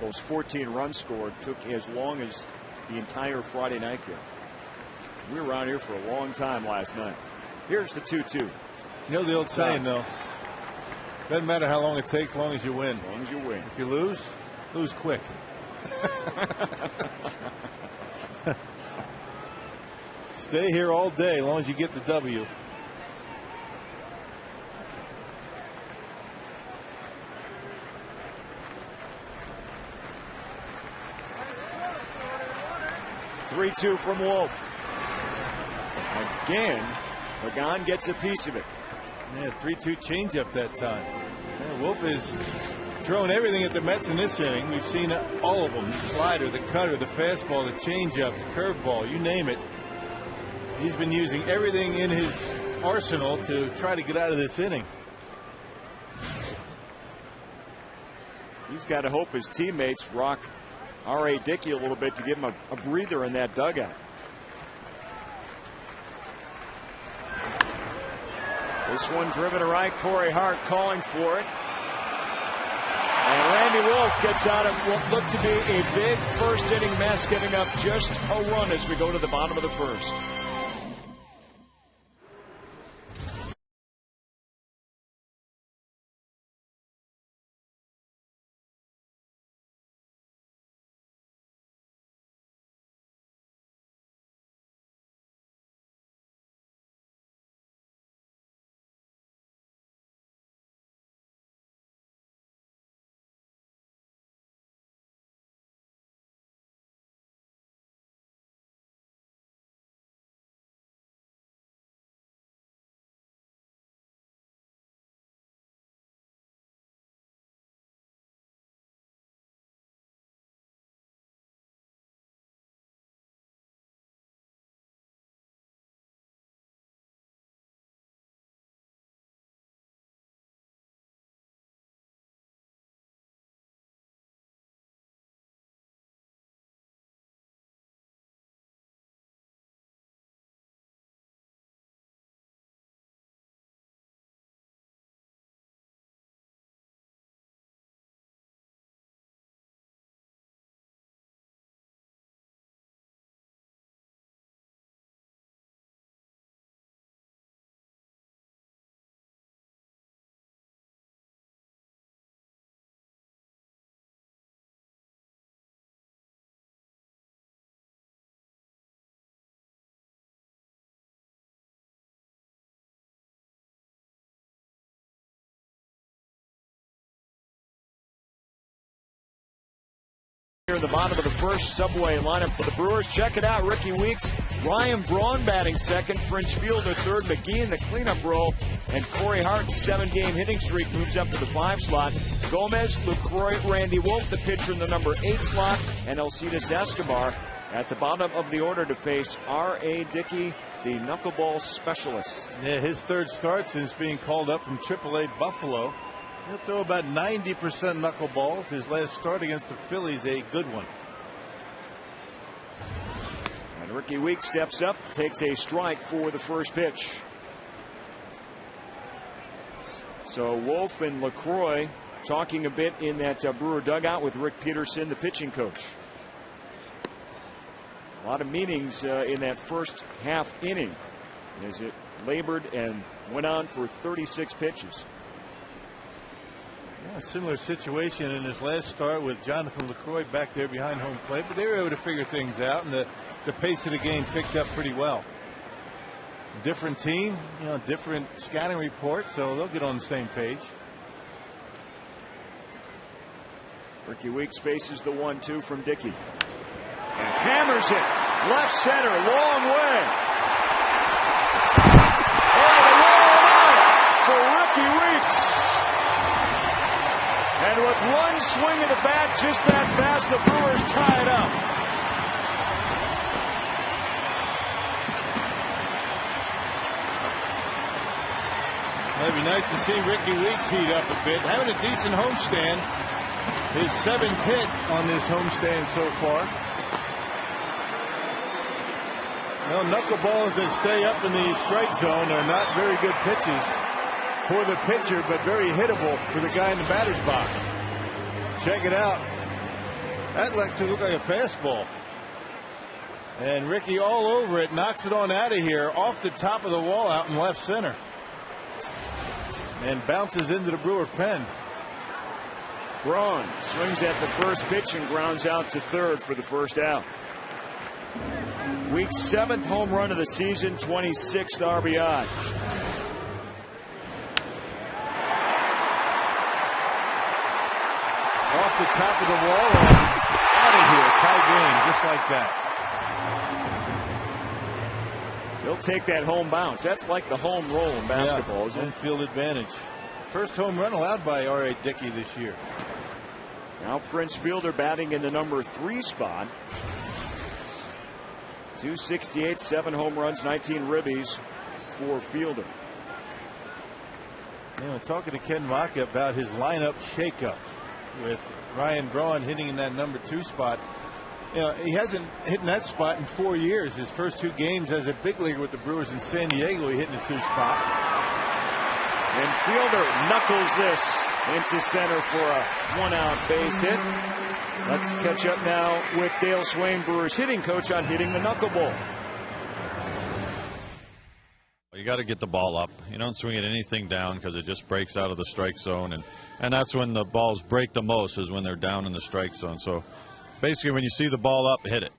those 14 runs scored took as long as the entire Friday night game. We were around here for a long time last night. Here's the 2-2. You know the old saying, though. Doesn't matter how long it takes, as long as you win. As long as you win. If you lose quick. Stay here all day as long as you get the W. (3-2) from Wolf. Again, Pagan gets a piece of it. Yeah, 3-2 changeup that time. Yeah, Wolf is throwing everything at the Mets in this inning. We've seen all of them: the slider, the cutter, the fastball, the changeup, the curveball, you name it. He's been using everything in his arsenal to try to get out of this inning. He's got to hope his teammates rock R.A. Dickey a little bit to give him a breather in that dugout. This one driven to right. Corey Hart calling for it. And Randy Wolf gets out of what looked to be a big first inning mess, giving up just a run as we go to the bottom of the first. Here in the bottom of the first, Subway lineup for the Brewers. Check it out. Ricky Weeks, Ryan Braun batting second, Prince Fielder third, McGee in the cleanup role, and Corey Hart's 7-game hitting streak moves up to the 5 slot. Gomez, LaCroix, Randy Wolf, the pitcher in the number 8 slot, and Alcides Escobar at the bottom of the order to face R.A. Dickey, the knuckleball specialist. Yeah, his third start since being called up from AAA Buffalo. He'll throw about 90% knuckleballs. His last start against the Phillies, a good one. And Ricky Weeks steps up, takes a strike for the first pitch. So Wolf and LaCroix talking a bit in that Brewer dugout with Rick Peterson, the pitching coach. A lot of meetings in that first half inning as it labored and went on for 36 pitches. Yeah, similar situation in his last start with Jonathan LaCroix back there behind home plate, but they were able to figure things out, and the pace of the game picked up pretty well. Different team, different scouting report, so they'll get on the same page. Ricky Weeks faces the 1-2 from Dickey and hammers it left center, long way. Over the wall for Ricky Weeks. And with one swing of the bat just that fast, the Brewers tie it up. It'd be nice to see Ricky Weeks heat up a bit. Having a decent homestand. His 7th hit on this homestand so far. Well, knuckleballs that stay up in the strike zone are not very good pitches for the pitcher, but very hittable for the guy in the batter's box. Check it out. That actually looked like a fastball. And Ricky all over it, knocks it on out of here off the top of the wall out in left center. And bounces into the Brewer pen. Braun swings at the first pitch and grounds out to third for the first out. Week's 7th home run of the season, 26th RBI. Off the top of the wall and out of here. Tie game, just like that. He'll take that home bounce. That's like the home roll in basketball, isn't it? Home field advantage. First home run allowed by R.A. Dickey this year. Now Prince Fielder batting in the number 3 spot. 268, 7 home runs, 19 ribbies for Fielder. You know, talking to Ken Maka about his lineup shakeup with Ryan Braun hitting in that number 2 spot. You know, he hasn't hit in that spot in 4 years. His first 2 games as a big leaguer with the Brewers in San Diego, he hit in the 2 spot. And Fielder knuckles this into center for a 1-out base hit. Let's catch up now with Dale Swain, Brewers hitting coach, on hitting the knuckleball. You got to get the ball up. You don't swing at anything down because it just breaks out of the strike zone, and that's when the balls break the most, is when they're down in the strike zone. So basically, when you see the ball up, hit it.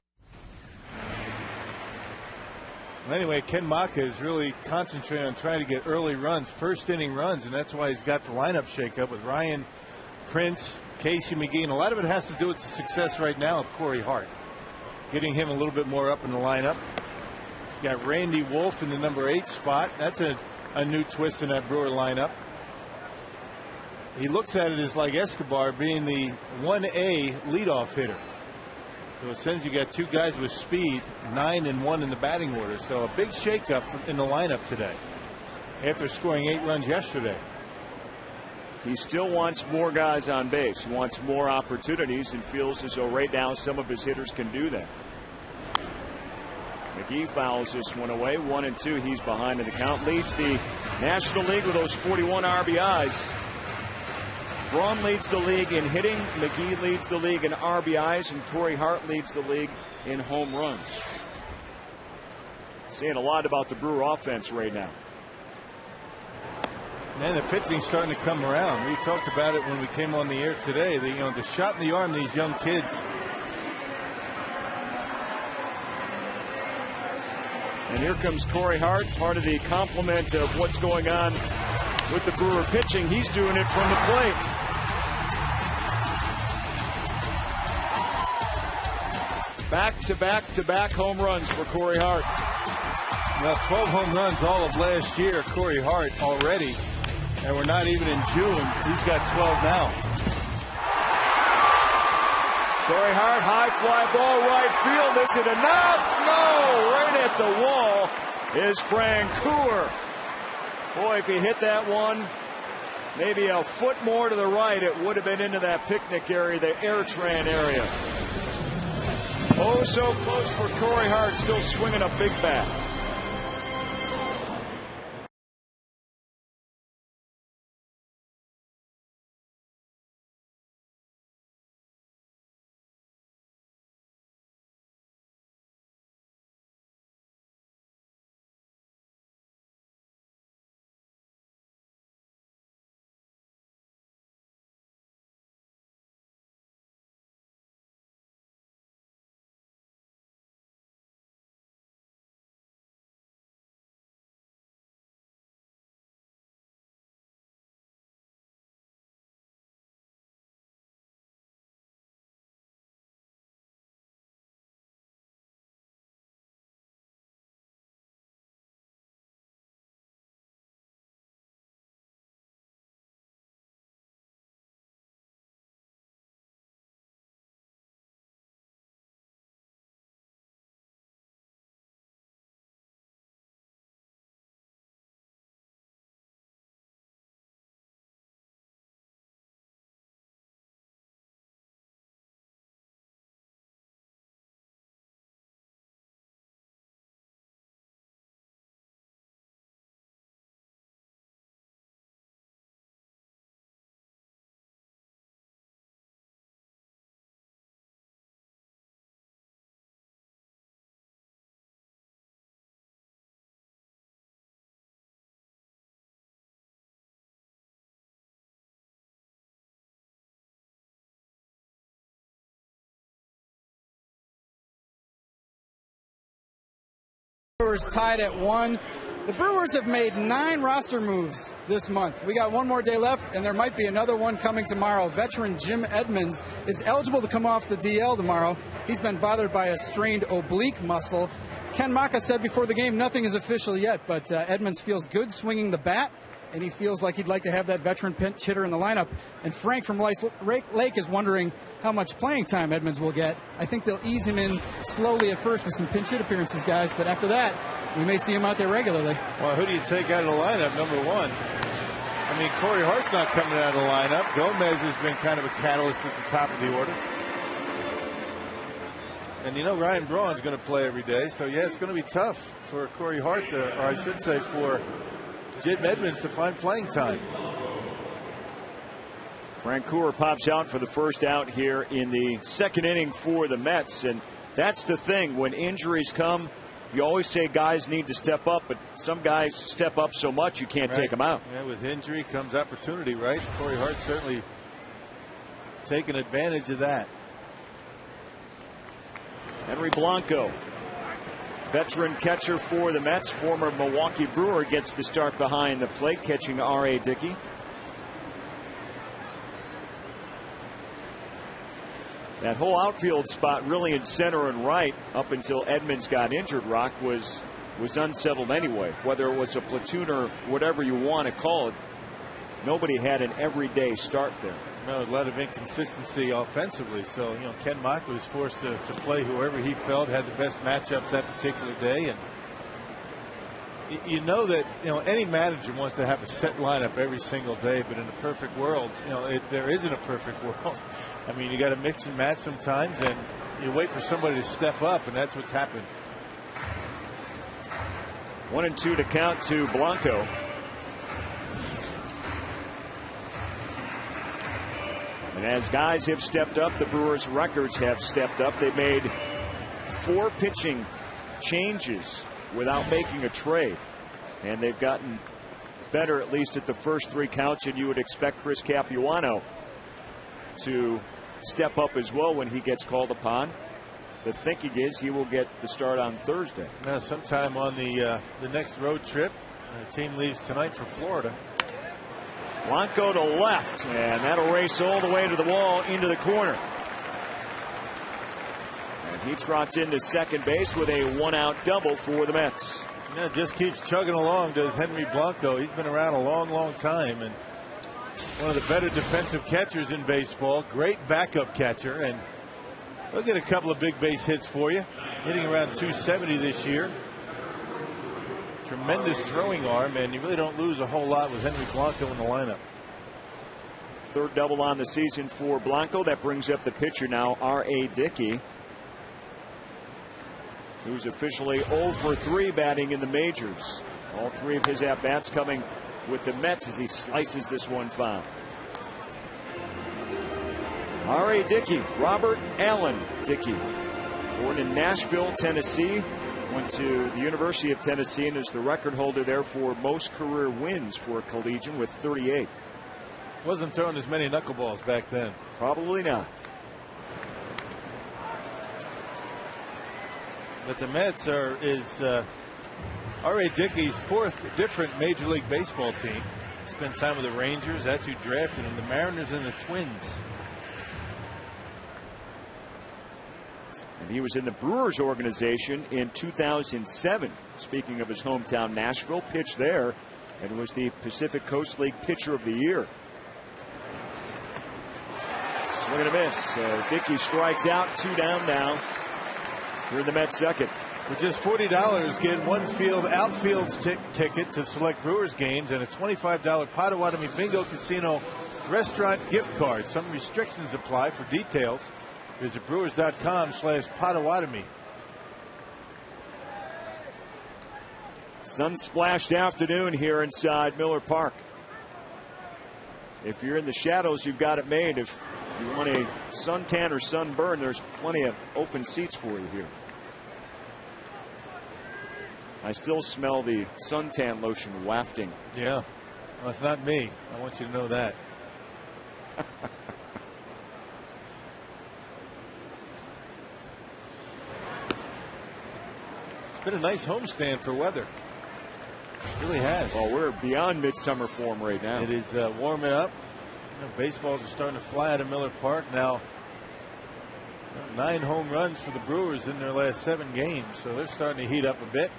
Anyway, Ken Maka is really concentrating on trying to get early runs, first inning runs, and that's why he's got the lineup shakeup with Ryan, Prince, Casey McGee, and a lot of it has to do with the success right now of Corey Hart, getting him a little bit more up in the lineup. You got Randy Wolf in the number 8 spot. That's a new twist in that Brewer lineup. He looks at it as like Escobar being the 1A leadoff hitter. So it says you got 2 guys with speed, 9 and 1 in the batting order. So a big shakeup in the lineup today after scoring 8 runs yesterday. He still wants more guys on base. He wants more opportunities and feels as though right now some of his hitters can do that. McGee fouls this one away. 1-2. He's behind in the count. Leads the National League with those 41 RBIs. Braun leads the league in hitting. McGee leads the league in RBIs, and Corey Hart leads the league in home runs. Saying a lot about the Brewer offense right now. And the pitching's starting to come around. We talked about it when we came on the air today. The shot in the arm, these young kids. And here comes Corey Hart, part of the complement of what's going on with the Brewer pitching. He's doing it from the plate. Back-to-back-to-back home runs for Corey Hart. Now 12 home runs all of last year, Corey Hart already. And we're not even in June. He's got 12 now. Corey Hart, high fly ball, right field. Is it enough? No! Right at the wall is Francoeur. Boy, if he hit that one maybe a foot more to the right, it would have been into that picnic area, the Airtran area. Oh, so close for Corey Hart, still swinging a big bat. Brewers tied at 1. The Brewers have made 9 roster moves this month. We got one more day left, and there might be another one coming tomorrow. Veteran Jim Edmonds is eligible to come off the DL tomorrow. He's been bothered by a strained oblique muscle. Ken Maka said before the game nothing is official yet, but Edmonds feels good swinging the bat, and he feels like he'd like to have that veteran pinch hitter in the lineup. And Frank from Lake is wondering how much playing time Edmonds will get. I think they'll ease him in slowly at first with some pinch hit appearances, guys, but after that, we may see him out there regularly. Well, who do you take out of the lineup, number one? I mean, Corey Hart's not coming out of the lineup. Gomez has been kind of a catalyst at the top of the order. And you know Ryan Braun's going to play every day, so yeah, it's going to be tough for Corey Hart, or I should say for Jim Edmonds to find playing time. Frank Coor pops out for the first out here in the second inning for the Mets, and that's the thing. When injuries come, you always say guys need to step up, but some guys step up so much you can't take them out. Yeah, with injury comes opportunity, right? Corey Hart certainly taking advantage of that. Henry Blanco, veteran catcher for the Mets, former Milwaukee Brewer, gets the start behind the plate, catching R.A. Dickey. That whole outfield spot really in center and right up until Edmonds got injured, Rock, was unsettled anyway. Whether it was a platoon or whatever you want to call it, nobody had an everyday start there. No, a lot of inconsistency offensively. So, you know, Ken Mock was forced to play whoever he felt had the best matchups that particular day. And you know that, you know, any manager wants to have a set lineup every single day, but in a perfect world, you know, there isn't a perfect world. I mean, you got to mix and match sometimes, and you wait for somebody to step up, and that's what's happened. 1-2 to count to Blanco. And as guys have stepped up, the Brewers' records have stepped up. They've made 4 pitching changes without making a trade, and they've gotten better at least at the first 3 counts, and you would expect Chris Capuano to step up as well when he gets called upon. The thinking is he will get the start on Thursday. Now, sometime on the next road trip, the team leaves tonight for Florida. Blanco to left, and that'll race all the way to the wall into the corner. And he trots into second base with a 1-out double for the Mets. Yeah, just keeps chugging along, does Henry Blanco. He's been around a long, long time, and one of the better defensive catchers in baseball. Great backup catcher, and he'll get a couple of big base hits for you. Hitting around 270 this year. Tremendous throwing arm, and you really don't lose a whole lot with Henry Blanco in the lineup. 3rd double on the season for Blanco. That brings up the pitcher now, R.A. Dickey, who's officially 0 for 3 batting in the majors. All 3 of his at-bats coming with the Mets as he slices this one foul. R.A. Dickey, Robert Allen Dickey, born in Nashville, Tennessee. Went to the University of Tennessee and is the record holder there for most career wins for a collegian with 38. Wasn't throwing as many knuckleballs back then. Probably not. But the Mets is R.A. Dickey's 4th different Major League Baseball team. Spent time with the Rangers. That's who drafted him. The Mariners and the Twins. And he was in the Brewers organization in 2007. Speaking of his hometown, Nashville, pitched there and was the Pacific Coast League Pitcher of the Year. Swing and a miss. Dickey strikes out, 2 down now. Here in the Mets second. For just $40, get one outfield ticket to select Brewers games and a $25 Potawatomi Bingo Casino restaurant gift card. Some restrictions apply. For details, visit brewers.com/Potawatomi. Sun-splashed afternoon here inside Miller Park. If you're in the shadows, you've got it made. If you want a suntan or sunburn, there's plenty of open seats for you here. I still smell the suntan lotion wafting. Yeah, well, it's not me. I want you to know that. It's been a nice homestand for weather. It really has. Well, we're beyond midsummer form right now. It is warming up. Baseballs are starting to fly out of Miller Park now. 9 home runs for the Brewers in their last 7 games, so they're starting to heat up a bit.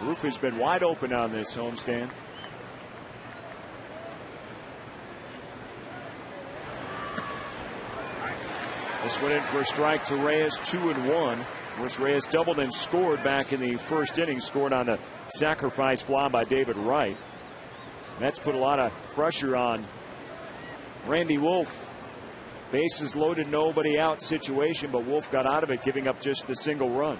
Roof has been wide open on this homestand. This went in for a strike to Reyes, 2-1. Of course, Reyes doubled and scored back in the first inning, scored on the sacrifice fly by David Wright. That's put a lot of pressure on Randy Wolf. Bases loaded, nobody out situation, but Wolf got out of it, giving up just the single run.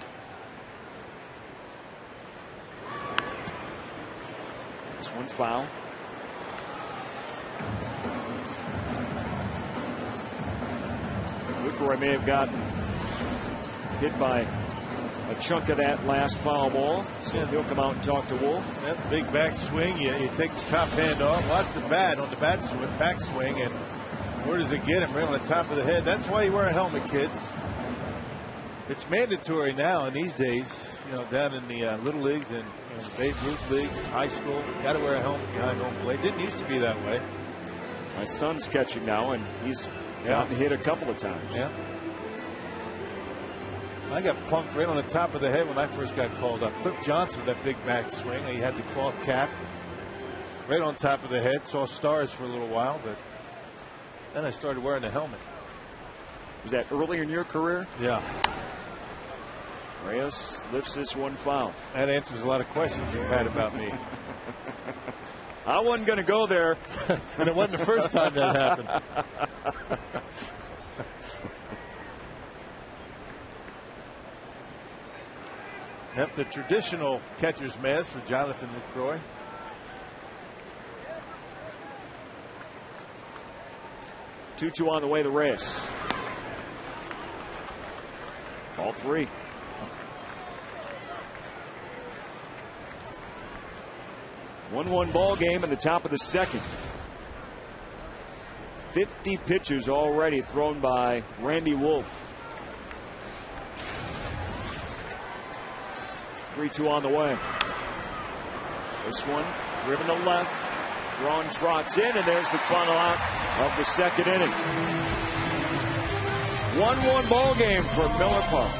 This one foul. Lucroy may have gotten hit by a chunk of that last foul ball, so he'll come out and talk to Wolf. That big back swing, you take the top hand off, watch the bat on the back swing, and where does it get him? Right on the top of the head. That's why you wear a helmet, kids. It's mandatory now in these days, down in the little leagues and Babe Ruth leagues, high school. Got to wear a helmet behind home plate. Didn't used to be that way. My son's catching now, and he's gotten hit a couple of times. Yeah. I got plunked right on the top of the head when I first got called up. Cliff Johnson, that big back swing. He had the cloth cap right on top of the head. Saw stars for a little while, but then I started wearing the helmet. Was that earlier in your career? Yeah. Reyes lifts this one foul. That answers a lot of questions you've had about me. I wasn't going to go there. And it wasn't the first time that happened. Yep, the traditional catcher's mask for Jonathan Lucroy. Two on the way, the Reyes. All 3. One ball game in the top of the second. 50 pitches already thrown by Randy Wolf. 3-2 on the way. This one driven to left. Braun trots in, and there's the final out of the second inning. 1-1 ball game for Miller Park.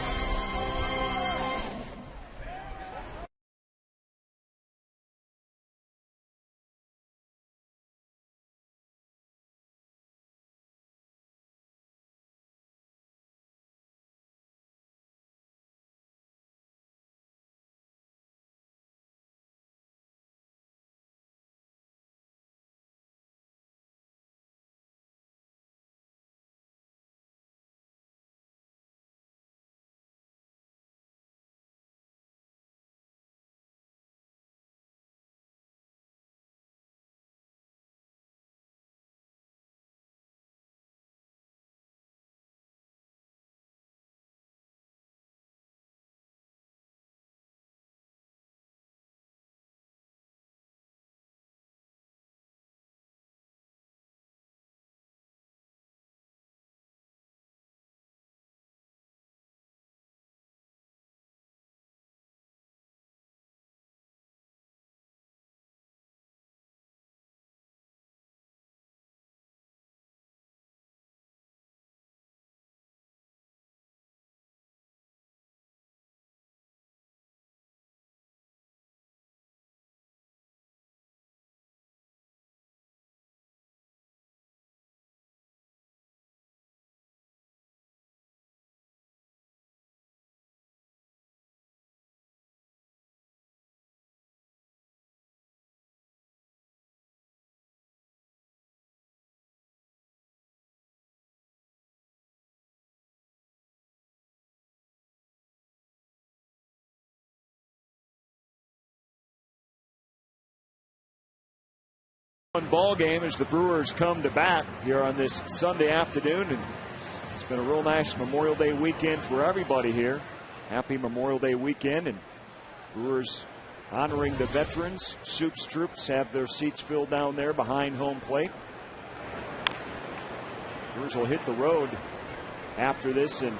One ball game as the Brewers come to bat here on this Sunday afternoon, and it's been a real nice Memorial Day weekend for everybody here. Happy Memorial Day weekend, and Brewers honoring the veterans. Soup's troops have their seats filled down there behind home plate. Brewers will hit the road after this and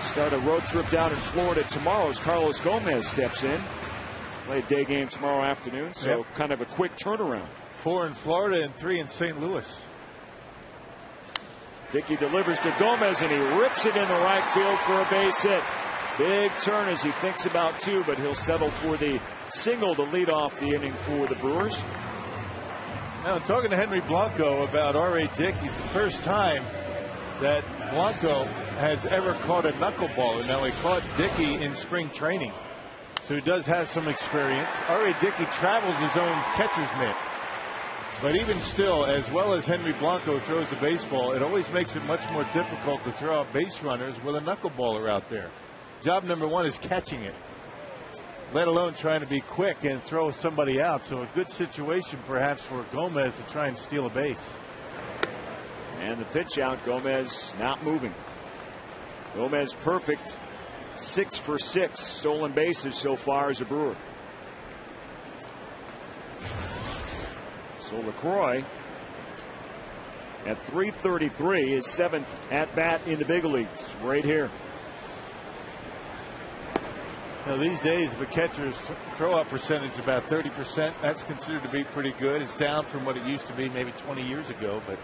start a road trip down in Florida tomorrow as Carlos Gomez steps in. Play a day game tomorrow afternoon, so kind of a quick turnaround. 4 in Florida and 3 in St. Louis. Dickey delivers to Gomez, and he rips it in the right field for a base hit. Big turn as he thinks about 2, but he'll settle for the single to lead off the inning for the Brewers. Now, talking to Henry Blanco about R.A. Dickey, it's the first time that Blanco has ever caught a knuckleballer. Now, he caught Dickey in spring training, so he does have some experience. R.A. Dickey travels his own catcher's mitt. But even still, as well as Henry Blanco throws the baseball, it always makes it much more difficult to throw out base runners with a knuckleballer out there. Job number 1 is catching it, let alone trying to be quick and throw somebody out. So a good situation perhaps for Gomez to try and steal a base. And the pitch out, Gomez not moving. Gomez perfect, 6 for 6 stolen bases so far as a Brewer. So LaCroix at 333, his 7th at bat in the big leagues right here. Now, these days, the catcher's throw-out percentage is about 30%. That's considered to be pretty good. It's down from what it used to be maybe 20 years ago. But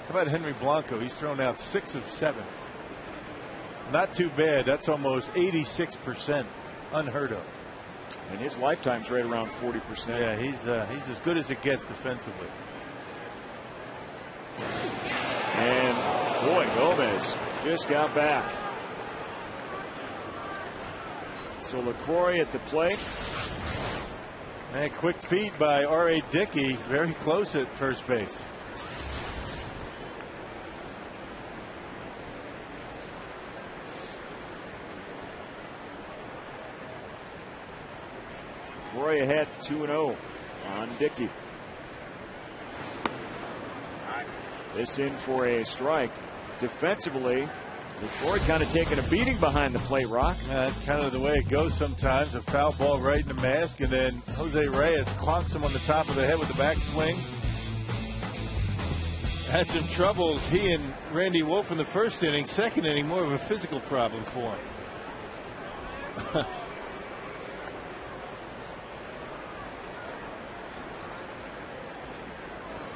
how about Henry Blanco? He's thrown out 6 of 7. Not too bad. That's almost 86%. Unheard of. And his lifetime's right around 40%. Yeah, he's as good as it gets defensively. And boy, Gomez just got back. So LaCroix at the plate. And quick feed by R.A. Dickey, very close at first base. LaCroix ahead 2-0 on Dickey. This in for a strike. Defensively, LaCroix kind of taking a beating behind the plate, Rock. That's kind of the way it goes sometimes. A foul ball right in the mask, and then Jose Reyes clonks him on the top of the head with the backswing. Had some troubles, he and Randy Wolf in the first inning. Second inning, more of a physical problem for him.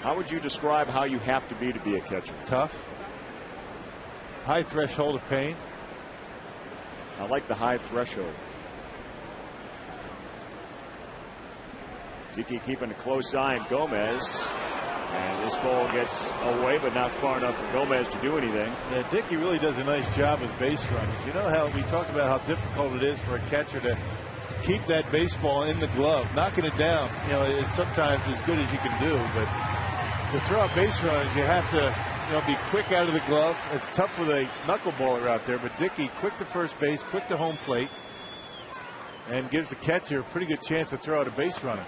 How would you describe how you have to be a catcher? Tough. High threshold of pain. I like the high threshold. Dickey keeping a close eye on Gomez. And this ball gets away, but not far enough for Gomez to do anything. Yeah, Dickey really does a nice job with base runners. You know how we talk about how difficult it is for a catcher to keep that baseball in the glove. Knocking it down, you know, is sometimes as good as you can do. But to throw out base runners, you have to, be quick out of the glove. It's tough with a knuckleballer out there, but Dickey quick to first base, quick to home plate, and gives the catcher a pretty good chance to throw out a base runner.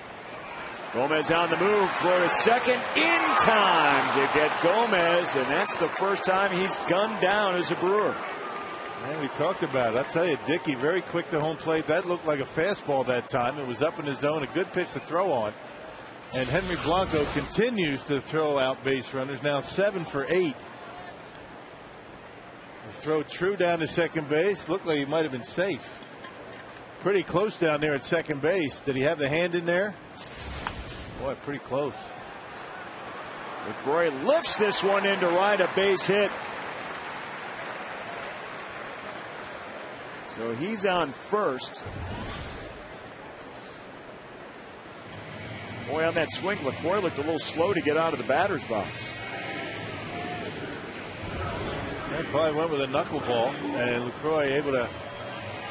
Gomez on the move, throw to second in time to get Gomez, and that's the first time he's gunned down as a Brewer. And we talked about it. I'll tell you, Dickey very quick to home plate. That looked like a fastball that time. It was up in the zone, a good pitch to throw on. And Henry Blanco continues to throw out base runners, now 7 for 8. The throw true down to second base. Looked like he might have been safe. Pretty close down there at second base. Did he have the hand in there? Boy, pretty close. LaCroix lifts this one into right, a base hit. So he's on first. Boy, on that swing, LaCroix looked a little slow to get out of the batter's box. That probably went with a knuckleball, and LaCroix able to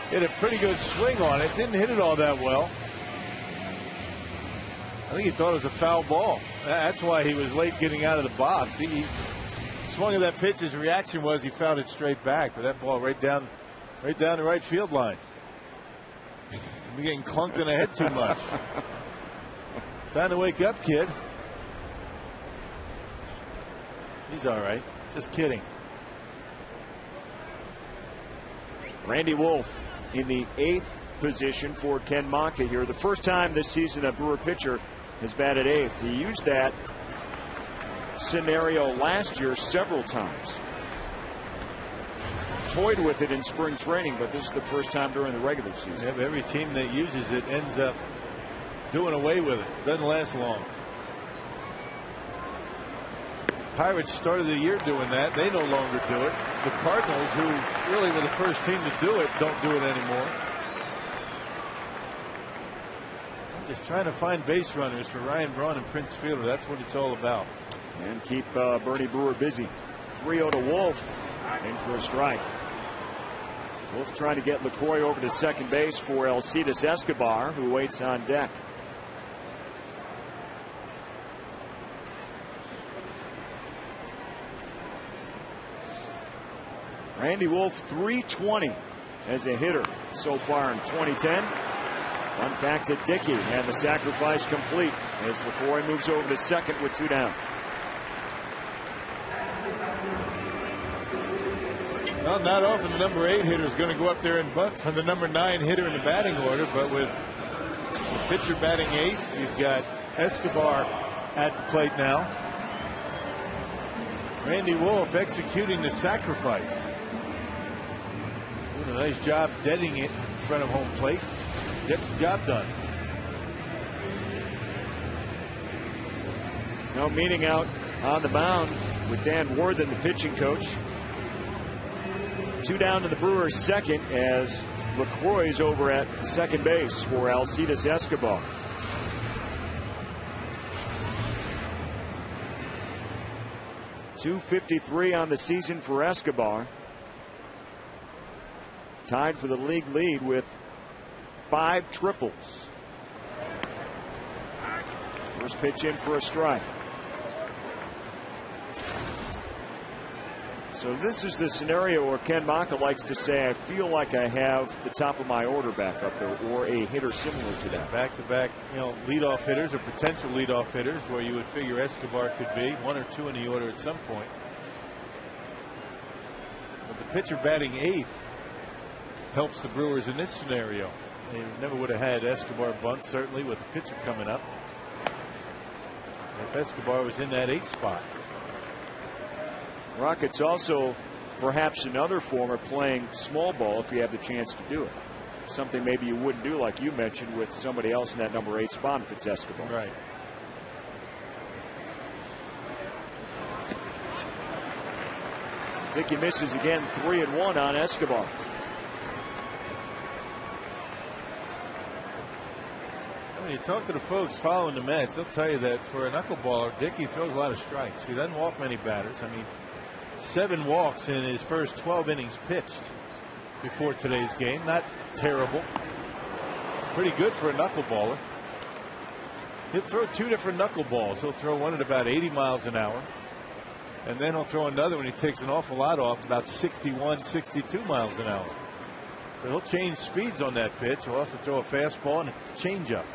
hit a pretty good swing on it. Didn't hit it all that well. I think he thought it was a foul ball. That's why he was late getting out of the box. He swung at that pitch. His reaction was he fouled it straight back, but that ball right down the right field line. You're getting clunked in the head too much. Time to wake up, kid. He's all right. Just kidding. Randy Wolf in the 8th position for Ken Maka here. The first time this season a Brewer pitcher has batted 8th. He used that scenario last year several times. toyed with it in spring training, but this is the first time during the regular season. Yeah, every team that uses it ends up doing away with it. Doesn't last long. Pirates started the year doing that. They no longer do it. The Cardinals, who really were the first team to do it, don't do it anymore. Just trying to find base runners for Ryan Braun and Prince Fielder. That's what it's all about. And keep Bernie Brewer busy. 3-0 to Wolf. In for a strike. Wolf trying to get LaCroix over to second base for Alcides Escobar, who waits on deck. Randy Wolf, 320 as a hitter so far in 2010. Bunt back to Dickey, and the sacrifice complete as LaCroix moves over to second with 2 down. Well, not often the number 8 hitter is going to go up there and bunt from the number 9 hitter in the batting order, but with the pitcher batting 8, you've got Escobar at the plate now. Randy Wolf executing the sacrifice. Doing a nice job deading it in front of home plate. Gets the job done. There's no meeting out on the mound with Dan Worthen, the pitching coach. 2 down to the Brewers' second as LaCroix's over at second base for Alcides Escobar. .253 on the season for Escobar. Tied for the league lead with 5 triples. First pitch in for a strike. So this is the scenario where Ken Maka likes to say, I feel like I have the top of my order back up there, or a hitter similar to that. Back-to-back, leadoff hitters or potential leadoff hitters, where you would figure Escobar could be 1 or 2 in the order at some point. But the pitcher batting 8th helps the Brewers in this scenario. They never would have had Escobar bunt, certainly with the pitcher coming up, if Escobar was in that 8th spot. Rockets also perhaps another form of playing small ball if you have the chance to do it. Something maybe you wouldn't do, like you mentioned, with somebody else in that number 8 spot if it's Escobar. Right. Dickey misses again, 3-1 on Escobar. When you talk to the folks following the Mets, they'll tell you that for a knuckleballer, Dickey throws a lot of strikes. He doesn't walk many batters. I mean, 7 walks in his first 12 innings pitched before today's game. Not terrible. Pretty good for a knuckleballer. He'll throw 2 different knuckleballs. He'll throw one at about 80 miles an hour. And then he'll throw another when he takes an awful lot off, about 61, 62 miles an hour. But he'll change speeds on that pitch. He'll also throw a fastball and a changeup.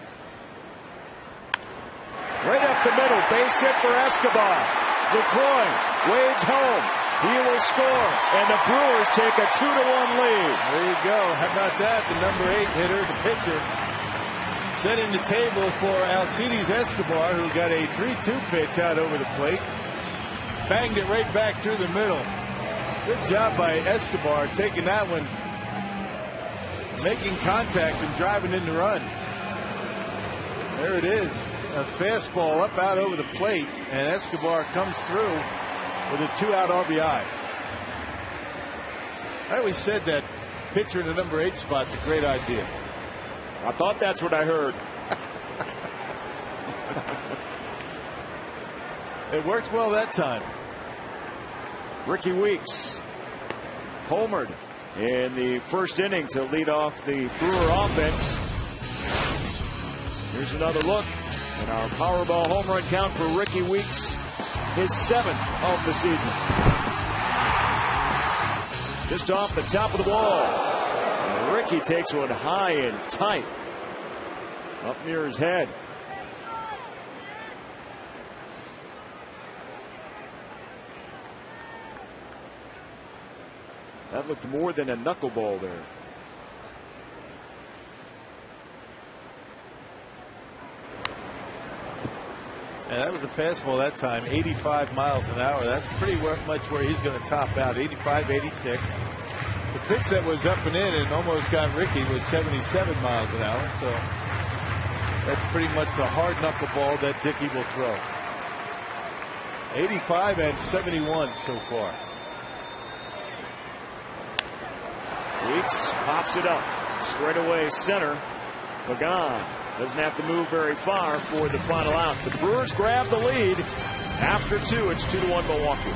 Right up the middle, base hit for Escobar. LaCroix wades home. He will score, and the Brewers take a 2-1 lead. There you go. How about that? The number 8 hitter, the pitcher, setting the table for Alcides Escobar, who got a 3-2 pitch out over the plate. Banged it right back through the middle. Good job by Escobar taking that one, making contact and driving in the run. There it is. A fastball up out over the plate, and Escobar comes through with a 2-out RBI. I always said that pitcher in the number 8 spot's a great idea. I thought that's what I heard. It worked well that time. Ricky Weeks homered in the first inning to lead off the Brewer offense. Here's another look. And our Powerball home run count for Ricky Weeks, his 7th of the season. Just off the top of the wall. And Ricky takes one high and tight. Up near his head. That looked more than a knuckleball there. And that was a fastball that time, 85 miles an hour. That's pretty much where he's going to top out, 85, 86. pitch that was up and in and almost got Ricky was 77 miles an hour. So that's pretty much the hard knuckleball that Dickey will throw. 85 and 71 so far. Weeks pops it up. Straight away center. Pagan doesn't have to move very far for the final out. The Brewers grab the lead. After 2, it's 2-1 Milwaukee.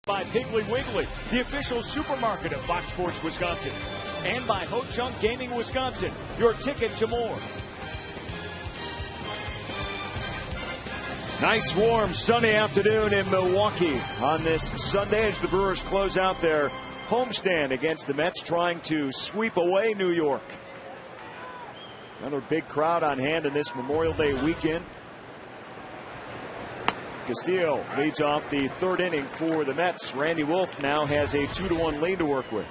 By Piggly Wiggly, the official supermarket of Fox Sports Wisconsin. And by Ho Chunk Gaming Wisconsin, your ticket to more. Nice, warm, sunny afternoon in Milwaukee on this Sunday as the Brewers close out their homestand against the Mets, trying to sweep away New York. Another big crowd on hand in this Memorial Day weekend. Castillo leads off the 3rd inning for the Mets. Randy Wolf now has a 2-1 lead to work with.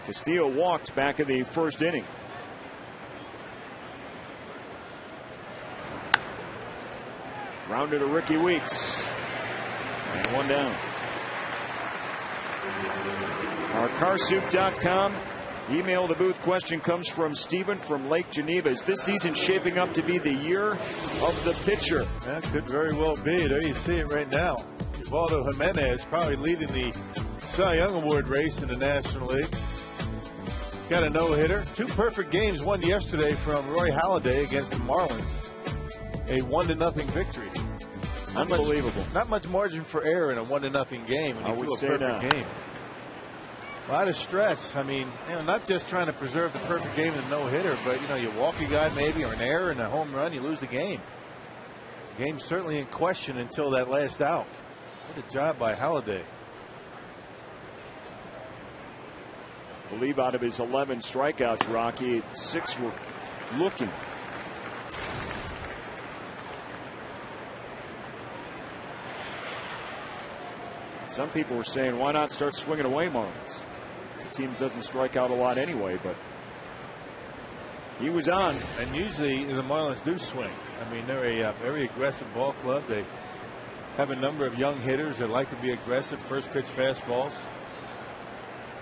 Castillo walked back in the 1st inning. Rounded to Ricky Weeks. And 1 down. Our carsoup.com email the booth question comes from Stephen from Lake Geneva. Is this season shaping up to be the year of the pitcher? That could very well be. There you see it right now. Ubaldo Jimenez probably leading the Cy Young Award race in the National League. Got a no-hitter. 2 perfect games, one yesterday from Roy Halladay against the Marlins. A 1-0 victory. Unbelievable. Not much margin for error in a 1-0 game. I would say that. Game. A lot of stress. I mean, not just trying to preserve the perfect game in a no-hitter, but, you walk a guy maybe or an error and a home run, you lose the game. The game's certainly in question until that last out. What a job by Halladay. I believe out of his 11 strikeouts, Rocky, 6 were looking. Some people were saying, why not start swinging away Marlins? The team doesn't strike out a lot anyway, but he was on. And usually the Marlins do swing. I mean, they're a very aggressive ball club. They have a number of young hitters that like to be aggressive, first pitch fastballs.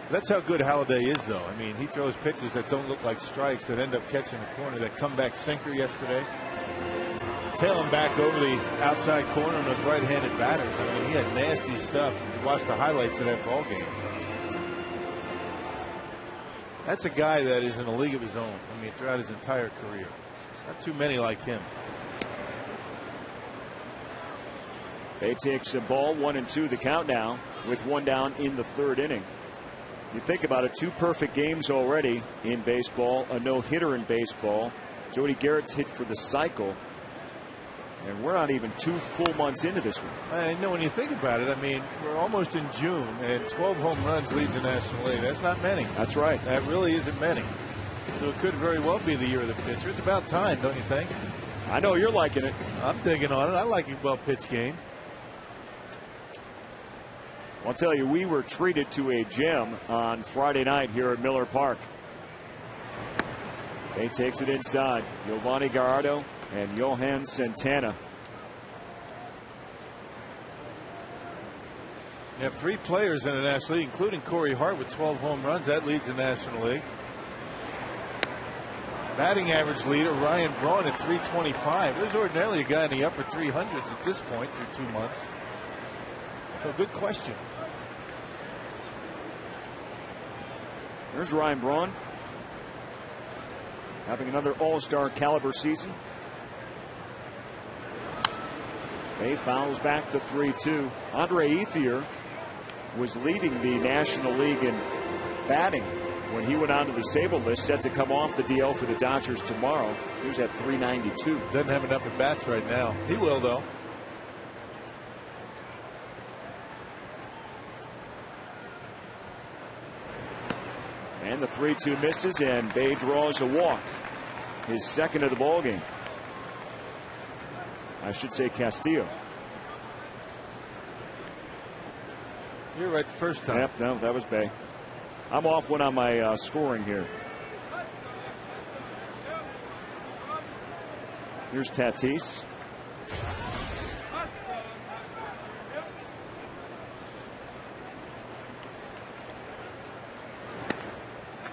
That's how good Halladay is, though. I mean, he throws pitches that don't look like strikes that end up catching the corner. That comeback sinker yesterday, tailing back over the outside corner on those right-handed batters. I mean, he had nasty stuff. Watch the highlights of that ball game. That's a guy that is in a league of his own. I mean, throughout his entire career, not too many like him. Bay takes a ball, 1-2 the count now with 1 down in the 3rd inning. You think about it, 2 perfect games already in baseball, a no-hitter in baseball. Jody Garrett's hit for the cycle. And we're not even 2 full months into this one. I know when you think about it, I mean, we're almost in June, and 12 home runs leads the National League. That's not many. That's right. That really isn't many. So it could very well be the year of the pitcher. It's about time, don't you think? I know you're liking it. I'm digging on it. I like a well-pitched game. I'll tell you, we were treated to a gem on Friday night here at Miller Park. He takes it inside. Giovanni Gallardo and Johan Santana. You have 3 players in the National League, including Corey Hart with 12 home runs. That leads the National League. Batting average leader Ryan Braun at 325. There's ordinarily a guy in the upper 300s at this point through 2 months. So good question. There's Ryan Braun, having another all-star caliber season. Bay fouls back the 3-2. Andre Ethier was leading the National League in batting when he went onto the disabled list, set to come off the DL for the Dodgers tomorrow. He was at 392. Doesn't have enough at bats right now. He will, though. And the 3-2 misses, and Bay draws a walk. His second of the ball game. I should say Castillo. You're right the first time. Yep, no, that was Bay. I'm off one on my scoring here. Here's Tatis.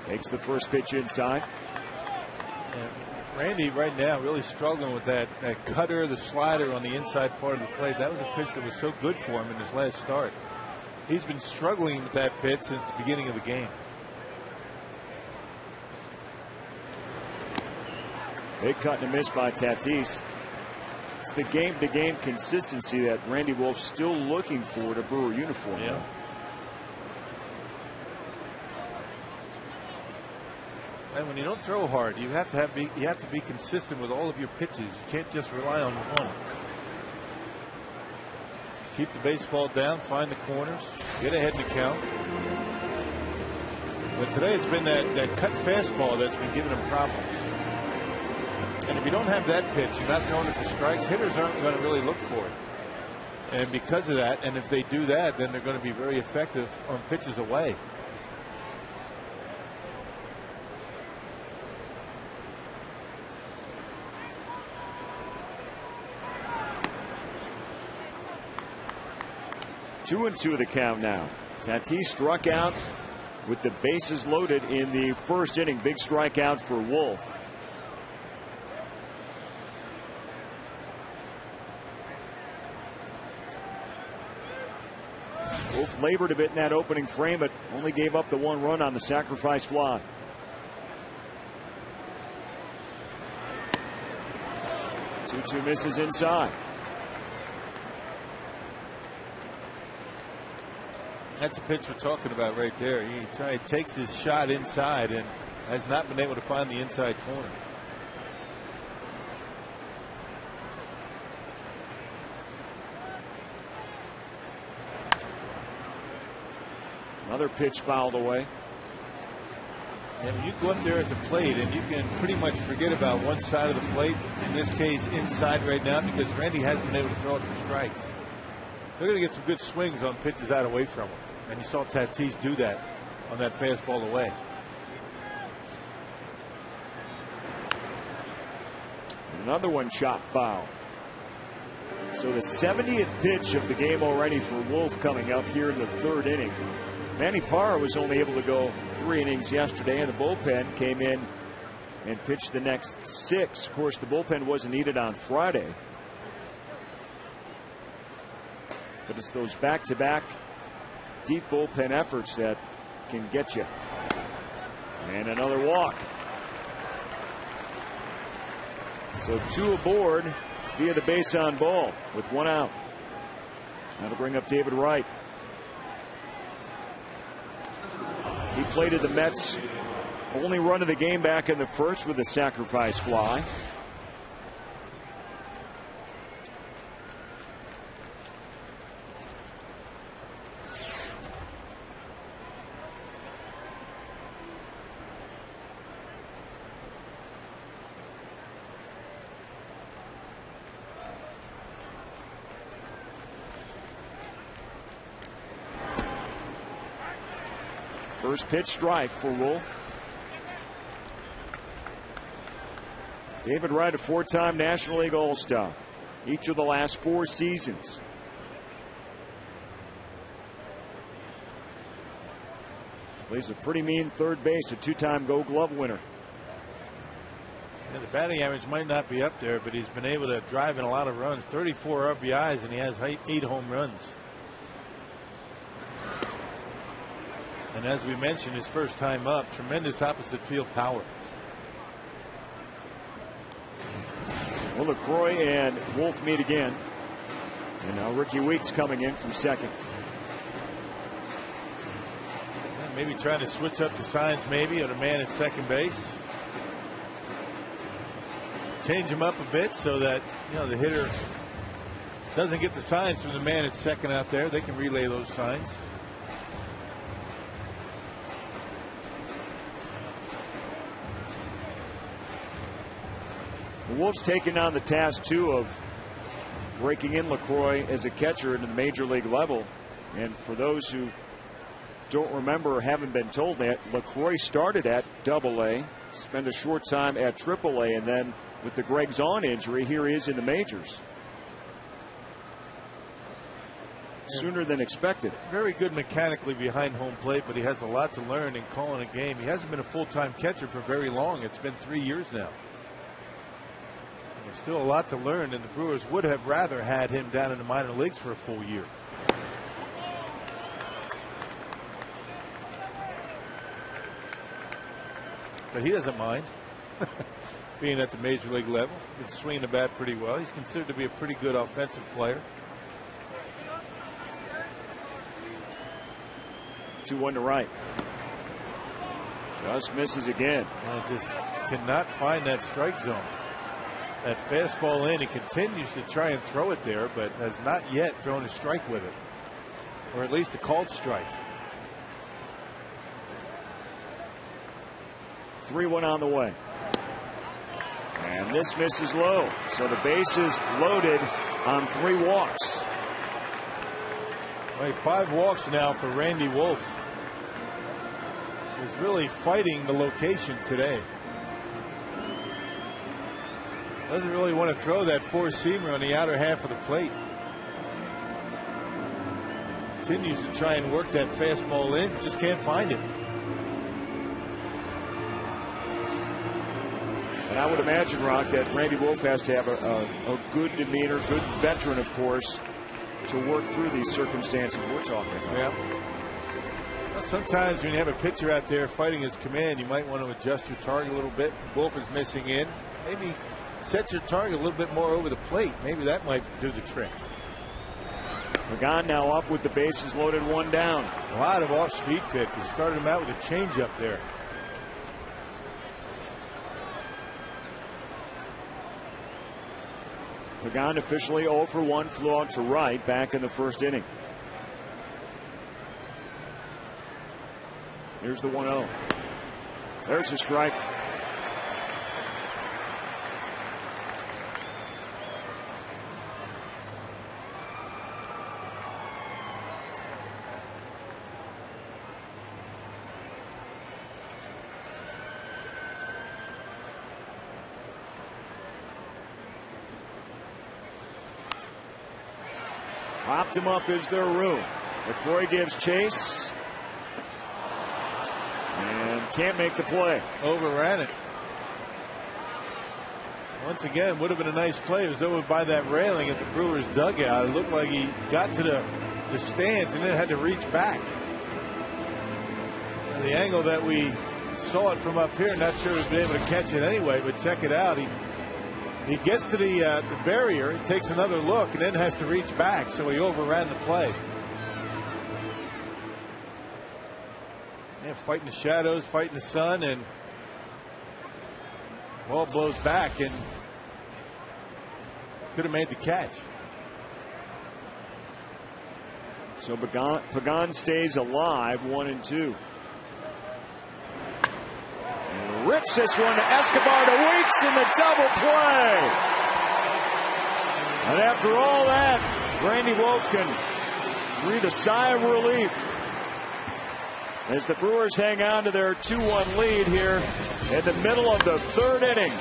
Takes the first pitch inside. And Randy right now really struggling with that cutter, the slider on the inside part of the plate. That was a pitch that was so good for him in his last start. He's been struggling with that pitch since the beginning of the game. Big cut and a miss by Tatis. It's the game-to-game consistency that Randy Wolf's still looking for in a Brewer uniform. Yeah. And when you don't throw hard, you have to be consistent with all of your pitches. You can't just rely on one. Keep the baseball down, find the corners, get ahead in the count. But today it's been that cut fastball that's been giving him problems. And if you don't have that pitch, you're not throwing it for strikes, hitters aren't going to really look for it. And because of that, and if they do that, then they're going to be very effective on pitches away. Two and two the count now. Tatis struck out with the bases loaded in the first inning. Big strikeout for Wolf. Wolf labored a bit in that opening frame, but only gave up the 1 run on the sacrifice fly. Two misses inside. That's a pitch we're talking about right there. He takes his shot inside and has not been able to find the inside corner. Another pitch fouled away. And when you go up there at the plate and you can pretty much forget about one side of the plate, in this case inside right now, because Randy hasn't been able to throw it for strikes. They're going to get some good swings on pitches out away from him. And you saw Tatis do that on that fastball away. Another one shot foul. So the 70th pitch of the game already for Wolf coming up here in the 3rd inning. Manny Parra was only able to go 3 innings yesterday, and the bullpen came in and pitched the next 6. Of course, the bullpen wasn't needed on Friday. But it's those back-to-back deep bullpen efforts that can get you. And another walk. So 2 aboard via the base on ball with 1 out. That'll bring up David Wright. He plated the Mets' only run of the game back in the first with a sacrifice fly. First pitch strike for Wolf. David Wright, a 4-time National League All-Star, each of the last 4 seasons. Plays a pretty mean third base, a 2-time Gold Glove winner. Yeah, the batting average might not be up there, but he's been able to drive in a lot of runs. 34 RBIs, and he has 8 home runs. And as we mentioned, his first time up, tremendous opposite field power. Well, LaCroix and Wolf meet again. And now Ricky Weeks coming in from second. And maybe trying to switch up the signs, maybe, of the man at second base. Change him up a bit so that, you know, the hitter doesn't get the signs from the man at second out there. They can relay those signs. The Wolves taking on the task, too, of breaking in LaCroix as a catcher into the major league level. And for those who don't remember or haven't been told that, LaCroix started at Double-A, spent a short time at Triple-A, and then with the Greg Zahn injury, here he is in the majors. Sooner than expected. Very good mechanically behind home plate, but he has a lot to learn in calling a game. He hasn't been a full-time catcher for very long. It's been 3 years now. There's still a lot to learn, and the Brewers would have rather had him down in the minor leagues for a full year. But he doesn't mind being at the major league level. He can swing the bat pretty well. He's considered to be a pretty good offensive player. 2-1 to right. Just misses again. Just cannot find that strike zone. That fastball in, he continues to try and throw it there, but has not yet thrown a strike with it, or at least a called strike. 3-1 on the way. And this misses low. So the base is loaded on 3 walks. Right, 5 walks now for Randy Wolf. He's really fighting the location today. Doesn't really want to throw that 4-seamer on the outer half of the plate. Continues to try and work that fastball in. Just can't find it. And I would imagine, Rock, that Randy Wolf has to have a good demeanor, good veteran, of course, to work through these circumstances we're talking about. Yeah. Well, sometimes when you have a pitcher out there fighting his command, you might want to adjust your target a little bit. Wolf is missing in. Maybe set your target a little bit more over the plate. Maybe that might do the trick. Pagan now up with the bases loaded, 1 down. A lot of off-speed pitch. He started him out with a changeup there. Pagan officially 0 for 1, flew out to right back in the first inning. Here's the 1-0. There's a strike. Popped him up, is there room? LaCroix gives chase and can't make the play. Overran it. Once again, would have been a nice play. It was over by that railing at the Brewers dugout. It looked like he got to the stands and then had to reach back. And the angle that we saw it from up here, not sure he'd been able to catch it anyway, but check it out. He gets to the barrier, he takes another look, and then has to reach back, so he overran the play. Yeah, fighting the shadows, fighting the sun, and ball blows back, and could have made the catch. So Pagan stays alive, 1-2. Rips this one to Escobar to Weeks in the double play. And after all that, Randy Wolf can breathe a sigh of relief as the Brewers hang on to their 2-1 lead here in the middle of the third inning.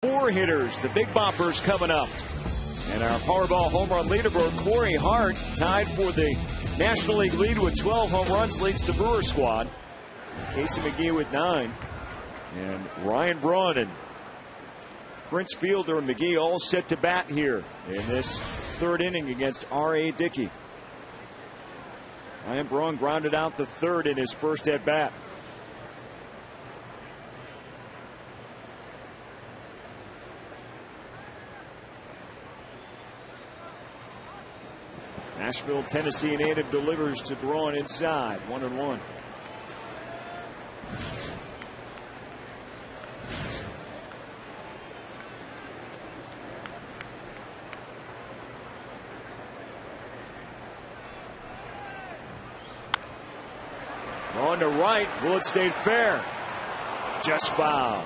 Four hitters, the big boppers coming up. And our Powerball home run leaderboard, Corey Hart, tied for the National League lead with 12 home runs, leads the Brewer squad. Casey McGee with 9. And Ryan Braun and Prince Fielder and McGee all set to bat here in this third inning against R.A. Dickey. Ryan Braun grounded out the third in his first at bat. Nashville, Tennessee native delivers to Braun inside, 1-1. On to right, will it stay fair? Just foul.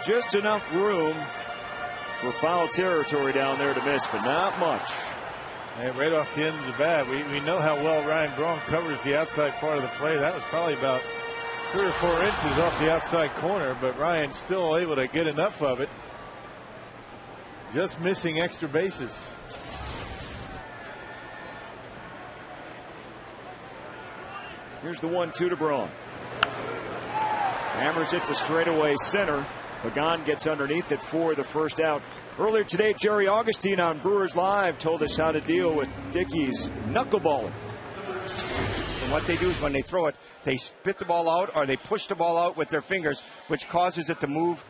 Just enough room for foul territory down there to miss, but not much. And right off the end of the bat, we know how well Ryan Braun covers the outside part of the play. That was probably about 3 or 4 inches off the outside corner, but Ryan still able to get enough of it. Just missing extra bases. Here's the 1-2 to Braun. Hammers it to straightaway center. Pagan gets underneath it for the first out. Earlier today, Jerry Augustine on Brewers Live told us how to deal with Dickey's knuckleballing. And what they do is when they throw it, they spit the ball out or they push the ball out with their fingers, which causes it to move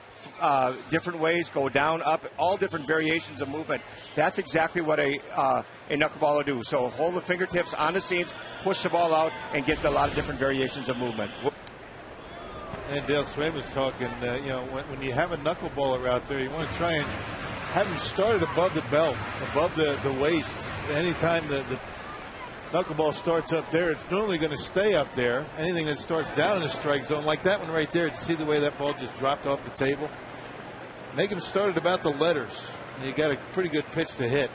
different ways, go down, up, all different variations of movement. That's exactly what a knuckleball will do. So hold the fingertips on the seams, push the ball out, and get a lot of different variations of movement. And Dale Swain was talking, when you have a knuckleballer out there, you want to try and have him started above the belt, above the waist. Anytime the knuckleball starts up there, it's normally going to stay up there. Anything that starts down in the strike zone, like that one right there, see the way that ball just dropped off the table? Make him start at about the letters, and you got a pretty good pitch to hit.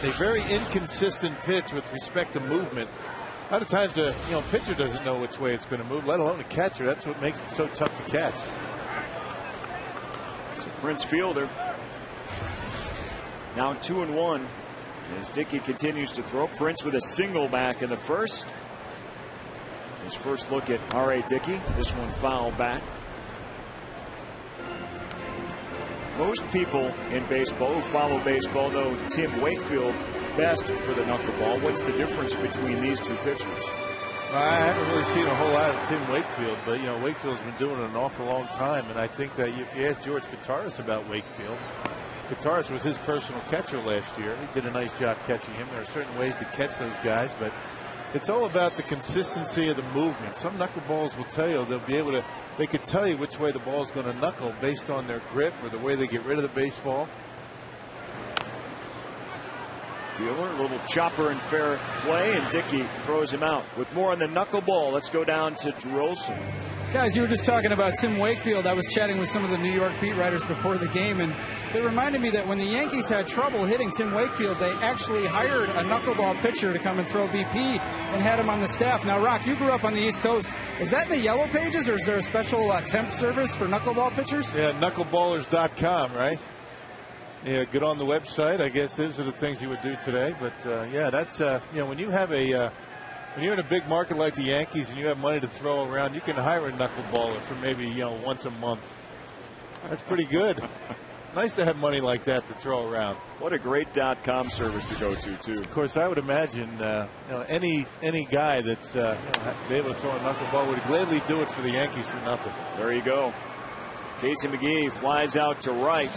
A very inconsistent pitch with respect to movement. A lot of times the pitcher doesn't know which way it's going to move, let alone the catcher. That's what makes it so tough to catch. So Prince Fielder now 2-1 as Dickey continues to throw. Prince with a single back in the first. His first look at R.A. Dickey. This one foul back. Most people in baseball who follow baseball know Tim Wakefield best for the knuckleball. What's the difference between these two pitchers? I haven't really seen a whole lot of Tim Wakefield, but Wakefield's been doing it an awful long time, and I think that if you ask George Gutaris about Wakefield, Kataris was his personal catcher last year. He did a nice job catching him. There are certain ways to catch those guys, but it's all about the consistency of the movement. Some knuckleballs will tell you they could tell you which way the ball is going to knuckle based on their grip or the way they get rid of the baseball. Fielder, a little chopper and fair play, and Dickey throws him out. With more on the knuckleball, let's go down to Drew Olson. Guys, you were just talking about Tim Wakefield. I was chatting with some of the New York beat writers before the game, and they reminded me that when the Yankees had trouble hitting Tim Wakefield, they actually hired a knuckleball pitcher to come and throw BP and had him on the staff. Now, Rock, you grew up on the East Coast. Is that in the Yellow Pages, or is there a special temp service for knuckleball pitchers? Yeah, knuckleballers.com, right? Yeah, get on the website. I guess those are the things you would do today. But, yeah, that's, when you have when you're in a big market like the Yankees and you have money to throw around, you can hire a knuckleballer for maybe, once a month. That's pretty good. Nice to have money like that to throw around. What a great .com service to go to, too. Of course, I would imagine any guy that's be able to throw a knuckleball would gladly do it for the Yankees for nothing. There you go. Casey McGee flies out to right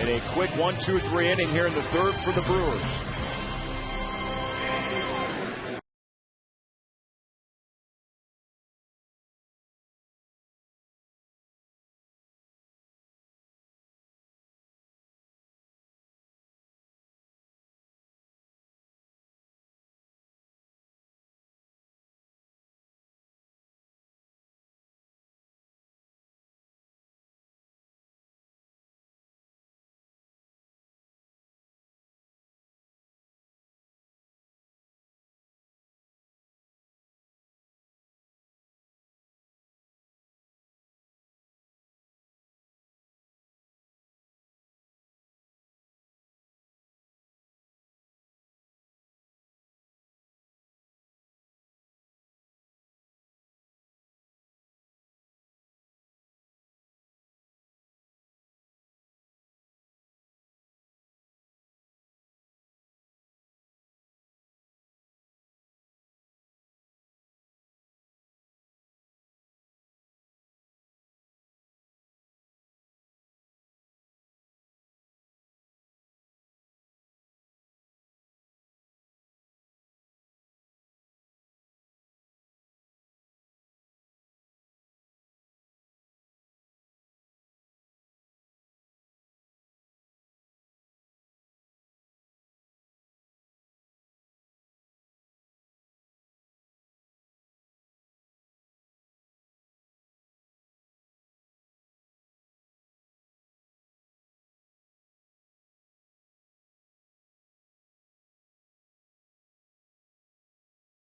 in a quick 1-2-3 inning here in the third for the Brewers.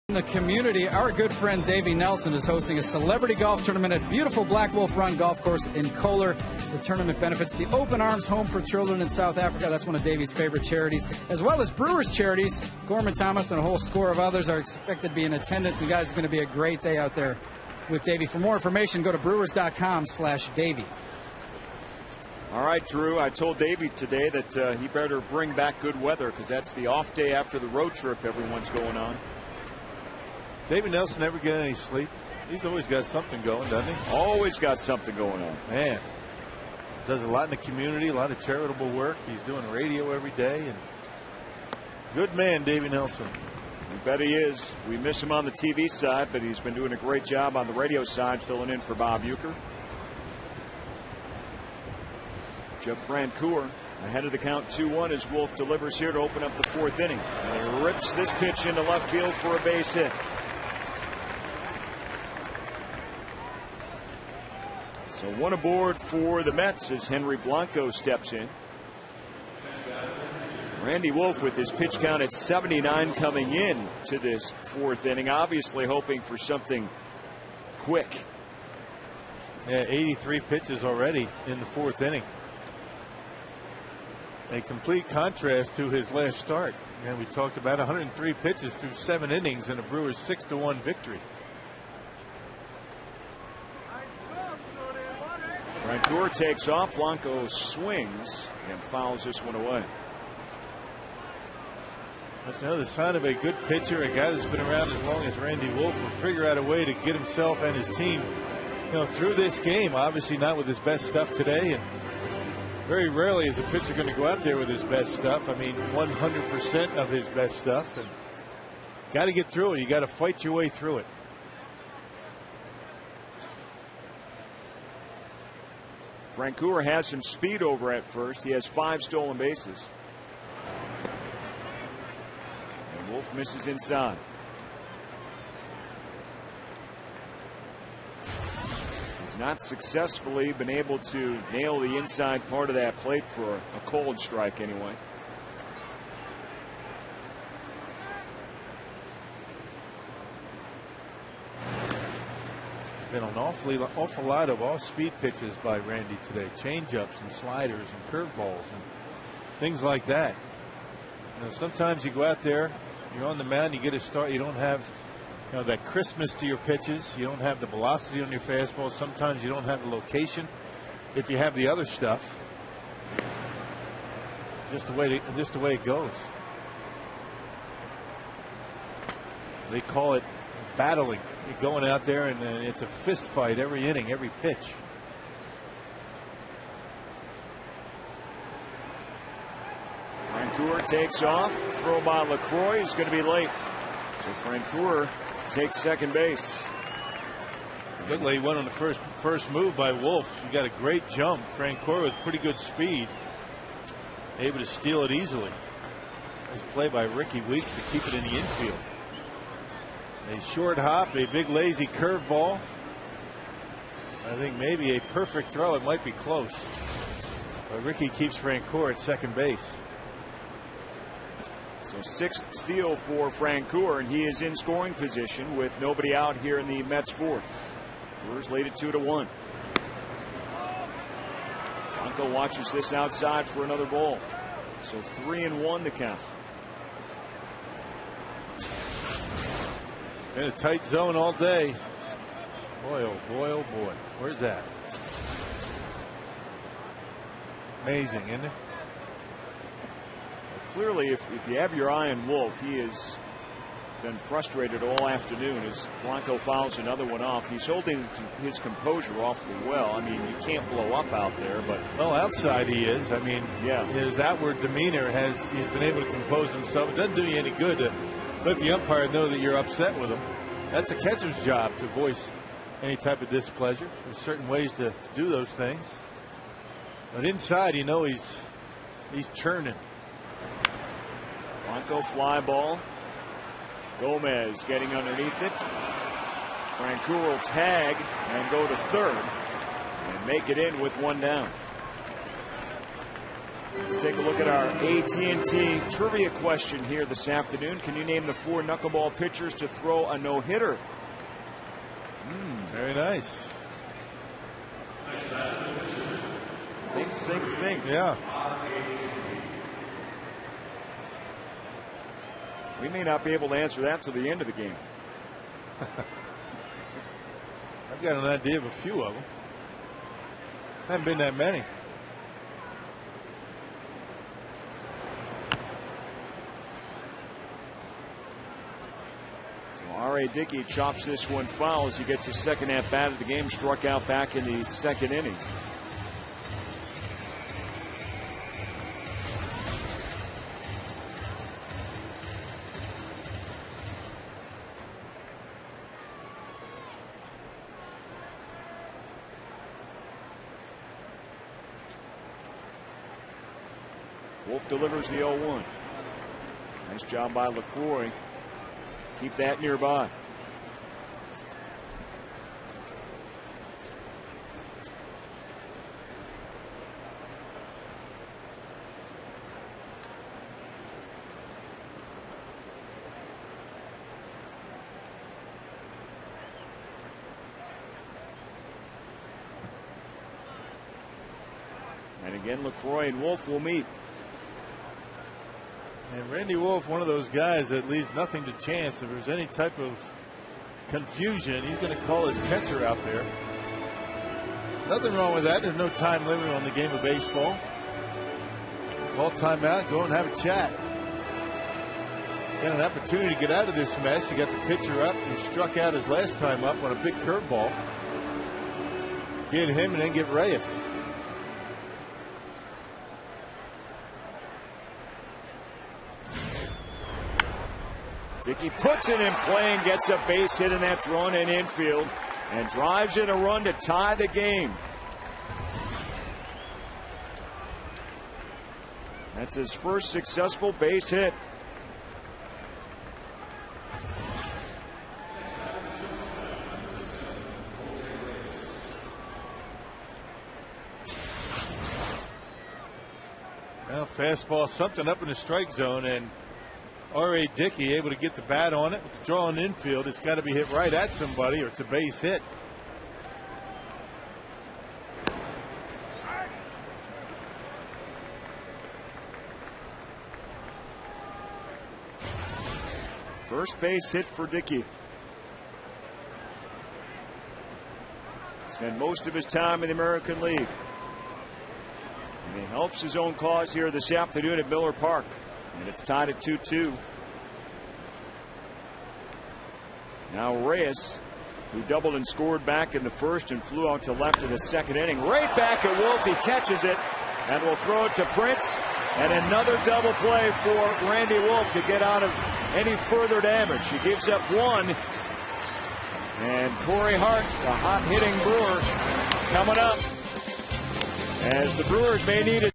In the community, our good friend Davey Nelson is hosting a celebrity golf tournament at beautiful Black Wolf Run Golf Course in Kohler. The tournament benefits the Open Arms Home for Children in South Africa. That's one of Davey's favorite charities, as well as Brewers charities. Gorman Thomas and a whole score of others are expected to be in attendance. You guys, it's going to be a great day out there with Davey. For more information, go to brewers.com/Davey. All right, Drew, I told Davey today that he better bring back good weather because that's the off day after the road trip everyone's going on. David Nelson never get any sleep. He's always got something going, doesn't he? Always got something going on. Man, does a lot in the community, a lot of charitable work. He's doing radio every day. And good man, David Nelson. You bet he is. We miss him on the TV side, but he's been doing a great job on the radio side, filling in for Bob Uecker. Jeff Francoeur ahead of the count 2-1 as Wolf delivers here to open up the fourth inning. And he rips this pitch into left field for a base hit. So one aboard for the Mets as Henry Blanco steps in. Randy Wolf with his pitch count at 79 coming in to this fourth inning, obviously hoping for something quick. Yeah, 83 pitches already in the fourth inning. A complete contrast to his last start. And we talked about 103 pitches through 7 innings in a Brewers 6-1 victory. Francoeur takes off. Blanco swings and fouls this one away. That's another sign of a good pitcher, a guy that's been around as long as Randy Wolf will figure out a way to get himself and his team, through this game. Obviously not with his best stuff today, and Very rarely is a pitcher going to go out there with his best stuff. I mean, 100% of his best stuff. And got to get through it. You got to fight your way through it. Francoeur has some speed over at first. He has 5 stolen bases. And Wolf misses inside. He's not successfully been able to nail the inside part of that plate for a cold strike anyway. Been an awful lot of off-speed pitches by Randy today. Change-ups and sliders and curveballs and things like that. You know, sometimes you go out there, you're on the mound, you get a start, you don't have, you know, that crispness to your pitches. You don't have the velocity on your fastball. Sometimes you don't have the location. If you have the other stuff, just the way it goes. They call it battling. You're going out there and it's a fist fight every inning, every pitch. Francoeur takes off. Throw by LaCroix is going to be late. So Francoeur takes second base. Looked like he went on the first move by Wolf. You got a great jump. Francoeur with pretty good speed, able to steal it easily. Nice play by Ricky Weeks to keep it in the infield. A short hop, a big lazy curveball. I think maybe a perfect throw. It might be close. But Ricky keeps Francoeur at second base. So 6th steal for Francoeur, and he is in scoring position with nobody out here in the Mets 4th. Brewers lead it 2-1. Blanco watches this outside for another ball. So 3-1 the count. In a tight zone all day. Boy, oh boy, oh boy. Where's that? Amazing, isn't it? Clearly, if you have your eye on Wolf, he has been frustrated all afternoon as Blanco fouls another one off. He's holding his composure awfully well. I mean, you can't blow up out there, but well, outside he is. I mean, yeah, his outward demeanor he's been able to compose himself. It doesn't do you any good to let the umpire know that you're upset with him. That's a catcher's job to voice any type of displeasure. There's certain ways to do those things. But inside, you know, he's churning. Blanco fly ball. Gomez getting underneath it. Francoeur will tag and go to third and make it in with one down. Let's take a look at our AT&T trivia question here this afternoon. Can you name the 4 knuckleball pitchers to throw a no-hitter? Very nice. Think. Yeah. We may not be able to answer that till the end of the game. I've got an idea of a few of them. Haven't been that many. So R.A. Dickey chops this one foul as he gets his second at bat of the game, struck out back in the second inning. Wolf delivers the 0-1. Nice job by LaCroix. Keep that nearby. And again, LaCroix and Wolf will meet. And Randy Wolf, one of those guys that leaves nothing to chance. If there's any type of confusion, he's going to call his catcher out there. Nothing wrong with that. There's no time limit on the game of baseball. Call timeout, go and have a chat. Got an opportunity to get out of this mess. You got the pitcher up. He struck out his last time up on a big curveball. Get him and then get Reyes. Dickey puts it in play and gets a base hit, and that's run in infield and drives in a run to tie the game. That's his first successful base hit. Well, fastball, something up in the strike zone, and R.A. Dickey able to get the bat on it. With the draw in infield, it's got to be hit right at somebody or it's a base hit. First base hit for Dickey. Spent most of his time in the American League. And he helps his own cause here this afternoon at Miller Park. And it's tied at 2-2. Now Reyes, who doubled and scored back in the first and flew out to left in the second inning. Right back at Wolf. He catches it and will throw it to Prince. And another double play for Randy Wolf to get out of any further damage. He gives up one. And Corey Hart, the hot hitting Brewer, coming up. As the Brewers may need it.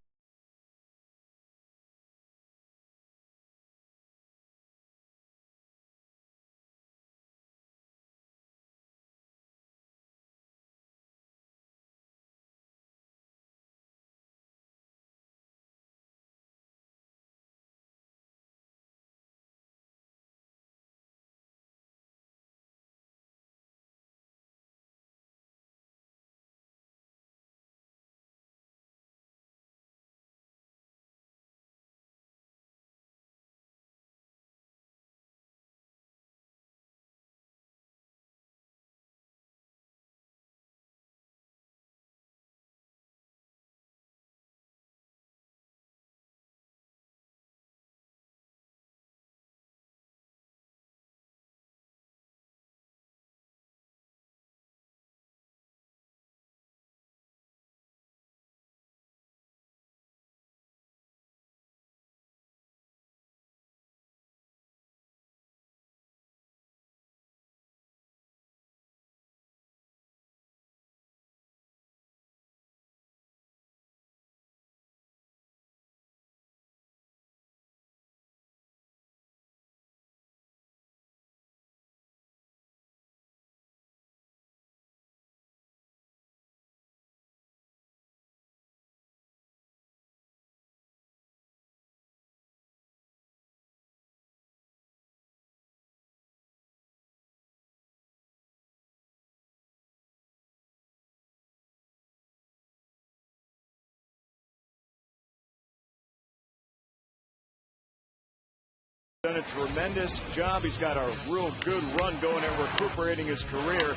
Done a tremendous job. He's got a real good run going and recuperating his career.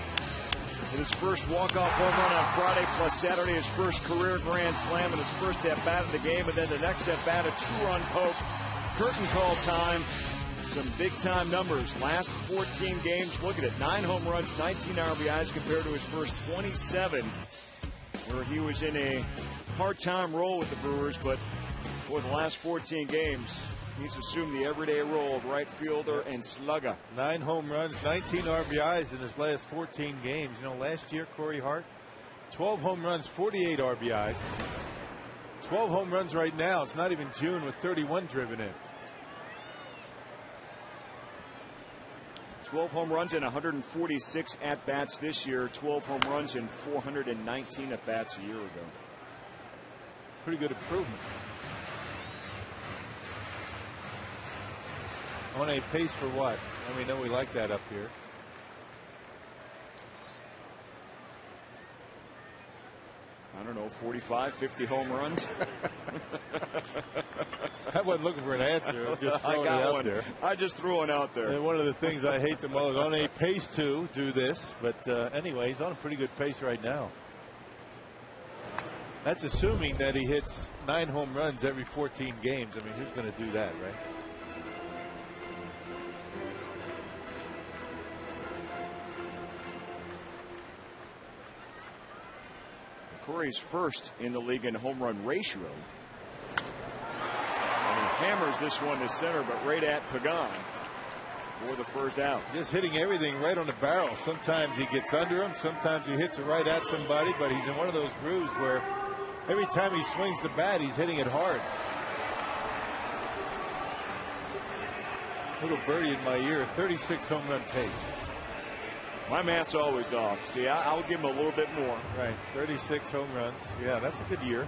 In his first walk-off home run on Friday plus Saturday, his first career grand slam and his first at-bat of the game, and then the next at-bat, a two-run poke. Curtain call time. Some big-time numbers. Last 14 games, look at it. 9 home runs, 19 RBIs compared to his first 27, where he was in a part-time role with the Brewers, but for the last 14 games, he's assumed the everyday role of right fielder and slugger. 9 home runs, 19 RBIs in his last 14 games. You know, last year, Corey Hart, 12 home runs, 48 RBIs. 12 home runs right now. It's not even June with 31 driven in. 12 home runs and 146 at-bats this year. 12 home runs and 419 at-bats a year ago. Pretty good improvement. On a pace for what? And we know we like that up here. I don't know, 45, 50 home runs. I wasn't looking for an answer. I was just throwing it out there. I just threw one out there. And one of the things I hate the most, on a pace to do this. But anyway, he's on a pretty good pace right now. That's assuming that he hits 9 home runs every 14 games. I mean, who's going to do that, right? Corey's first in the league in home run ratio. And he hammers this one to center, but right at Pagan. for the first out. Just hitting everything right on the barrel. Sometimes he gets under him. Sometimes he hits it right at somebody. But he's in one of those grooves where every time he swings the bat, he's hitting it hard. Little birdie in my ear, 36 home run pace. My math's always off. See, I'll give him a little bit more. Right, 36 home runs. Yeah, that's a good year.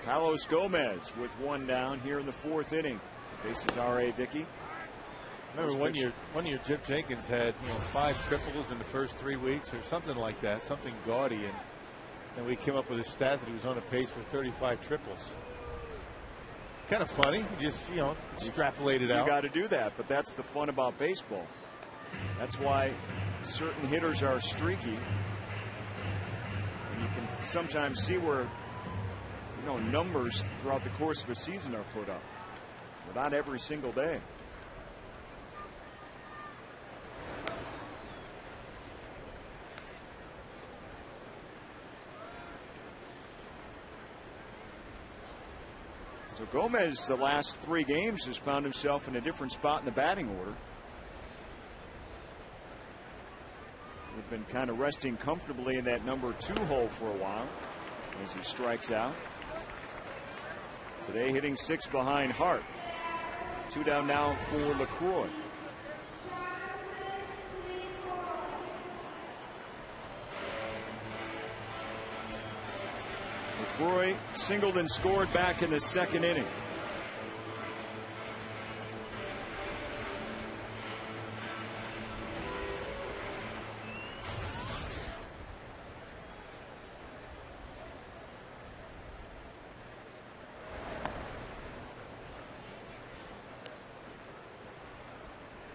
Carlos Gomez with one down here in the fourth inning. Faces R.A. Dickey. Remember one year Jip Jenkins had 5 triples in the first 3 weeks or something like that, something gaudy, and we came up with a stat that he was on a pace for 35 triples. Kind of funny. You just extrapolate it out. You got to do that, but that's the fun about baseball. That's why certain hitters are streaky. And you can sometimes see where numbers throughout the course of a season are put up, but not every single day. So Gomez, the last 3 games, has found himself in a different spot in the batting order. We've been kind of resting comfortably in that number 2 hole for a while as he strikes out. Today hitting 6 behind Hart. 2 down now for LaCroix. LaCroix singled and scored back in the second inning.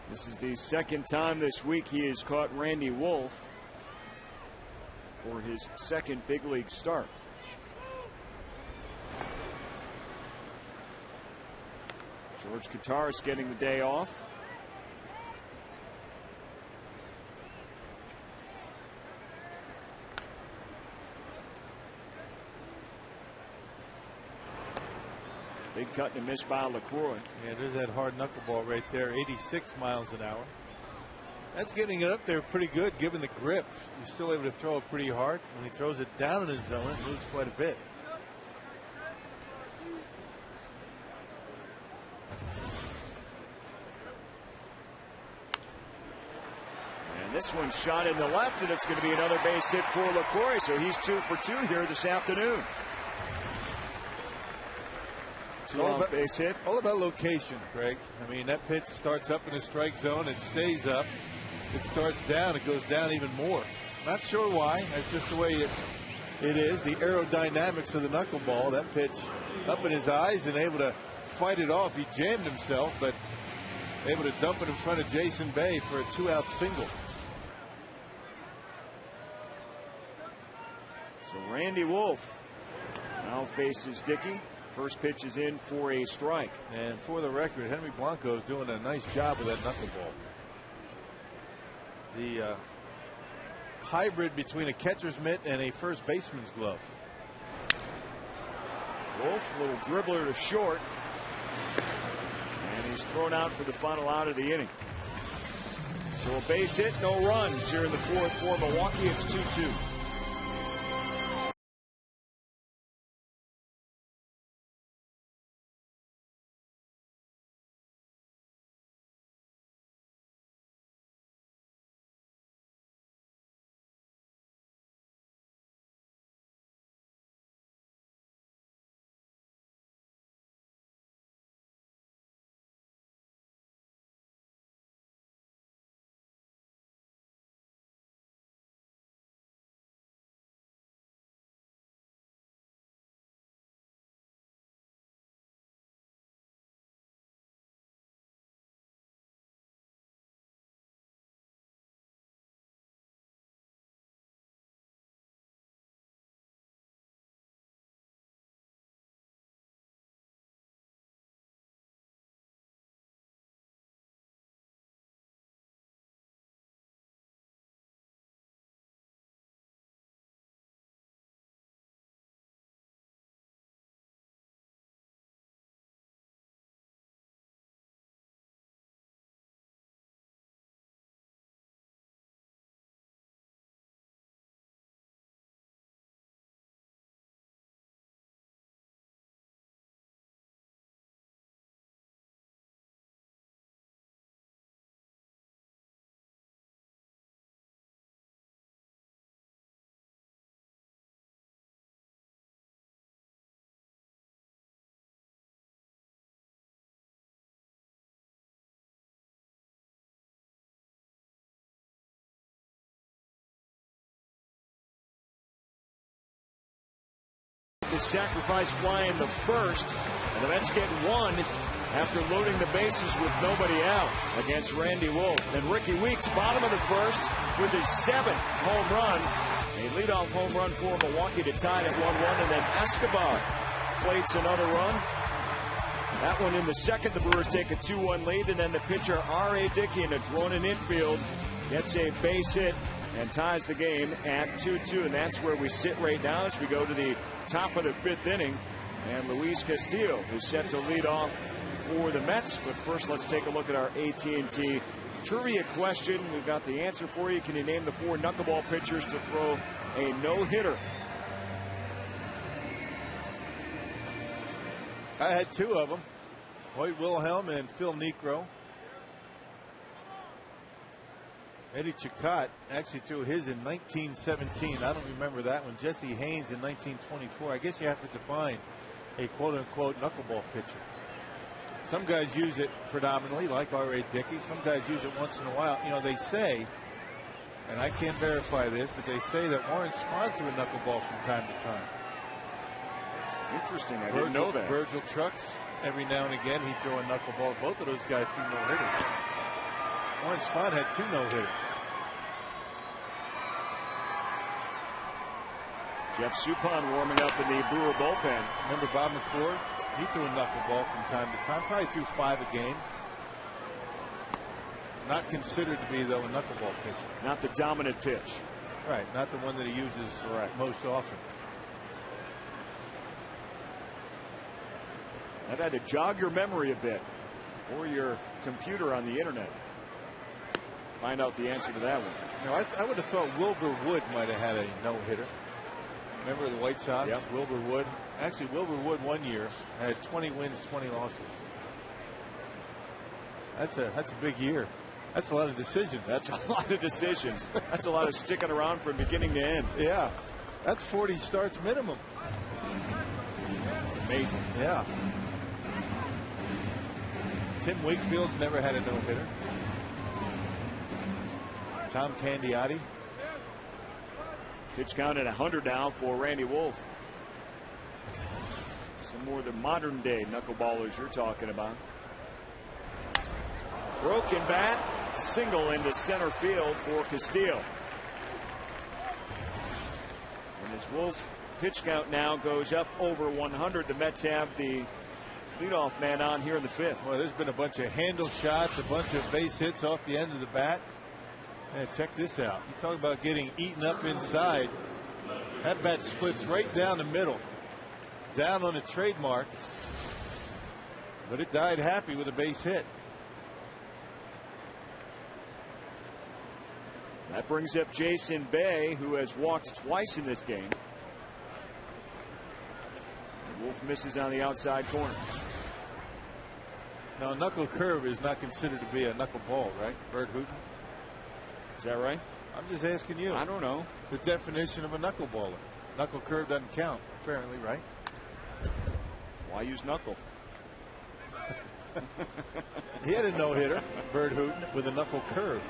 This is the second time this week he has caught Randy Wolf for his second big league start. George Kataris getting the day off. Big cut and a miss by LaCroix. Yeah, there's that hard knuckleball right there, 86 miles an hour. That's getting it up there pretty good given the grip. He's still able to throw it pretty hard. When he throws it down in his zone, it moves quite a bit. And this one shot in the left, and it's going to be another base hit for LaCroix. So he's 2 for 2 here this afternoon. Base hit. All about location, Greg. I mean, that pitch starts up in the strike zone. It stays up. It starts down. It goes down even more. Not sure why. That's just the way it is. The aerodynamics of the knuckleball. That pitch up in his eyes and able to fight it off. He jammed himself, but able to dump it in front of Jason Bay for a 2-out single. So Randy Wolf now faces Dickey. First pitch is in for a strike. And for the record, Henry Blanco is doing a nice job with that knuckleball. The hybrid between a catcher's mitt and a first baseman's glove. Wolf, a little dribbler to short. And he's thrown out for the final out of the inning. So a base hit, no runs here in the fourth for Milwaukee. It's 2-2. the sacrifice fly in the first, and the Mets get one after loading the bases with nobody out against Randy Wolf. Then Ricky Weeks, bottom of the first, with his 7th home run. A leadoff home run for Milwaukee to tie it at 1-1, and then Escobar plates another run. That one in the second. The Brewers take a 2-1 lead, and then the pitcher R.A. Dickey in a drone-in infield gets a base hit and ties the game at 2-2. And that's where we sit right now as we go to the top of the 5th inning. And Luis Castillo is set to lead off for the Mets. But first, let's take a look at our AT&T trivia question. We've got the answer for you. Can you name the 4 knuckleball pitchers to throw a no-hitter? I had 2 of them, Hoyt Wilhelm and Phil Niekro. Eddie Chacot actually threw his in 1917. I don't remember that one. Jesse Haynes in 1924. I guess you have to define a quote-unquote knuckleball pitcher. Some guys use it predominantly, like R.A. Dickey. Some guys use it once in a while. You know, they say, and I can't verify this, but they say that Warren Spahn threw a knuckleball from time to time. Interesting. I didn't know that. Virgil Trucks, every now and again, he'd throw a knuckleball. Both of those guys threw no-hitters. Warren Spahn had 2 no-hitters. Jeff Suppan warming up in the Brewer bullpen. Remember Bob McClure? He threw a knuckleball from time to time. Probably threw 5 a game. Not considered to be, though, a knuckleball pitcher. Not the dominant pitch. Right. Not the one that he uses most often. I've had to jog your memory a bit, or your computer on the internet. Find out the answer to that one. You know, I would have thought Wilbur Wood might have had a no-hitter. Remember the White Sox? Yep. Wilbur Wood. Actually, Wilbur Wood one year had 20 wins, 20 losses. That's a big year. That's a lot of decisions. That's a lot of decisions. That's a lot of sticking around from beginning to end. Yeah. That's 40 starts minimum. It's amazing. Yeah. Tim Wakefield's never had a no-hitter. Tom Candiotti. Pitch count at 100 now for Randy Wolf. Some more of the modern day knuckleballers you're talking about. Broken bat, single into center field for Castillo. And as Wolf pitch count now goes up over 100, the Mets have the leadoff man on here in the 5th. Well, there's been a bunch of handle shots, a bunch of base hits off the end of the bat. Man, check this out. You talk about getting eaten up inside. That bat splits right down the middle, down on the trademark, but it died happy with a base hit. That brings up Jason Bay, who has walked twice in this game. Wolf misses on the outside corner. Now, a knuckle curve is not considered to be a knuckle ball, right? Bert Hooten? Is that right? I'm just asking you. I don't know. The definition of a knuckleballer. Knuckle curve doesn't count, apparently, right? Why use knuckle? He had a no-hitter, Bert Hooten, with a knuckle curve.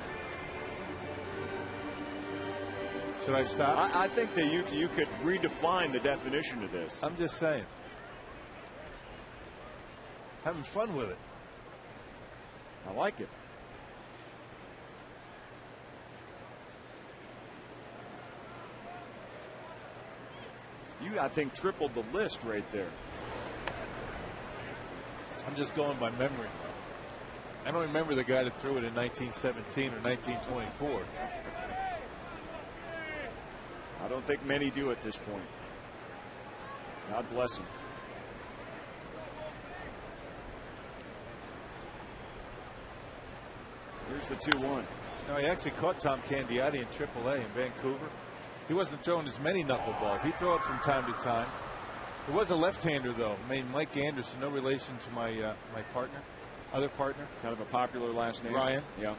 Should I stop? I think that you could redefine the definition of this. I'm just saying. Having fun with it. I like it. You, I think, tripled the list right there. I'm just going by memory. I don't remember the guy that threw it in 1917 or 1924. I don't think many do at this point. God bless him. Here's the 2-1. No, he actually caught Tom Candiotti in AAA in Vancouver. He wasn't throwing as many knuckleballs. He'd throw it from time to time. There was a left-hander, though, named Mike Anderson, no relation to my other partner. Kind of a popular last name. Ryan. Yeah.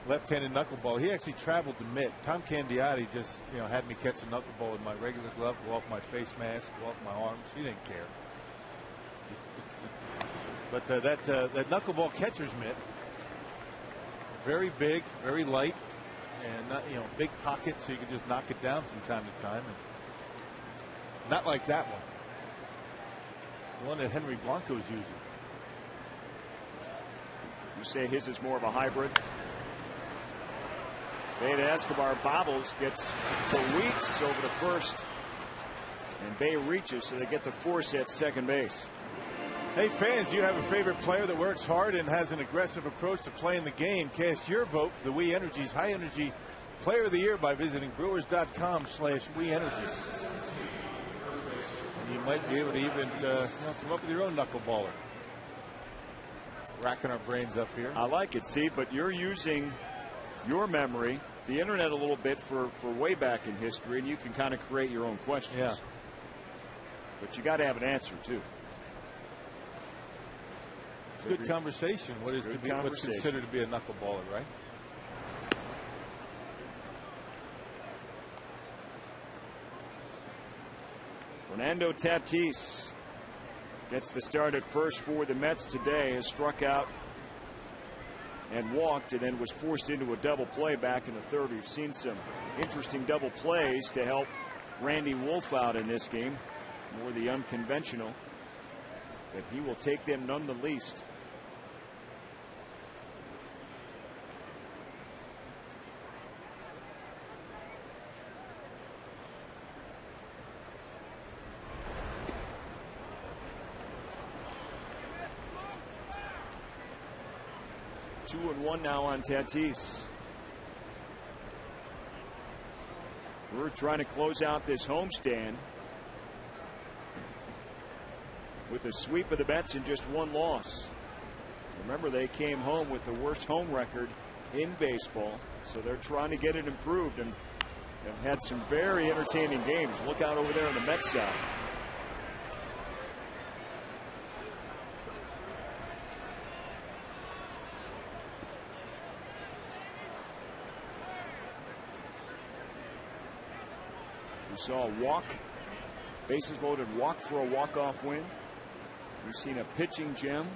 Left-handed knuckleball. He actually traveled the mitt. Tom Candiotti just, had me catch a knuckleball with my regular glove, go off my face mask, go off my arms. He didn't care. But that knuckleball catcher's mitt, very big, very light, and not, big pocket, so you can just knock it down from time to time. And Not like that one. The one that Henry Blanco's using. You say his is more of a hybrid. Bay to Escobar bobbles, gets to Weeks over the first. And Bay reaches, so they get the force at second base. Hey fans, you have a favorite player that works hard and has an aggressive approach to playing the game? Cast your vote for the We Energies High Energy Player of the Year by visiting brewers.com/WeEnergy. And you might be able to even come up with your own knuckleballer. Racking our brains up here. I like it, see, but you're using your memory, the internet a little bit for way back in history, and you can kind of create your own questions. Yeah. But you got to have an answer, too. It's a good conversation. What's considered to be a knuckleballer, right? Fernando Tatis gets the start at first for the Mets today. Has struck out and walked, and then was forced into a double play back in the third. We've seen some interesting double plays to help Randy Wolf out in this game. More the unconventional, but he will take them none the least. Two and one now on Tatis. We're trying to close out this homestand with a sweep of the Mets and just one loss. Remember, they came home with the worst home record in baseball, so they're trying to get it improved and have had some very entertaining games. Look out over there on the Mets side. We saw a walk, bases loaded walk for a walk-off win. We've seen a pitching gem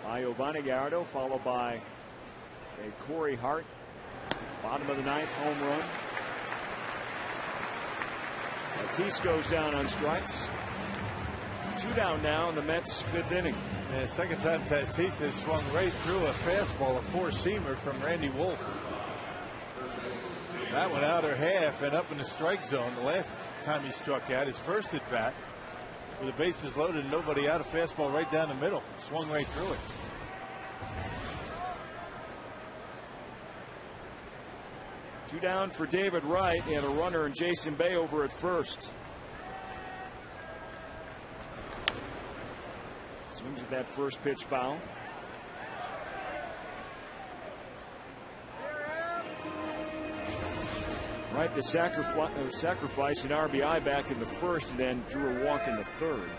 by Giovanni Gallardo, followed by a Corey Hart, bottom of the ninth home run. Tatis goes down on strikes. Two down now in the Mets' fifth inning. And second time Tatis has swung right through a fastball, a four-seamer from Randy Wolf. That one out or half and up in the strike zone. The last time he struck out, his first at bat, with the bases loaded and nobody out, a fastball right down the middle. Swung right through it. Two down for David Wright and a runner and Jason Bay over at first. Swings at that first pitch foul. Wright, the sacrifice an RBI back in the first and then drew a walk in the third.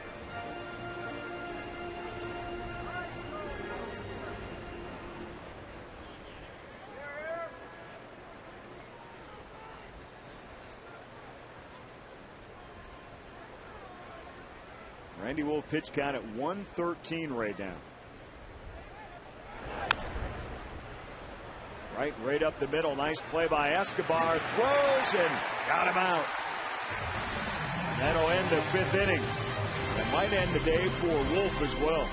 Randy Wolf pitch count at 113 right now. Right up the middle. Nice play by Escobar. Throws and got him out. That'll end the fifth inning. That might end the day for Wolf as well.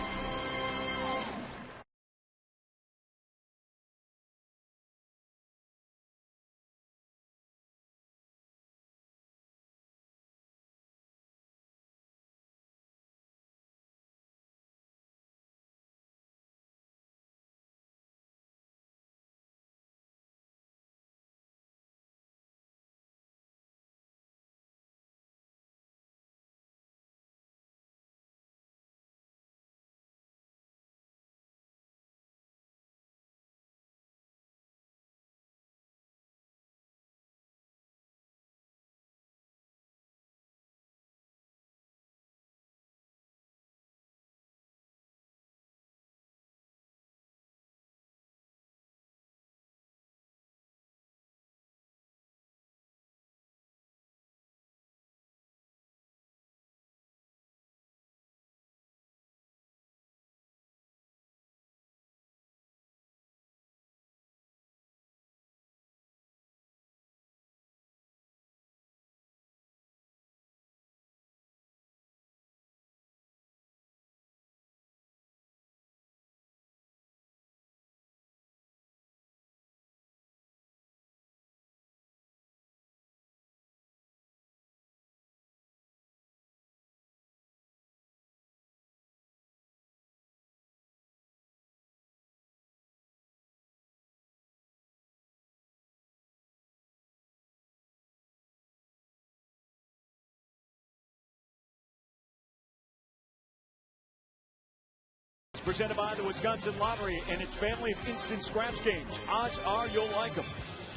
presented by the Wisconsin Lottery and its family of instant scratch games. Odds are you'll like them.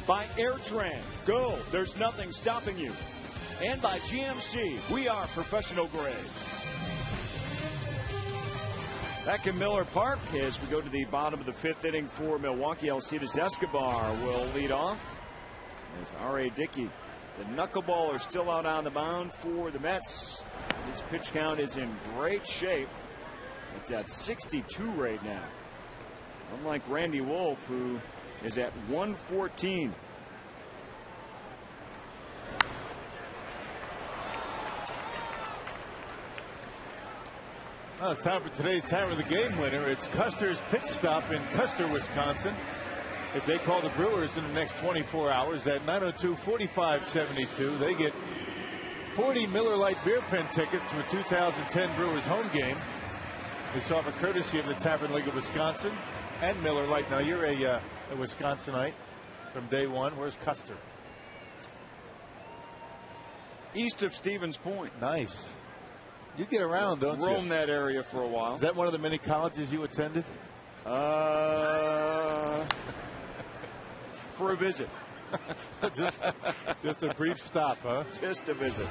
By Airtran. Go. There's nothing stopping you. And by GMC. We are professional grade. Back in Miller Park as we go to the bottom of the 5th inning for Milwaukee. Alcides Escobar will lead off as R.A. Dickey, the knuckleballer, still out on the mound for the Mets. His pitch count is in great shape. It's at 62 right now. Unlike Randy Wolf, who is at 114. Well, it's time for today's time of the game winner. It's Custer's Pit Stop in Custer, Wisconsin. If they call the Brewers in the next 24 hours at 902-4572, they get 40 Miller Lite beer pen tickets to a 2010 Brewers home game. It's offered courtesy of the Tavern League of Wisconsin and Miller Lite. Now, you're a Wisconsinite from day one. Where's Custer? East of Stevens Point. Nice. You get around, don't you? Roam that area for a while. Is that one of the many colleges you attended? For a visit. just a brief stop, huh? Just a visit.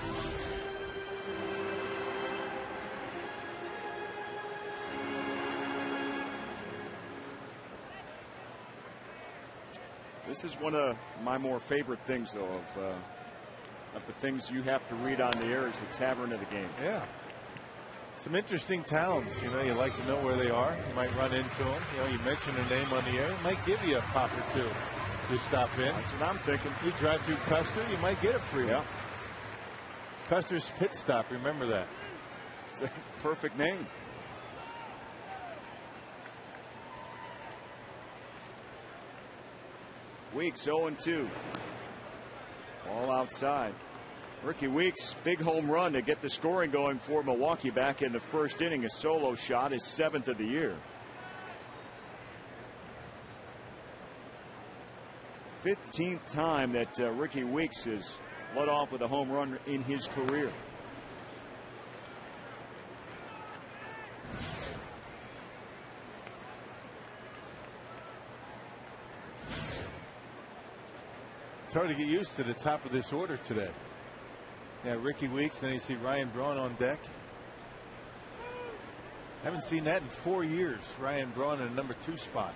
This is one of my more favorite things, though, of the things you have to read on the air is the tavern of the game. Yeah. Some interesting towns, you know, you like to know where they are. You might run into them. You know, you mention their name on the air. It might give you a pop or two to stop in. That's what I'm thinking. You drive through Custer, you might get it free. Yeah. Custer's Pit Stop, remember that. It's a perfect name. Weeks 0-2. All outside. Ricky Weeks, big home run to get the scoring going for Milwaukee back in the 1st inning. A solo shot, his 7th of the year. 15th time that Ricky Weeks has led off with a home run in his career. It's hard to get used to the top of this order today. Yeah, Ricky Weeks, then you see Ryan Braun on deck. Haven't seen that in 4 years. Ryan Braun in the number 2 spot.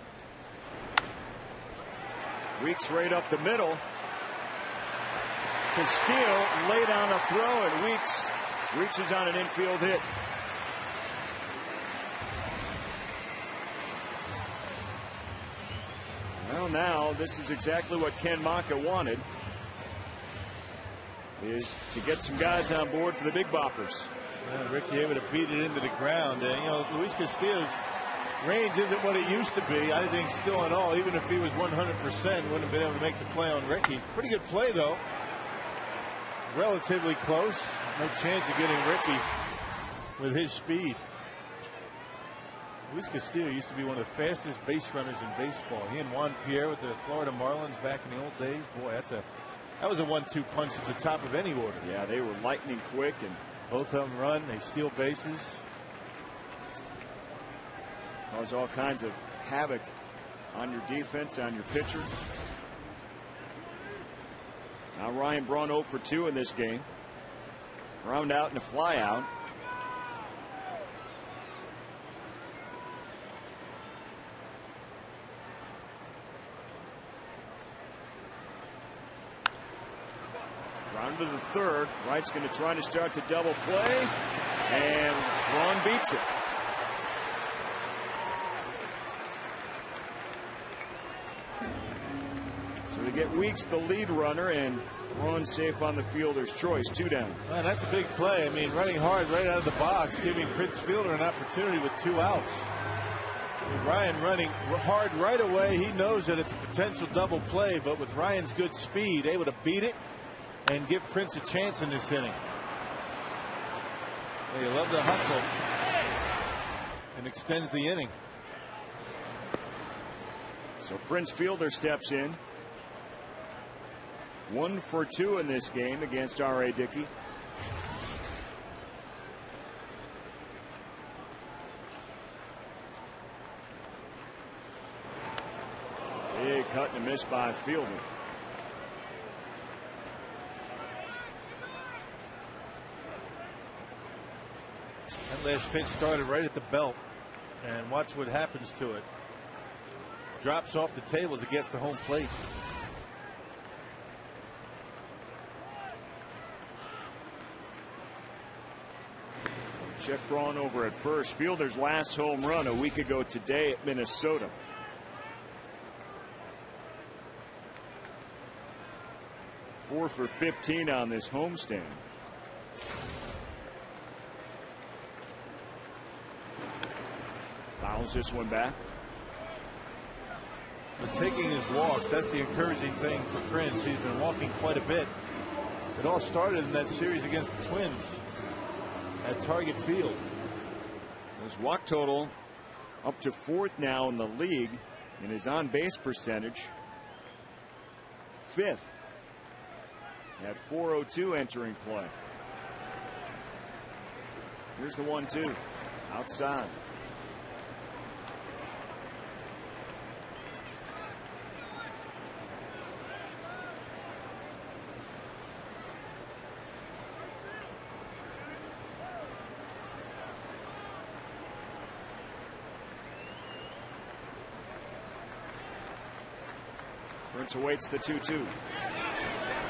Weeks right up the middle. Castile laid on a throw, and Weeks reaches on an infield hit. Well, now this is exactly what Ken Maka wanted, is to get some guys on board for the big boppers. Ricky able to beat it into the ground. You know, Luis Castillo's range isn't what it used to be. I think still in all, even if he was 100%, wouldn't have been able to make the play on Ricky. Pretty good play, though. Relatively close. No chance of getting Ricky with his speed. Luis Castillo used to be one of the fastest base runners in baseball. He and Juan Pierre with the Florida Marlins back in the old days. Boy, that was a 1-2 punch at the top of any order. Yeah, they were lightning quick, and both of them run. They steal bases. Cause all kinds of havoc on your defense, on your pitcher. Now Ryan Braun 0 for 2 in this game. Ground out and a fly out. Ground to the 3rd. Wright's going to try to start the double play, and Braun beats it. So they get Weeks the lead runner, and Braun safe on the fielder's choice. 2 down. Man, that's a big play. I mean, running hard right out of the box, giving Prince Fielder an opportunity with 2 outs. Ryan running hard right away. He knows that it's a potential double play, but with Ryan's good speed, able to beat it and give Prince a chance in this inning. Well, you love the hustle, and extends the inning. So Prince Fielder steps in. 1 for 2 in this game against R.A. Dickey. cut and a miss by Fielder. That last pitch started right at the belt, and watch what happens to it. Drops off the table as it gets to home plate. Check Braun over at first. Fielder's last home run a week ago today at Minnesota. Four for 15 on this homestand. Fouls this one back. But taking his walks, that's the encouraging thing for Prince. He's been walking quite a bit. It all started in that series against the Twins at Target Field. His walk total up to 4th now in the league, and his on base percentage 5th at .402 entering play. Here's the 1-2 outside. Prince awaits the 2-2.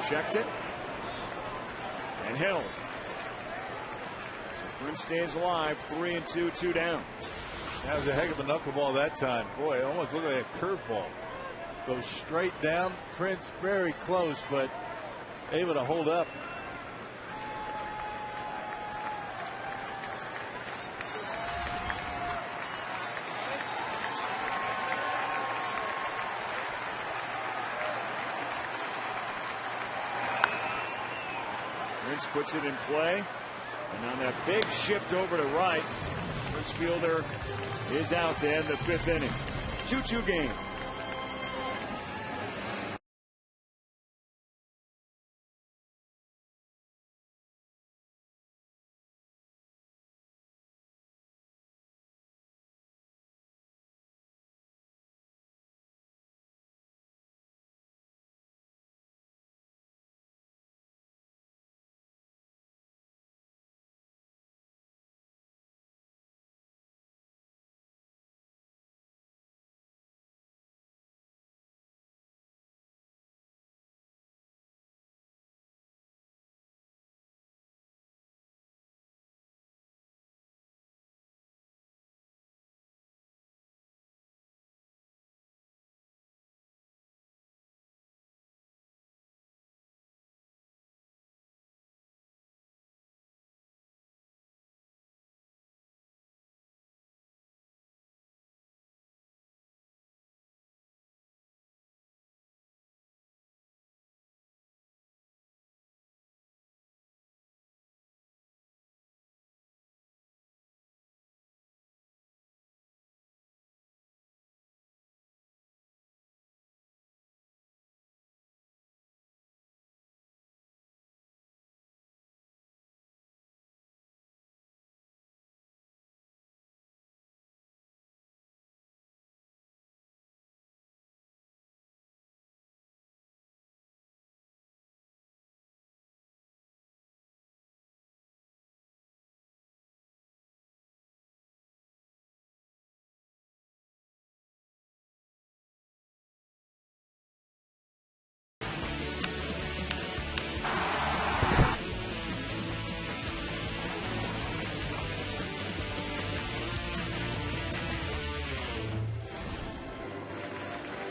Checked it. And held. So Prince stays alive. 3-2, 2 down. That was a heck of a knuckleball that time. Boy, it almost looked like a curveball. Goes straight down. Prince very close, but able to hold up. Prince puts it in play, and on that big shift over to right, Prince Fielder is out to end the 5th inning. 2-2 game.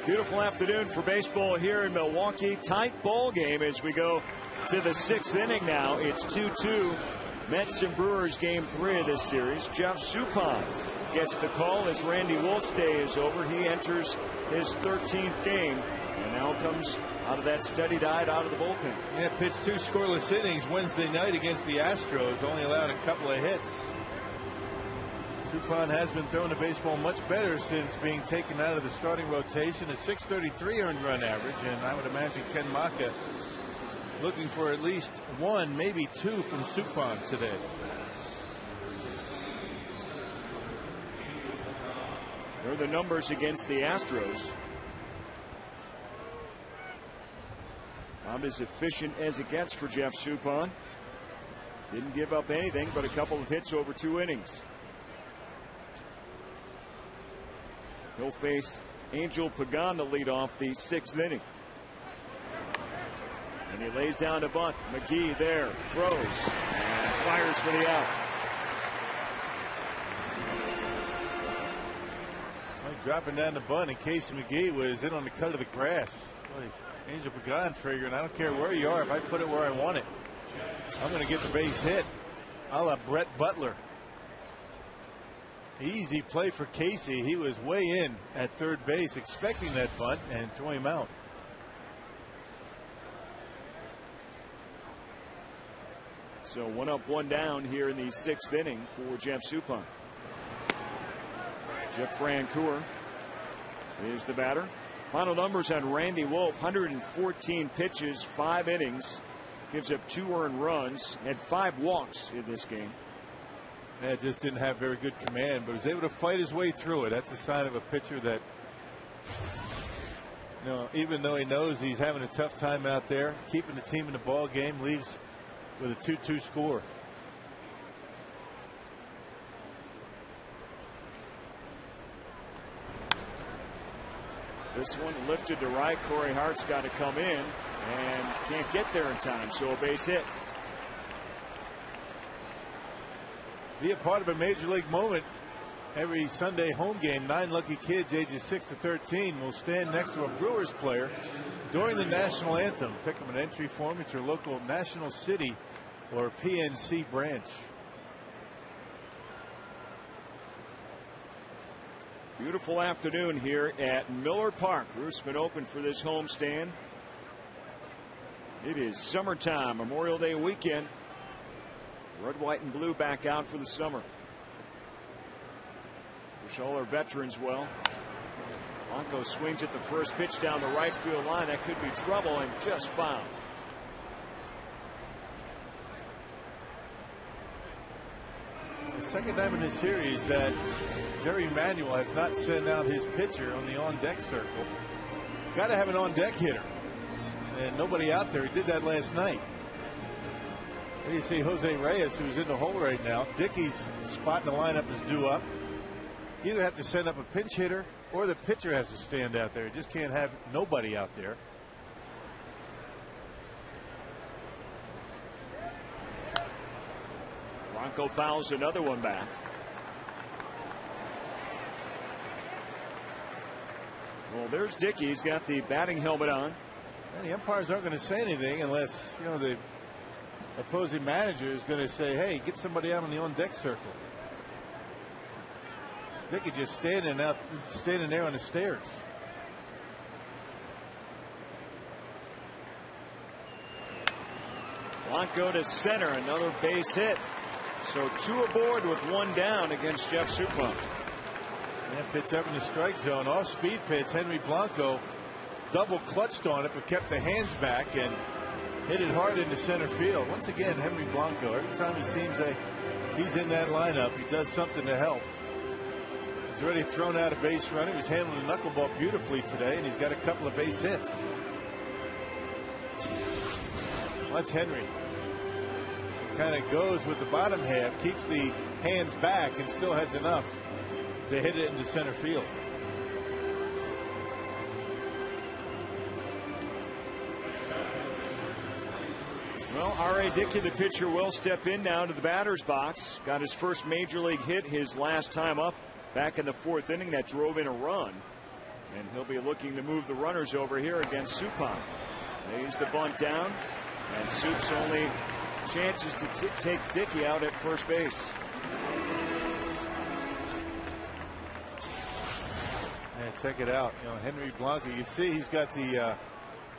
Beautiful afternoon for baseball here in Milwaukee. Tight ball game as we go to the 6th inning now. It's 2-2. Mets and Brewers game 3 of this series. Jeff Suppan gets the call as Randy Wolf's day is over. He enters his 13th game and now comes out of that steady diet out of the bullpen. Yeah, pitched 2 scoreless innings Wednesday night against the Astros. Only allowed a couple of hits. Suppan has been throwing the baseball much better since being taken out of the starting rotation. A .633 earned run average, and I would imagine Ken Maka looking for at least 1, maybe 2 from Suppan today. There are the numbers against the Astros. About as efficient as it gets for Jeff Suppan. Didn't give up anything but a couple of hits over 2 innings. He'll face Angel Pagan to lead off the 6th inning. And he lays down to bunt. McGee there, throws, and fires for the out. Dropping down the bunt, and Casey McGee was in on the cut of the grass. Boy, Angel Pagan figuring, I don't care where you are, if I put it where I want it, I'm going to get the base hit. A la Brett Butler. Easy play for Casey. He was way in at third base expecting that bunt and throw him out. So 1 up, 1 down here in the 6th inning for Jeff Suppan. Jeff Francoeur is the batter. Final numbers on Randy Wolf: 114 pitches, 5 innings, gives up 2 earned runs, had 5 walks in this game. Yeah, just didn't have very good command, but was able to fight his way through it. That's a sign of a pitcher that, you know, even though he knows he's having a tough time out there, keeping the team in the ball game, leaves with a 2-2 score. This one lifted to right. Corey Hart's got to come in and can't get there in time, so a base hit. Be a part of a major league moment. Every Sunday home game, 9 lucky kids ages 6 to 13 will stand next to a Brewers player during the national anthem. Pick up an entry form at your local National City or PNC branch. Beautiful afternoon here at Miller Park. Roof's been open for this homestand. It is summertime, Memorial Day weekend. Red, white, and blue back out for the summer. Wish all our veterans well. Blanco swings at the first pitch down the right field line. That could be trouble, and just fouled. The second time in this series that Jerry Manuel has not sent out his pitcher on the on-deck circle. Got to have an on-deck hitter, and nobody out there. He did that last night. There you see Jose Reyes, who's in the hole right now. Dickey's spot in the lineup is due up. You either have to send up a pinch hitter or the pitcher has to stand out there. You just can't have nobody out there. Blanco fouls another one back. Well, there's Dickey. He's got the batting helmet on. And the umpires aren't going to say anything unless, you know, the opposing manager is going to say, hey, get somebody out on the on-deck circle. Dickey just standing there on the stairs. Blanco to center, another base hit. So 2 aboard with 1 down against Jeff Suppan. And pitch up in the strike zone. Off speed pitch. Henry Blanco double clutched on it, but kept the hands back and hit it hard into center field. Once again, Henry Blanco, every time he seems like he's in that lineup, he does something to help. He's already thrown out a base runner. He's handled the knuckleball beautifully today, and he's got a couple of base hits. That's Henry. Kind of goes with the bottom half, keeps the hands back, and still has enough to hit it into center field. Well, R.A. Dickey, the pitcher, will step in now to the batter's box. Got his first major league hit his last time up back in the 4th inning. That drove in a run. And he'll be looking to move the runners over here against Suppan. Lays the bunt down. And Soup's only chances to take Dickey out at first base. And check it out. You know, Henry Blanco, you can see he's got the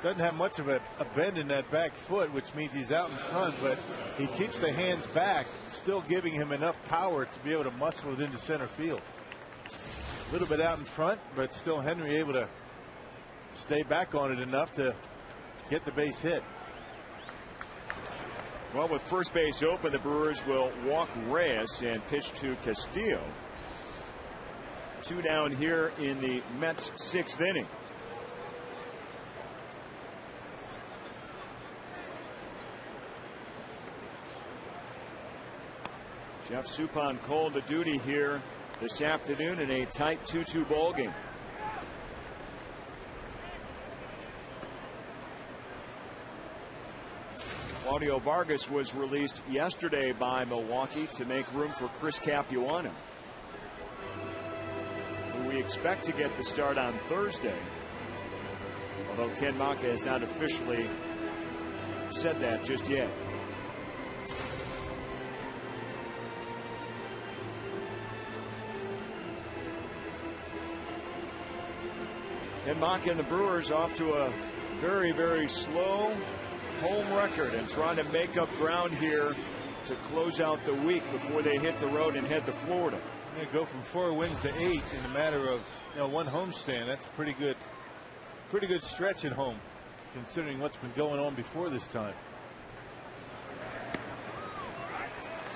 doesn't have much of a bend in that back foot, which means he's out in front, but he keeps the hands back, still giving him enough power to be able to muscle it into center field. A little bit out in front, but still Henry able to stay back on it enough to get the base hit. Well, with first base open, the Brewers will walk Reyes and pitch to Castillo. 2 down here in the Mets' 6th inning. Jeff Suppan called to duty here this afternoon in a tight 2-2 ball game. Claudio Vargas was released yesterday by Milwaukee to make room for Chris Capuano, who we expect to get the start on Thursday, although Ken Maka has not officially said that just yet. Ken Maka and the Brewers off to a very, very slow home record and trying to make up ground here to close out the week before they hit the road and head to Florida. They go from 4 wins to 8 in a matter of one homestand. That's a pretty good stretch at home, considering what's been going on before this time.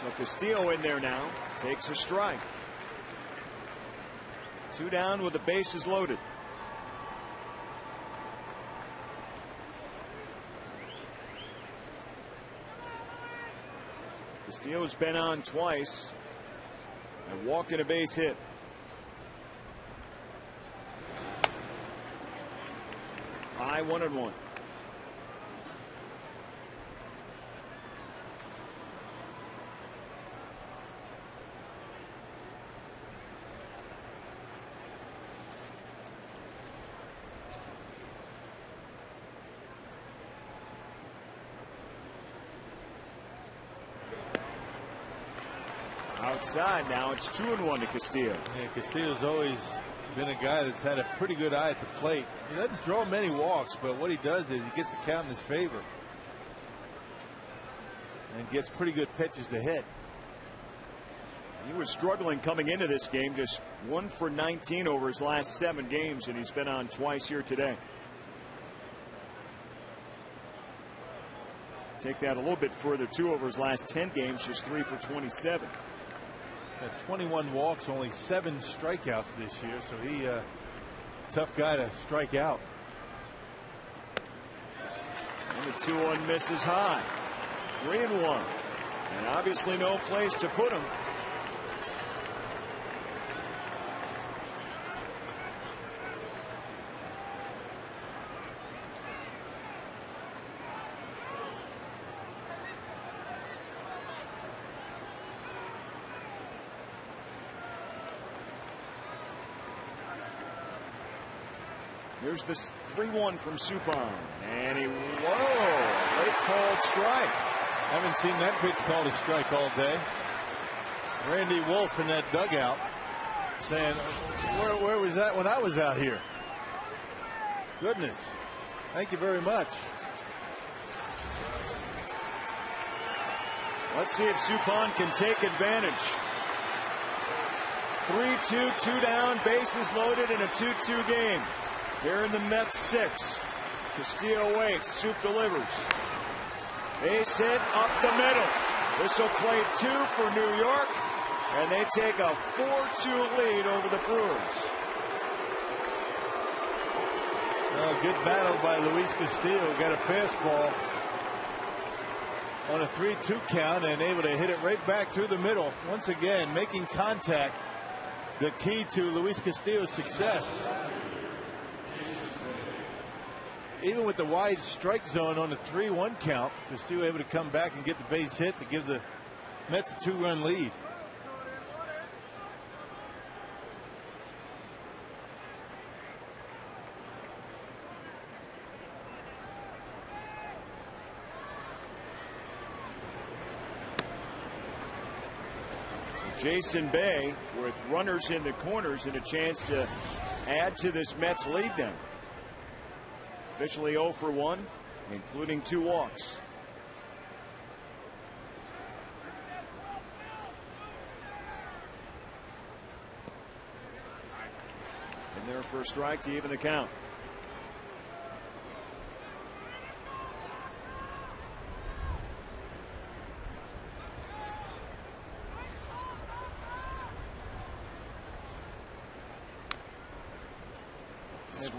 So Castillo in there now, takes a strike. 2 down with the bases loaded. Castillo's been on twice and walked in a base hit. High 1-1. Outside now, it's 2-1 to Castillo. Yeah, Castillo's always been a guy that's had a pretty good eye at the plate. He doesn't draw many walks, but what he does is he gets the count in his favor and gets pretty good pitches to hit. He was struggling coming into this game, just 1 for 19 over his last 7 games, and he's been on twice here today. Take that a little bit further, 2 over his last 10 games, just 3 for 27. Had 21 walks, only 7 strikeouts this year, so he tough guy to strike out. And the 2-1 misses high. 3-1, and obviously no place to put him. Here's this 3-1 from Suppan, and he, whoa, late called strike. Haven't seen that pitch called a strike all day. Randy Wolf in that dugout saying, where was that when I was out here? Goodness. Thank you very much. Let's see if Suppan can take advantage. 3-2, 2 down, bases loaded in a 2-2 game. Here in the Mets 6. Castillo waits. Soup delivers. Base hit up the middle. This will play 2 for New York, and they take a 4-2 lead over the Brewers. Good battle by Luis Castillo. Got a fastball on a 3-2 count and able to hit it right back through the middle. Once again, making contact, the key to Luis Castillo's success. Even with the wide strike zone on the 3-1 count, Castillo able to come back and get the base hit to give the Mets a 2-run lead. So Jason Bay with runners in the corners and a chance to add to this Mets lead now. Officially 0 for 1, including 2 walks. And there for a strike to even the count.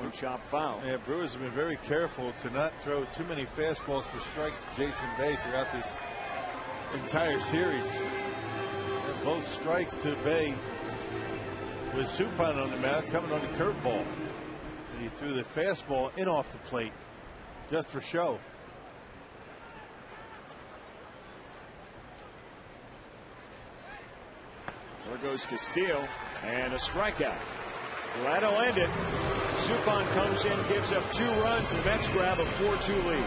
One chop foul. Yeah, Brewers have been very careful to not throw too many fastballs for strikes to Jason Bay throughout this entire series. both strikes to Bay with Suppan on the mound coming on the curveball. And he threw the fastball in off the plate just for show. There goes Castillo, and a strikeout. So that'll end it. Suppan comes in, gives up 2 runs, and the Mets grab a 4-2 lead.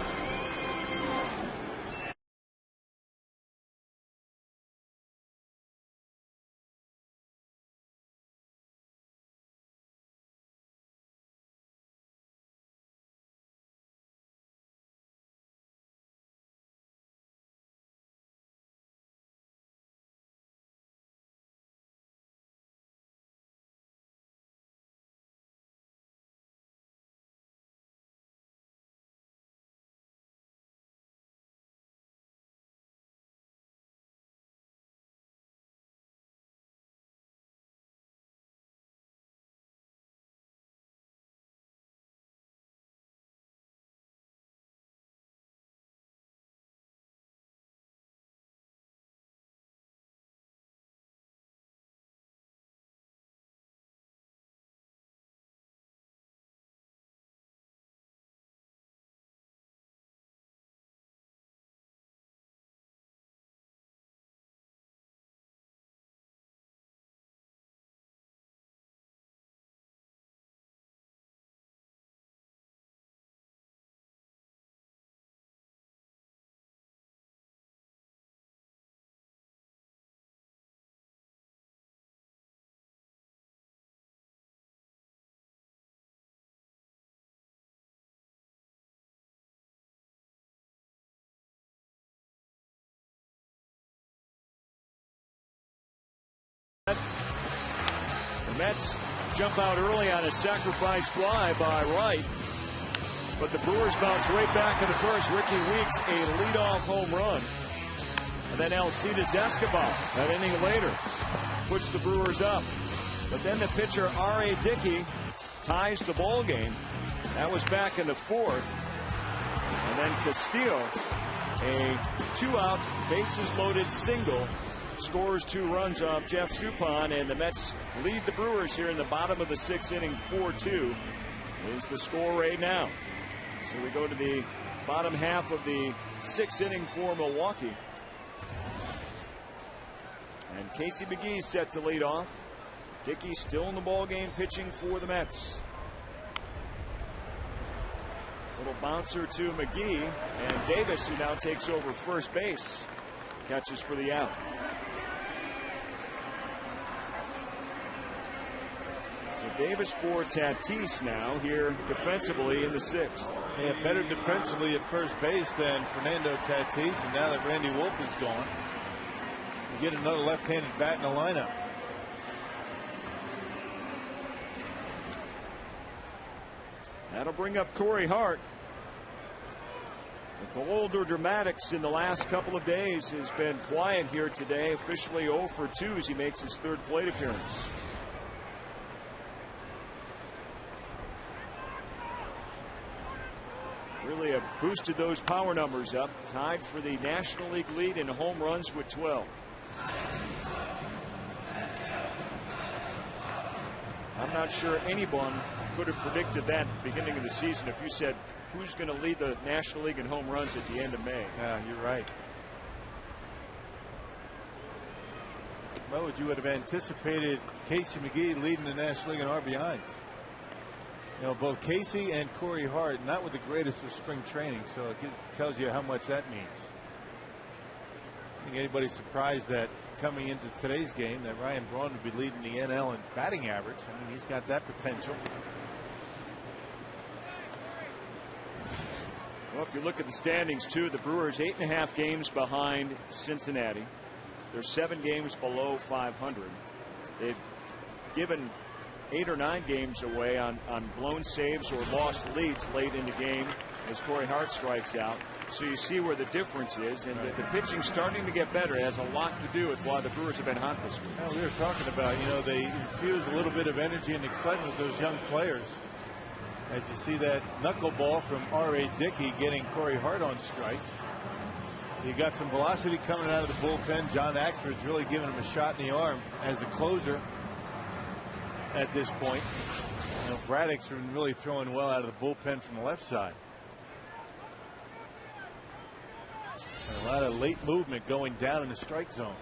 The Mets jump out early on a sacrifice fly by Wright, but the Brewers bounce right back in the first. Ricky Weeks, a leadoff home run, and then Alcides Escobar an inning later puts the Brewers up. But then the pitcher R.A. Dickey ties the ball game. That was back in the 4th, and then Castillo, a 2-out bases loaded single, scores 2 runs off Jeff Suppan, and the Mets lead the Brewers here in the bottom of the 6th inning. 4-2 is the score right now. So we go to the bottom half of the 6th inning for Milwaukee, and Casey McGee set to lead off. Dickey still in the ball game, pitching for the Mets. Little bouncer to McGee, and Davis, who now takes over first base, catches for the out. So Davis for Tatis now here defensively in the 6th. Yeah, better defensively at first base than Fernando Tatis, and now that Randy Wolf is gone, you get another left-handed bat in the lineup. That'll bring up Corey Hart. With the older dramatics in the last couple of days, has been quiet here today. Officially 0 for 2 as he makes his 3rd plate appearance. Really have boosted those power numbers up. Tied for the National League lead in home runs with 12. I'm not sure anyone could have predicted that at the beginning of the season if you said who's going to lead the National League in home runs at the end of May. Yeah, you're right. Well, would you have anticipated Casey McGee leading the National League in RBIs? You know, both Casey and Corey Hart not with the greatest of spring training, so it tells you how much that means. I think anybody's surprised that coming into today's game that Ryan Braun would be leading the NL in batting average. I mean, he's got that potential. Well, if you look at the standings too, the Brewers 8.5 games behind Cincinnati. They're 7 games below 500. They've given 8 or 9 games away on blown saves or lost leads late in the game as Corey Hart strikes out. So you see where the difference is, and the pitching starting to get better. It has a lot to do with why the Brewers have been hot this week. Well, we were talking about, you know, they infuse a little bit of energy and excitement with those young players. As you see that knuckleball from R.A. Dickey getting Corey Hart on strikes. You got some velocity coming out of the bullpen. John Axford's really giving him a shot in the arm as the closer at this point. You know, Braddock's been really throwing well out of the bullpen from the left side. And a lot of late movement going down in the strike zone.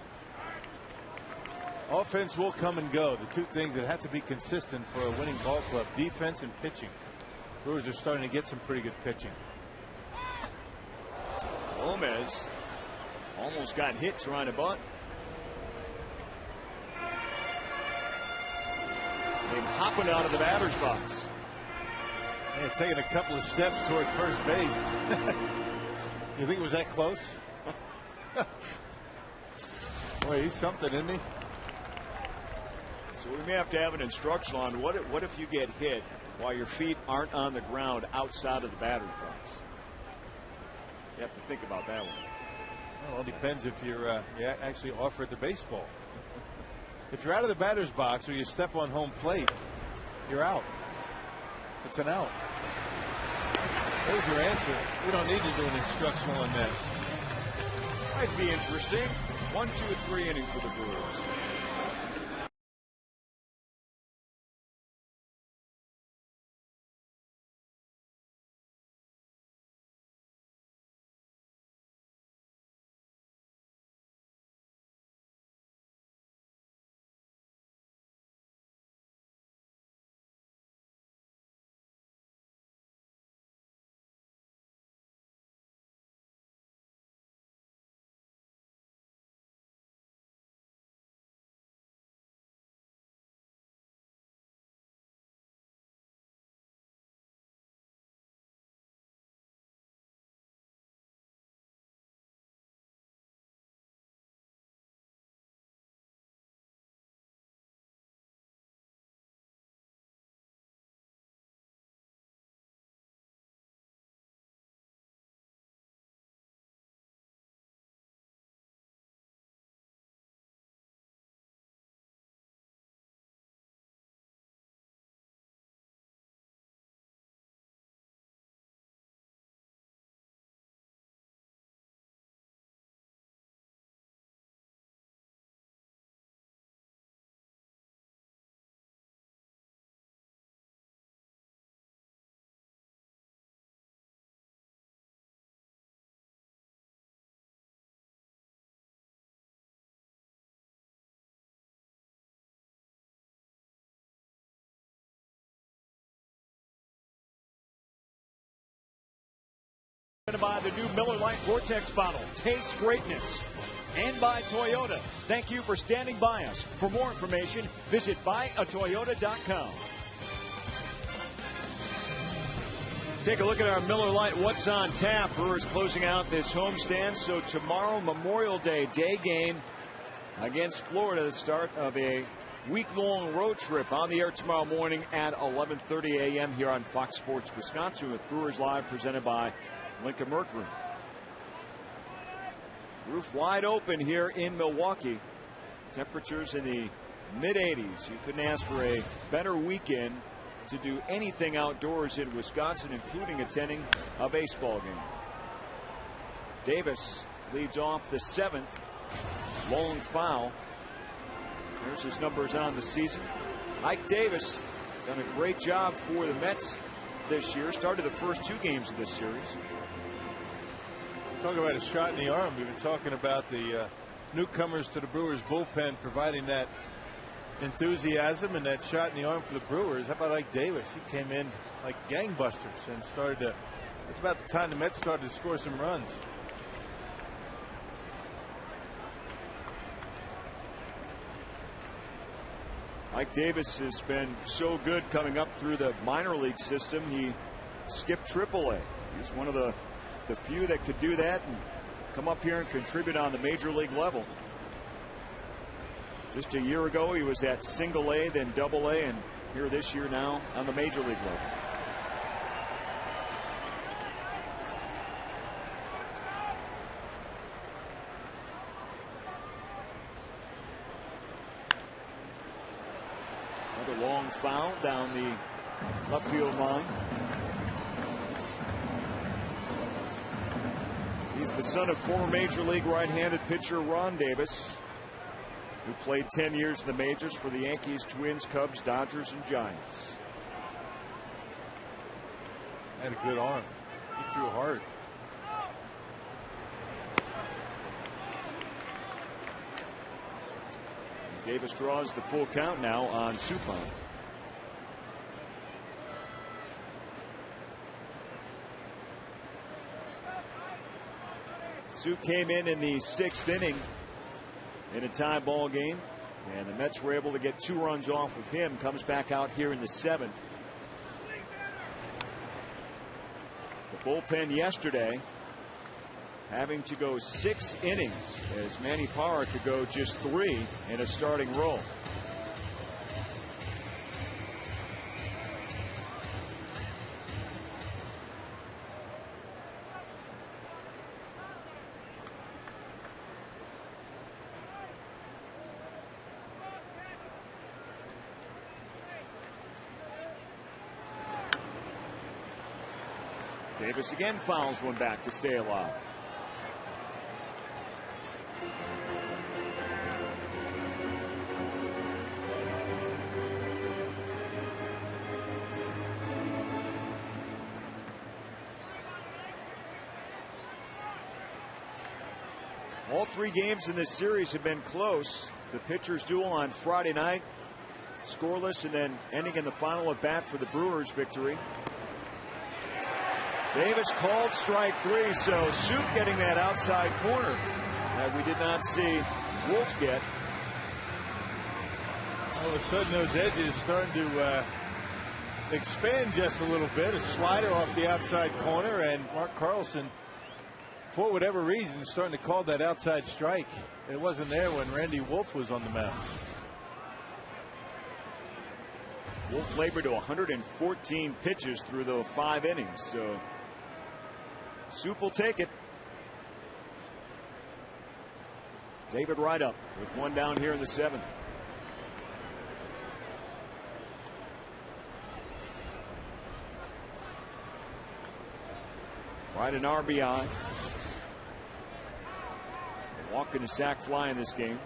Offense will come and go. The two things that have to be consistent for a winning ball club: defense and pitching. Brewers are starting to get some pretty good pitching. Gomez almost got hit trying to bunt. Came hopping out of the batter's box. Yeah, taking a couple of steps toward first base. You think it was that close? Boy, he's something, isn't he? So we may have to have an instructional on what if you get hit while your feet aren't on the ground outside of the batter's box. You have to think about that one. Well, it depends if you're you actually offered the baseball. If you're out of the batter's box or you step on home plate, you're out. It's an out. There's your answer. We don't need to do an instructional on that. Might be interesting. 1, 2, 3 inning for the Brewers. By the new Miller Lite Vortex bottle, taste greatness. And by Toyota. Thank you for standing by us. For more information, visit buyatoyota.com. Take a look at our Miller Lite What's on Tap. Brewers closing out this homestand. So tomorrow, Memorial Day game against Florida, the start of a week-long road trip on the air tomorrow morning at 11:30 a.m. here on Fox Sports Wisconsin with Brewers Live presented by Lincoln Mercury. Roof wide open here in Milwaukee. Temperatures in the mid-80s. You couldn't ask for a better weekend to do anything outdoors in Wisconsin, including attending a baseball game. Davis leads off the 7th. Long foul. There's his numbers on the season. Ike Davis done a great job for the Mets this year. Started the first 2 games of this series. Talk about a shot in the arm. We've been talking about the newcomers to the Brewers bullpen providing that enthusiasm and that shot in the arm for the Brewers. How about Ike Davis? He came in like gangbusters and started to. It's about the time the Mets started to score some runs. Ike Davis has been so good coming up through the minor league system. He skipped AAA. He's one of the few that could do that and come up here and contribute on the major league level. Just a year ago, he was at single A, then double A, and here this year now on the major league level. Another long foul down the left field line. He's the son of former Major League right-handed pitcher Ron Davis, who played 10 years in the majors for the Yankees, Twins, Cubs, Dodgers, and Giants. Had a good arm. He threw hard. Davis draws the full count now on Suppan. Sup came in the 6th inning in a tie ball game, and the Mets were able to get 2 runs off of him. Comes back out here in the 7th. The bullpen yesterday having to go 6 innings as Manny Parra could go just 3 in a starting role. Davis again fouls one back to stay alive. All 3 games in this series have been close. The pitchers' duel on Friday night, scoreless, and then ending in the final at bat for the Brewers' victory. Davis called strike 3, so Sup getting that outside corner that we did not see Wolf get. All of a sudden, those edges starting to expand just a little bit. A slider off the outside corner, and Mark Carlson, for whatever reason, starting to call that outside strike. It wasn't there when Randy Wolf was on the mound. Wolf labored to 114 pitches through the 5 innings, so Sup will take it. David right up with 1 down here in the 7th. Right, an RBI. Walk and a sac fly in this game.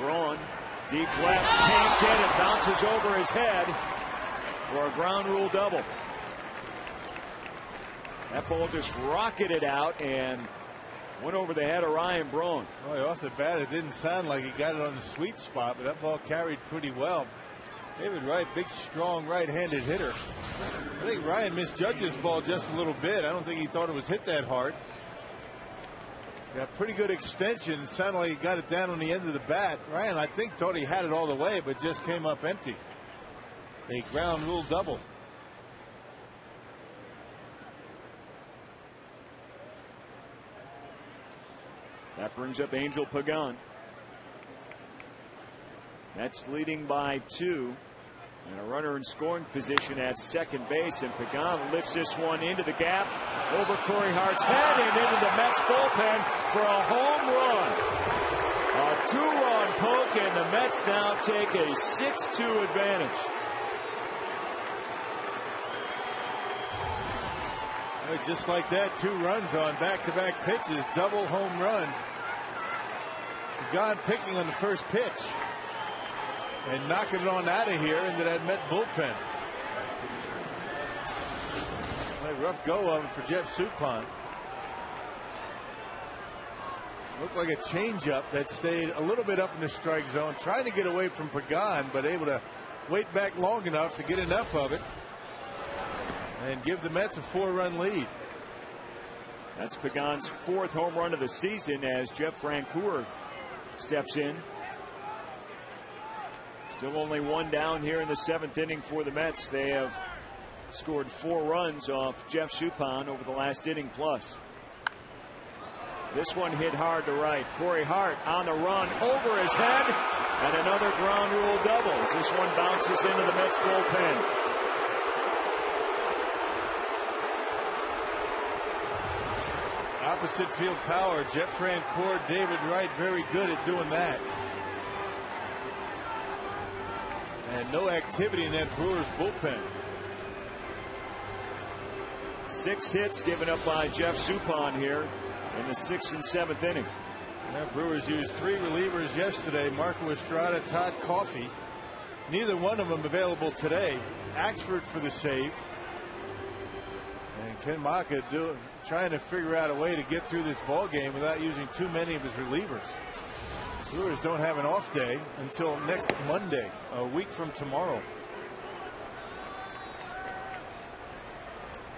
Braun, deep left, can't get it, bounces over his head for a ground rule double. That ball just rocketed out and went over the head of Ryan Braun. Boy, off the bat, it didn't sound like he got it on the sweet spot, but that ball carried pretty well. David Wright, big, strong, right-handed hitter. I think Ryan misjudged his ball just a little bit. I don't think he thought it was hit that hard. Got pretty good extension. It sounded like he got it down on the end of the bat. Ryan, I think, thought he had it all the way, but just came up empty. A ground rule double. That brings up Angel Pagan. Mets leading by 2. And a runner in scoring position at second base, and Pagan lifts this one into the gap over Corey Hart's head and into the Mets bullpen for a home run. A 2-run poke, and the Mets now take a 6-2 advantage. Just like that, 2 runs on back-to-back pitches, double home run. Pagan picking on the first pitch and knocking it on out of here into that Met bullpen. A rough go of it for Jeff Suppan. Looked like a changeup that stayed a little bit up in the strike zone, trying to get away from Pagan, but able to wait back long enough to get enough of it and give the Mets a 4-run lead. That's Pagan's 4th home run of the season as Jeff Francoeur steps in. Still only 1 down here in the 7th inning for the Mets. They have scored 4 runs off Jeff Suppan over the last inning plus. This one hit hard to right. Corey Hart on the run over his head, and another ground rule double as this one bounces into the Mets bullpen. Opposite field power. Jeff Francoeur, David Wright, very good at doing that. And no activity in that Brewers bullpen. 6 hits given up by Jeff Suppan here in the 6th and 7th inning. Yeah, Brewers used 3 relievers yesterday. Marco Estrada, Todd Coffey. Neither one of them available today. Axford for the save. And Ken Maka trying to figure out a way to get through this ball game without using too many of his relievers. Brewers don't have an off day until next Monday, a week from tomorrow.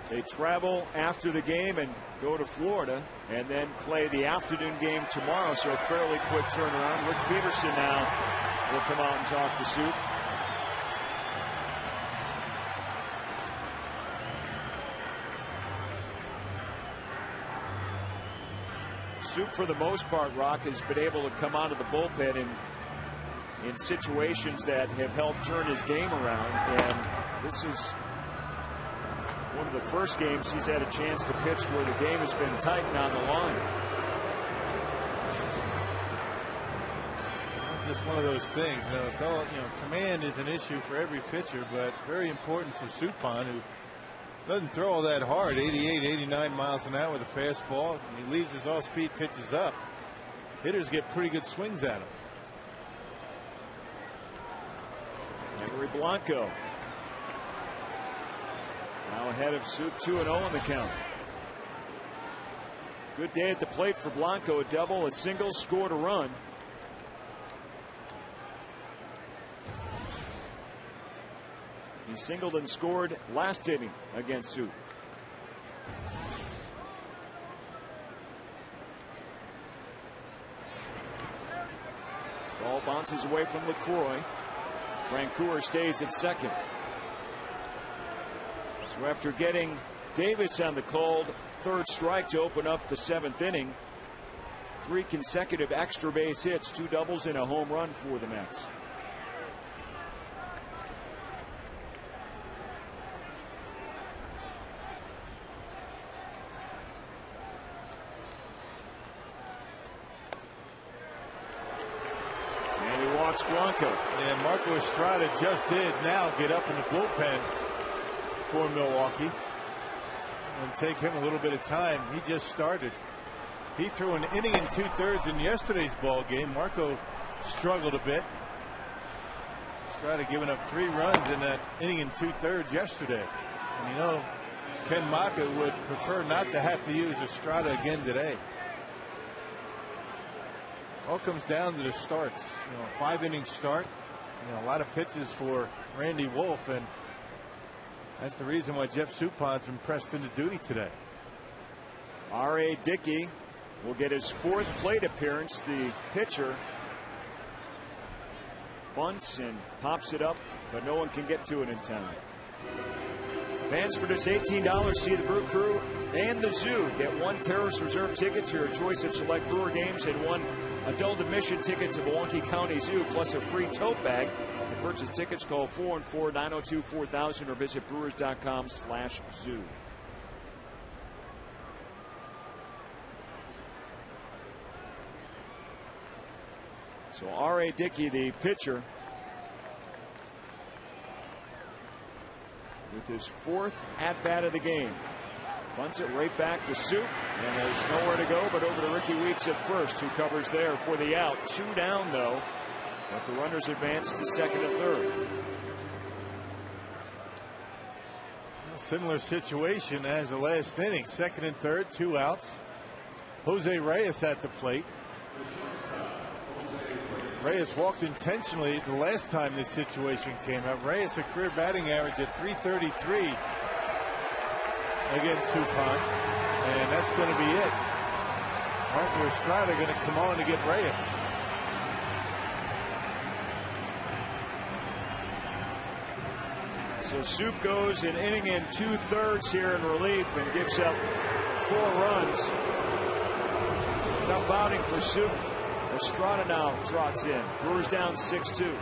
They travel after the game and go to Florida and then play the afternoon game tomorrow, so a fairly quick turnaround. Rick Peterson now will come out and talk to Soup. Soup, for the most part, Rock, has been able to come out of the bullpen in situations that have helped turn his game around, and this is one of the first games he's had a chance to pitch where the game has been tight and on the line. Just one of those things, it's all, command is an issue for every pitcher, but very important for Suppan, who doesn't throw all that hard, 88, 89 miles an hour with a fastball. He leaves his off-speed pitches up. Hitters get pretty good swings at him. Henry Blanco now ahead of Soup, 2-0 in the count. Good day at the plate for Blanco. A double, a single, scored a run. He singled and scored last inning against Soup. Ball bounces away from LaCroix. Francoeur stays at second. So after getting Davis on the cold, 3rd strike to open up the 7th inning, 3 consecutive extra base hits, 2 doubles and a home run for the Mets. Blanco. And Marco Estrada just did now get up in the bullpen for Milwaukee. It'll take him a little bit of time. He just started. He threw an inning and 2/3 in yesterday's ball game. Marco struggled a bit. Estrada giving up 3 runs in that inning and 2/3 yesterday. And Ken Maka would prefer not to have to use Estrada again today. All comes down to the starts. 5-inning start. A lot of pitches for Randy Wolf, and that's the reason why Jeff Suppan's been pressed into duty today. R.A. Dickey will get his 4th plate appearance. The pitcher bunts and pops it up, but no one can get to it in time. Fans, for just $18, see the Brew Crew and the Zoo. Get 1 Terrace Reserve ticket to your choice of select Brewer games and 1 adult admission ticket to Milwaukee County Zoo, plus a free tote bag. To purchase tickets, call 414-902-4000 or visit brewers.com/zoo. So R.A. Dickey, the pitcher, with his 4th at-bat of the game. Bunts it right back to Soup, and there's nowhere to go but over to Ricky Weeks at first, who covers there for the out. 2 down, though, but the runners advance to 2nd and 3rd. Similar situation as the last inning. 2nd and 3rd, 2 outs. Jose Reyes at the plate. Reyes walked intentionally the last time this situation came up. Reyes a career batting average at .333 against Suppan, and that's going to be it. Marco Estrada going to come on to get Reyes. So Soup goes an inning and 2/3 here in relief and gives up 4 runs. Tough outing for Soup. Estrada now trots in. Brewers down 6-2.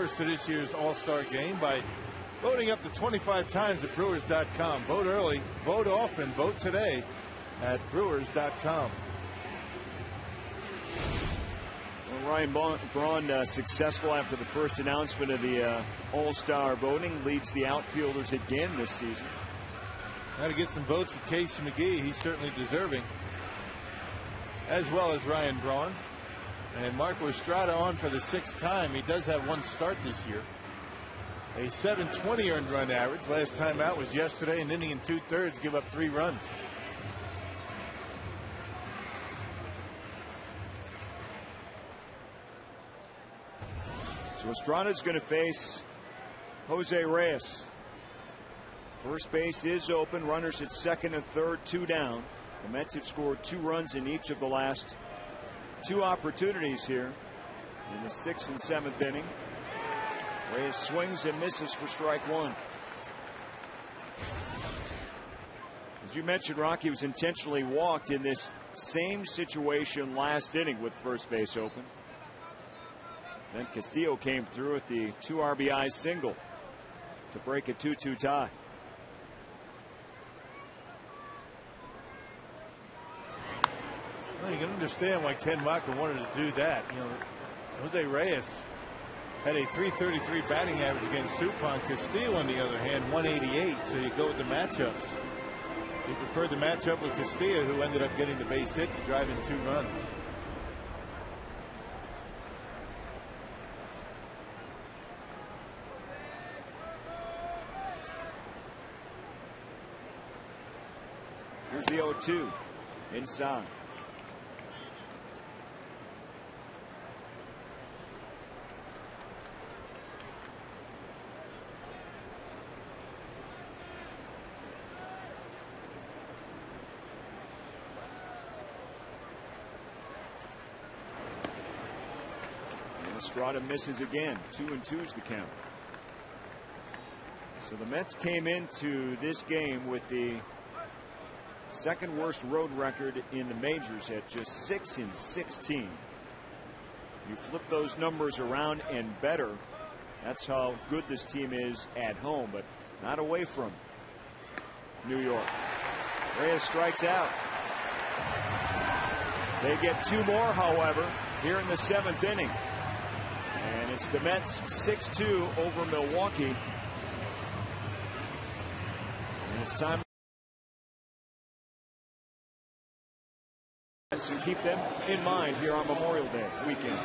members to this year's All-Star game by voting up to 25 times at Brewers.com. Vote early, vote often, vote today at Brewers.com. Well, Ryan Braun successful after the first announcement of the All-Star voting, leads the outfielders again this season. Got to get some votes for Casey McGee. He's certainly deserving, as well as Ryan Braun. And Marco Estrada on for the 6th time. He does have one start this year. A 720 earned run average. Last time out was yesterday, an inning and 2/3, give up 3 runs. So Estrada's going to face Jose Reyes. First base is open. Runners at second and third, 2 down. The Mets have scored 2 runs in each of the last 2 opportunities here in the 6th and 7th inning. Reyes swings and misses for strike 1. As you mentioned, Rocky was intentionally walked in this same situation last inning with first base open. Then Castillo came through with the 2 RBI single to break a 2-2 tie. Well, you can understand why Ken Maka wanted to do that. You know, Jose Reyes had a .333 batting average against Suppan. Castillo, on the other hand, 188. So you go with the matchups. He preferred the matchup with Castillo, who ended up getting the base hit to drive in 2 runs. Here's the 0-2 inside. Estrada misses again. 2-2's the count. So the Mets came into this game with the second worst road record in the majors at just 6-16. You flip those numbers around and better. That's how good this team is at home, but not away from New York. Reyes strikes out. They get 2 more, however, here in the 7th inning. And it's the Mets 6-2 over Milwaukee. And it's time to keep them in mind here on Memorial Day weekend.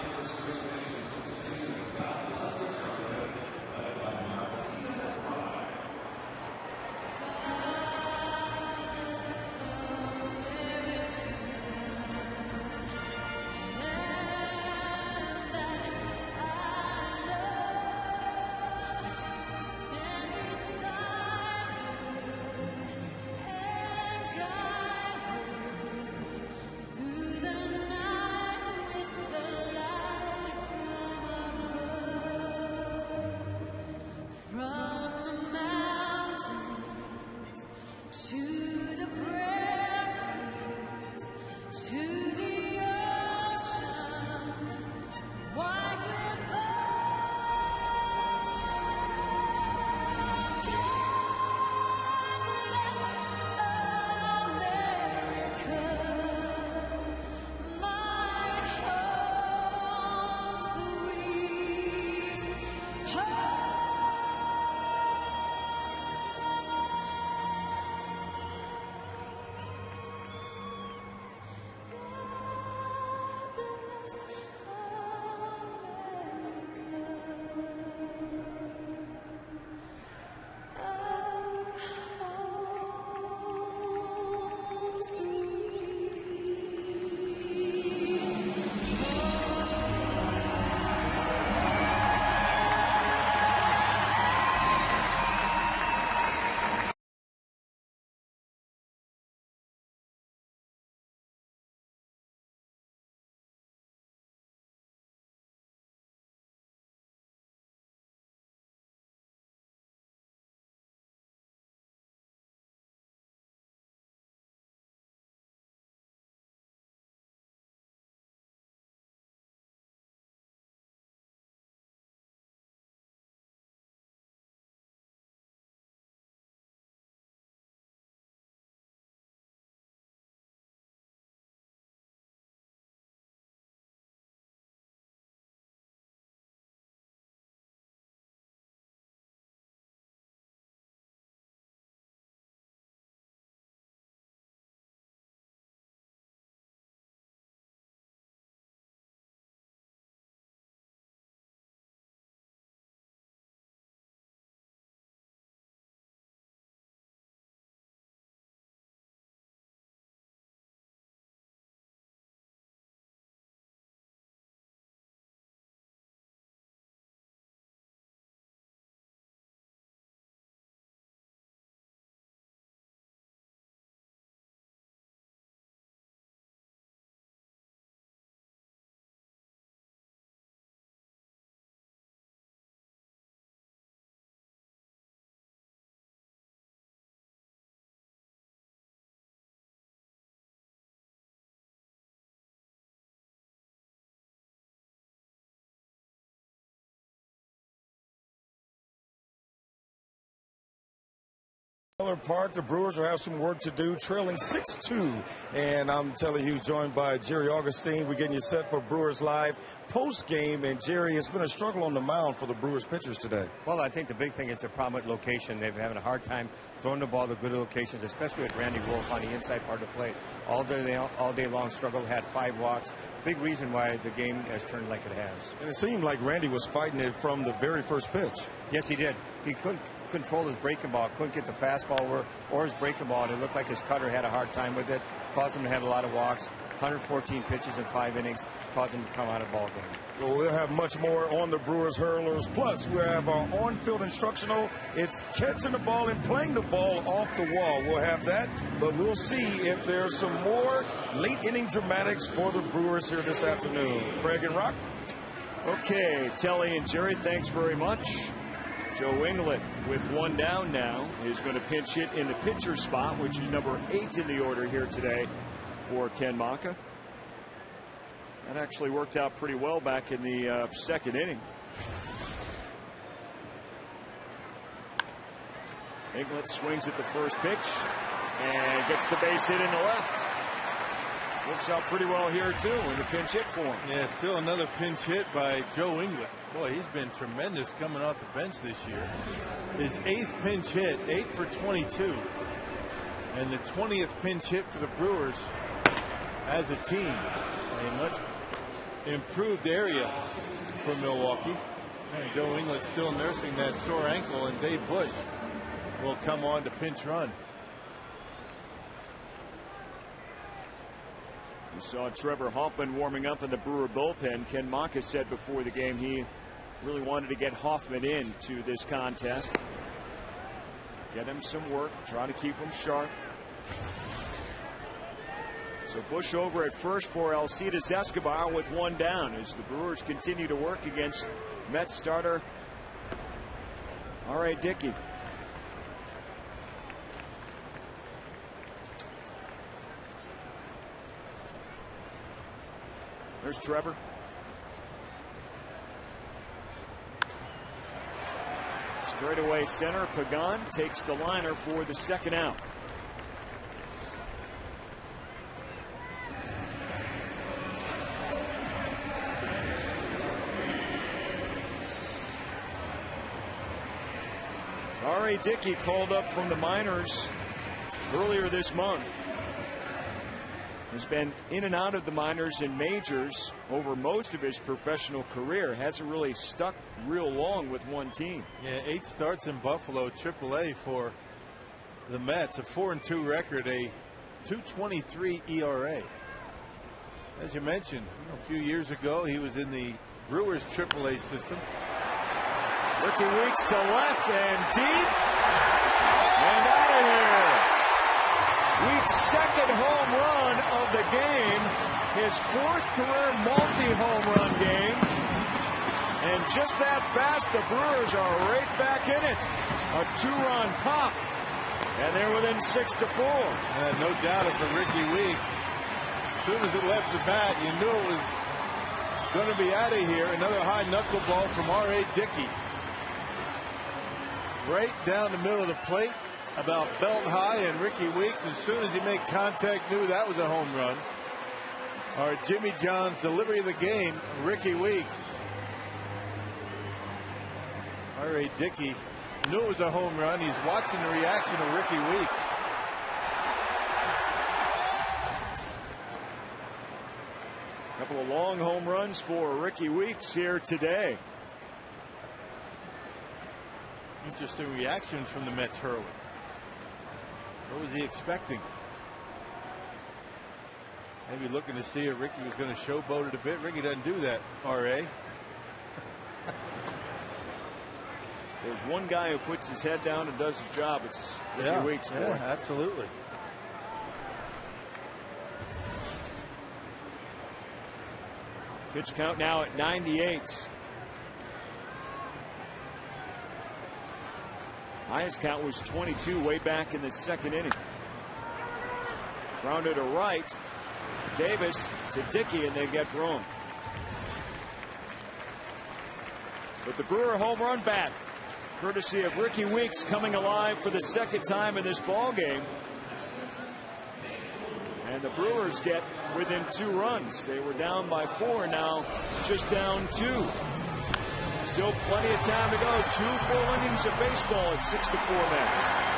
Park, the Brewers will have some work to do, trailing 6-2. And I'm telling you, joined by Jerry Augustine. We're getting you set for Brewers Live post-game. And, Jerry, it's been a struggle on the mound for the Brewers pitchers today. Well, I think the big thing is a problem with location. They've been having a hard time throwing the ball to good locations, especially with Randy Wolf on the inside part of the plate. All day long struggled, had 5 walks. Big reason why the game has turned like it has. And it seemed like Randy was fighting it from the very first pitch. Yes, he did. He couldn't control his breaking ball, couldn't get the fastball or his breaking ball, and it looked like his cutter had a hard time with it, caused him to have a lot of walks. 114 pitches in 5 innings, caused him to come out of the ball game. Well, we'll have much more on the Brewers Hurlers. Plus, we have our on-field instructional. It's catching the ball and playing the ball off the wall. We'll have that, but we'll see if there's some more late-inning dramatics for the Brewers here this afternoon. Craig and Rock. Okay, Telly and Jerry, thanks very much. Joe Inglet with 1 down now is going to pinch hit in the pitcher spot, which is number 8 in the order here today for Ken Maka. That actually worked out pretty well back in the second inning. Inglet swings at the first pitch and gets the base hit in the left. Works out pretty well here too in the pinch hit form. Yeah, still another pinch hit by Joe Inglet. Boy, he's been tremendous coming off the bench this year. His 8th pinch hit, 8 for 22. And the 20th pinch hit for the Brewers as a team. A much improved area for Milwaukee. And Joe Inglet still nursing that sore ankle, and Dave Bush will come on to pinch run. We saw Trevor Hoffman warming up in the Brewer bullpen. Ken Maka said before the game he really wanted to get Hoffman into this contest. Get him some work, try to keep him sharp. So Bush over at first for Alcides Escobar with 1 down as the Brewers continue to work against Mets starter R.A. Dickey. There's Trevor. Straightaway center. Pagan takes the liner for the 2nd out. R.A. Dickey called up from the minors earlier this month. Has been in and out of the minors and majors over most of his professional career. Hasn't really stuck real long with one team. Yeah, 8 starts in Buffalo, AAA for the Mets. A 4-2 record, a 2.23 ERA. As you mentioned, a few years ago, he was in the Brewers AAA system. Ricky Weeks to left and deep. And out of here. Weeks' 2nd home run of the game, his 4th career multi-home run game, and just that fast the Brewers are right back in it. A 2-run pop, and they're within 6-4. No doubt it for Ricky Weeks. As soon as it left the bat, you knew it was going to be out of here. Another high knuckleball from R.A. Dickey. Right down the middle of the plate. About belt high, and Ricky Weeks, as soon as he made contact, knew that was a home run. Our Jimmy John's delivery of the game, Ricky Weeks. R.A. Dickey knew it was a home run. He's watching the reaction of Ricky Weeks. A couple of long home runs for Ricky Weeks here today. Interesting reaction from the Mets hurler. What was he expecting? Maybe looking to see if Ricky was going to showboat it a bit. Ricky doesn't do that, R.A. There's one guy who puts his head down and does his job. It's Ricky Weeks. Yeah, absolutely. Pitch count now at 98. Highest count was 22 way back in the 2nd inning. Grounded to right. Davis to Dickey, and they get Rome. But the Brewer home run bat. courtesy of Ricky Weeks coming alive for the second time in this ball game. And the Brewers get within 2 runs. They were down by 4, now just down 2. Still plenty of time to go. 2 full innings of baseball at 6-4 Mets.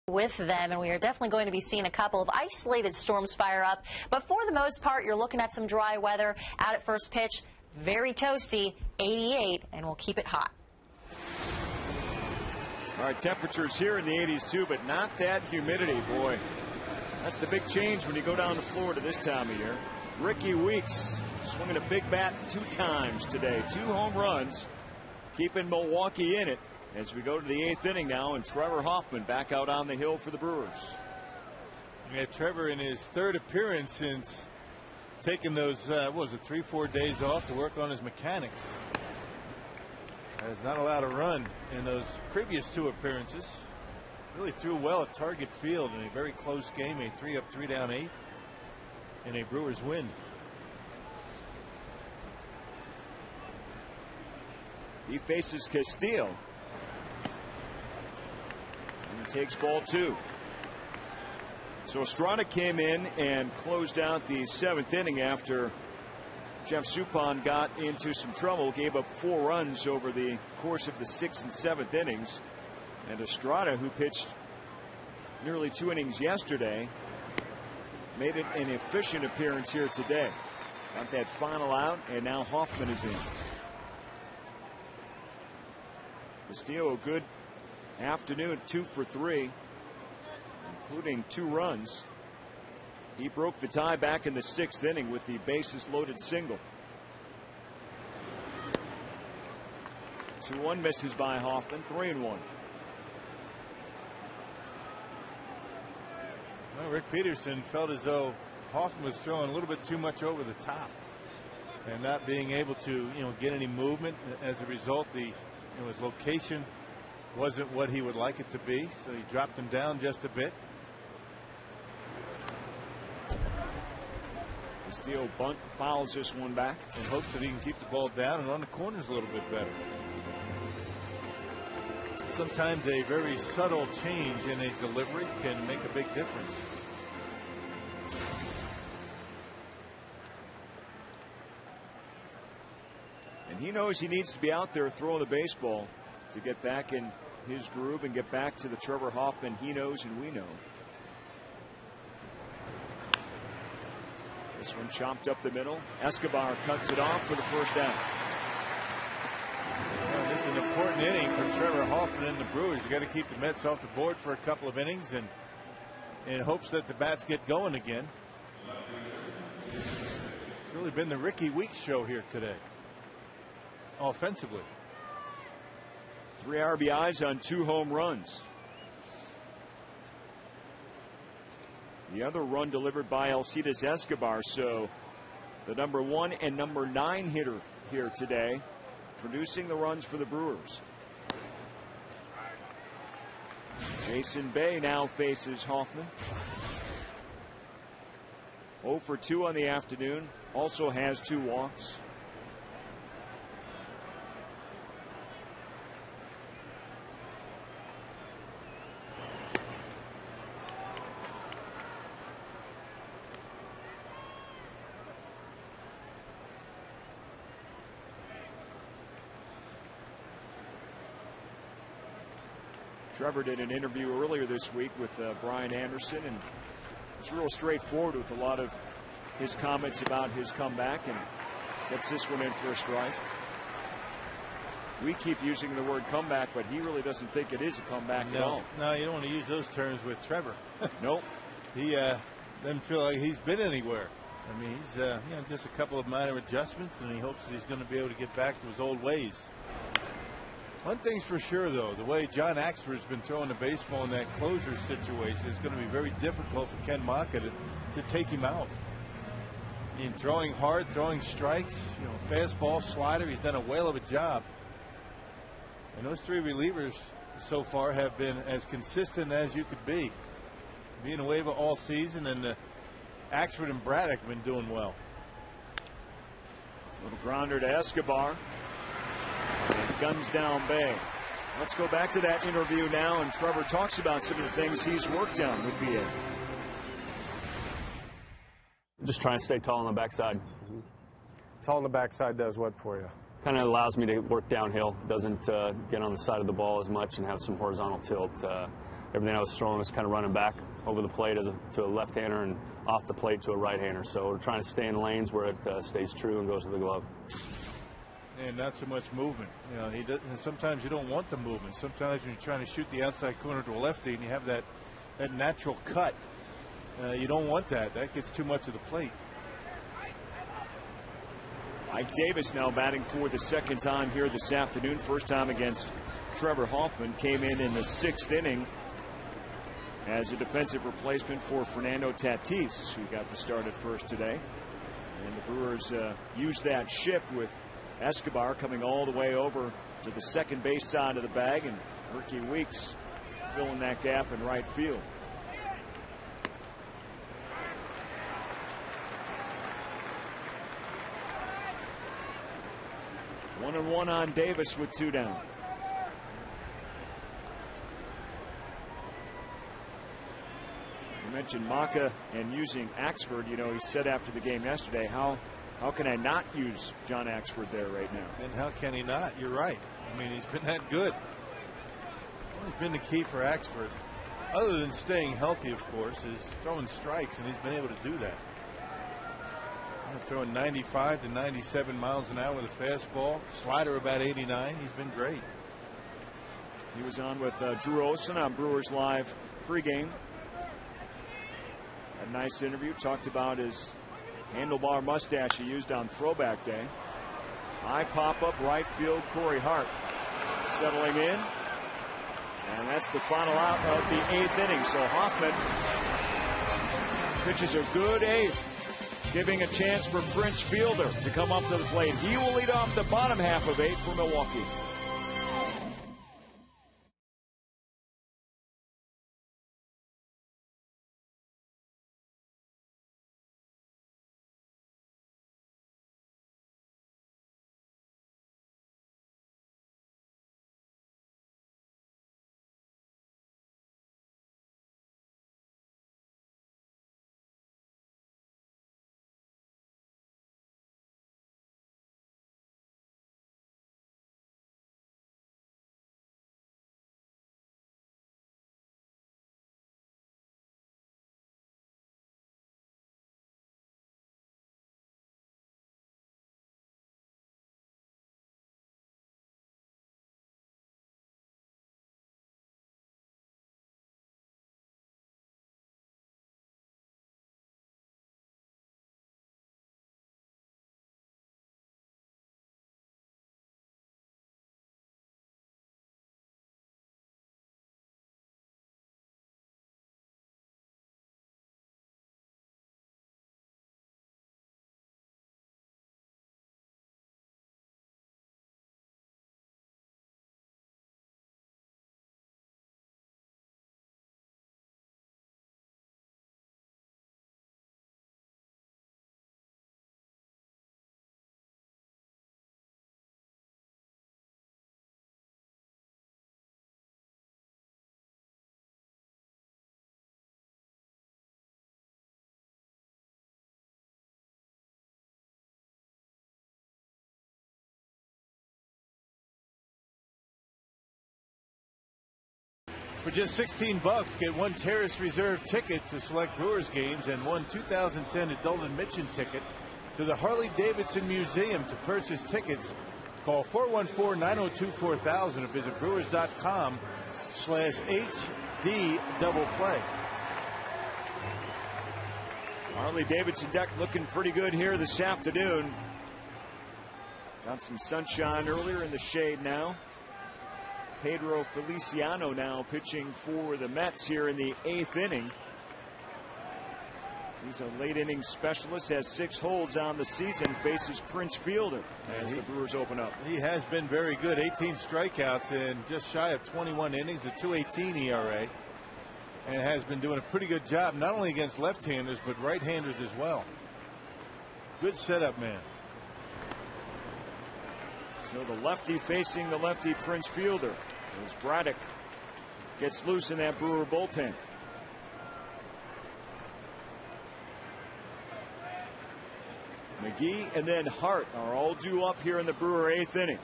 With them, and we are definitely going to be seeing a couple of isolated storms fire up, but for the most part you're looking at some dry weather. Out at first pitch, very toasty, 88, and we'll keep it hot. All right, temperatures here in the 80s too, but not that humidity. Boy, that's the big change when you go down to Florida this time of year. Ricky Weeks swinging a big bat 2 times today, 2 home runs, keeping Milwaukee in it. As we go to the 8th inning now, and Trevor Hoffman back out on the hill for the Brewers. Yeah, Trevor in his 3rd appearance since taking those, 3-4 days off to work on his mechanics. Has not allowed a run in those previous 2 appearances. Really threw well at Target Field in a very close game, a 3-up, 3-down 8th, in a Brewers win. He faces Castillo. Takes ball 2. So Estrada came in and closed out the 7th inning after Jeff Suppan got into some trouble, gave up 4 runs over the course of the 6th and 7th innings. And Estrada, who pitched nearly 2 innings yesterday, made it an efficient appearance here today. Got that final out, and now Hoffman is in. Castillo, a good afternoon, 2 for 3, including 2 runs. He broke the tie back in the 6th inning with the bases loaded single. 2-1 misses by Hoffman, 3-1. Well, Rick Peterson felt as though Hoffman was throwing a little bit too much over the top and not being able to, get any movement. As a result, his location wasn't what he would like it to be, so he dropped him down just a bit. Castillo bunt fouls this one back and hopes that he can keep the ball down and run the corners a little bit better. Sometimes a very subtle change in a delivery can make a big difference. And he knows he needs to be out there throwing the baseball to get back in his groove and get back to the Trevor Hoffman he knows and we know. This one chopped up the middle. Escobar cuts it off for the first down. Well, this is an important inning for Trevor Hoffman and the Brewers. You got to keep the Mets off the board for a couple of innings and in hopes that the bats get going again. It's really been the Ricky Weeks show here today. offensively. 3 RBIs on 2 home runs. The other run delivered by Alcides Escobar. So the number 1 and number 9 hitter here today, producing the runs for the Brewers. Jason Bay now faces Hoffman. 0 for 2 on the afternoon. Also has 2 walks. Trevor did an interview earlier this week with Brian Anderson, and it's real straightforward with a lot of his comments about his comeback, and gets this one in for a strike. We keep using the word comeback, but he really doesn't think it is a comeback at all. No, you don't want to use those terms with Trevor. Nope. He doesn't feel like he's been anywhere. I mean, he's just a couple of minor adjustments, and he hopes that he's going to be able to get back to his old ways. One thing's for sure, though, the way John Axford's been throwing the baseball in that closer situation is going to be very difficult for Ken Maka to take him out. I mean, throwing hard, throwing strikes, fastball, slider, he's done a whale of a job. And those 3 relievers so far have been as consistent as you could be. Villanueva all season, and Axford and Braddock have been doing well. Little grounder to Escobar. And guns down Bay. Let's go back to that interview now, and Trevor talks about some of the things he's worked on with BA. Just trying to stay tall on the backside. Tall on the backside does what for you? Kind of allows me to work downhill, doesn't get on the side of the ball as much and have some horizontal tilt. Everything I was throwing was kind of running back over the plate to a left-hander and off the plate to a right-hander. So we're trying to stay in lanes where it stays true and goes to the glove. And not so much movement. He doesn't. Sometimes you don't want the movement. Sometimes when you're trying to shoot the outside corner to a lefty and you have that natural cut, you don't want that. That gets too much of the plate. Mike Davis now batting for the 2nd time here this afternoon. First time against Trevor Hoffman. Came in the 6th inning as a defensive replacement for Fernando Tatis, who got the start at first today. And the Brewers used that shift with Escobar coming all the way over to the second base side of the bag, and Ricky Weeks filling that gap in right field. One and one on Davis with 2 down. You mentioned Maka and using Axford. He said after the game yesterday, how can I not use John Axford there right now? And how can he not? You're right. I mean, he's been that good. What's been the key for Axford, other than staying healthy, of course, is throwing strikes, and he's been able to do that. Throwing 95 to 97 miles an hour with a fastball, slider about 89. He's been great. He was on with Drew Olson on Brewers Live pregame. A nice interview. Talked about his handlebar mustache he used on Throwback Day. High pop-up right field, Corey Hart settling in. And that's the final out of the 8th inning. So Hoffman pitches a good 8th, giving a chance for Prince Fielder to come up to the plate. He will lead off the bottom half of 8 for Milwaukee. For just 16 bucks, get one Terrace Reserve ticket to select Brewers games and one 2010 adult admission ticket to the Harley-Davidson Museum. To purchase tickets, call 414-902-4000 or visit brewers.com/HD double play. Harley-Davidson deck looking pretty good here this afternoon. Got some sunshine earlier, in the shade now. Pedro Feliciano now pitching for the Mets here in the 8th inning. He's a late inning specialist, has 6 holds on the season, faces Prince Fielder as the Brewers open up. He has been very good. 18 strikeouts in just shy of 21 innings, a 2.18 ERA. And has been doing a pretty good job, not only against left-handers, but right-handers as well. Good setup, man. So the lefty facing the lefty Prince Fielder as Braddock gets loose in that Brewer bullpen. McGee and then Hart are all due up here in the Brewer 8th inning.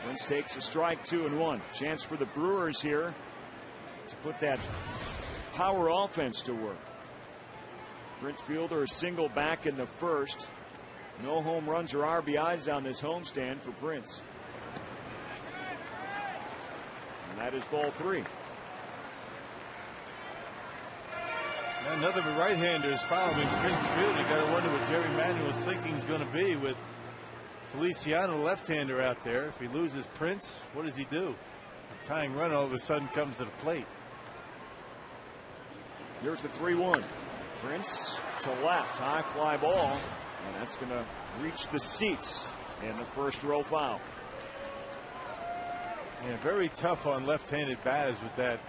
Prince takes a strike, 2-1. Chance for the Brewers here to put that power offense to work. Prince Fielder a single back in the first. No home runs or RBIs on this homestand for Prince. And that is ball 3. Another right-hander is following Prince Fielder. You got to wonder what Jerry Manuel's thinking is going to be with Feliciano, left-hander, out there. If he loses Prince, what does he do? A tying run all of a sudden comes to the plate. Here's the 3-1. Prince to left, high fly ball, and that's going to reach the seats in the first row foul. Yeah, very tough on left-handed batters with that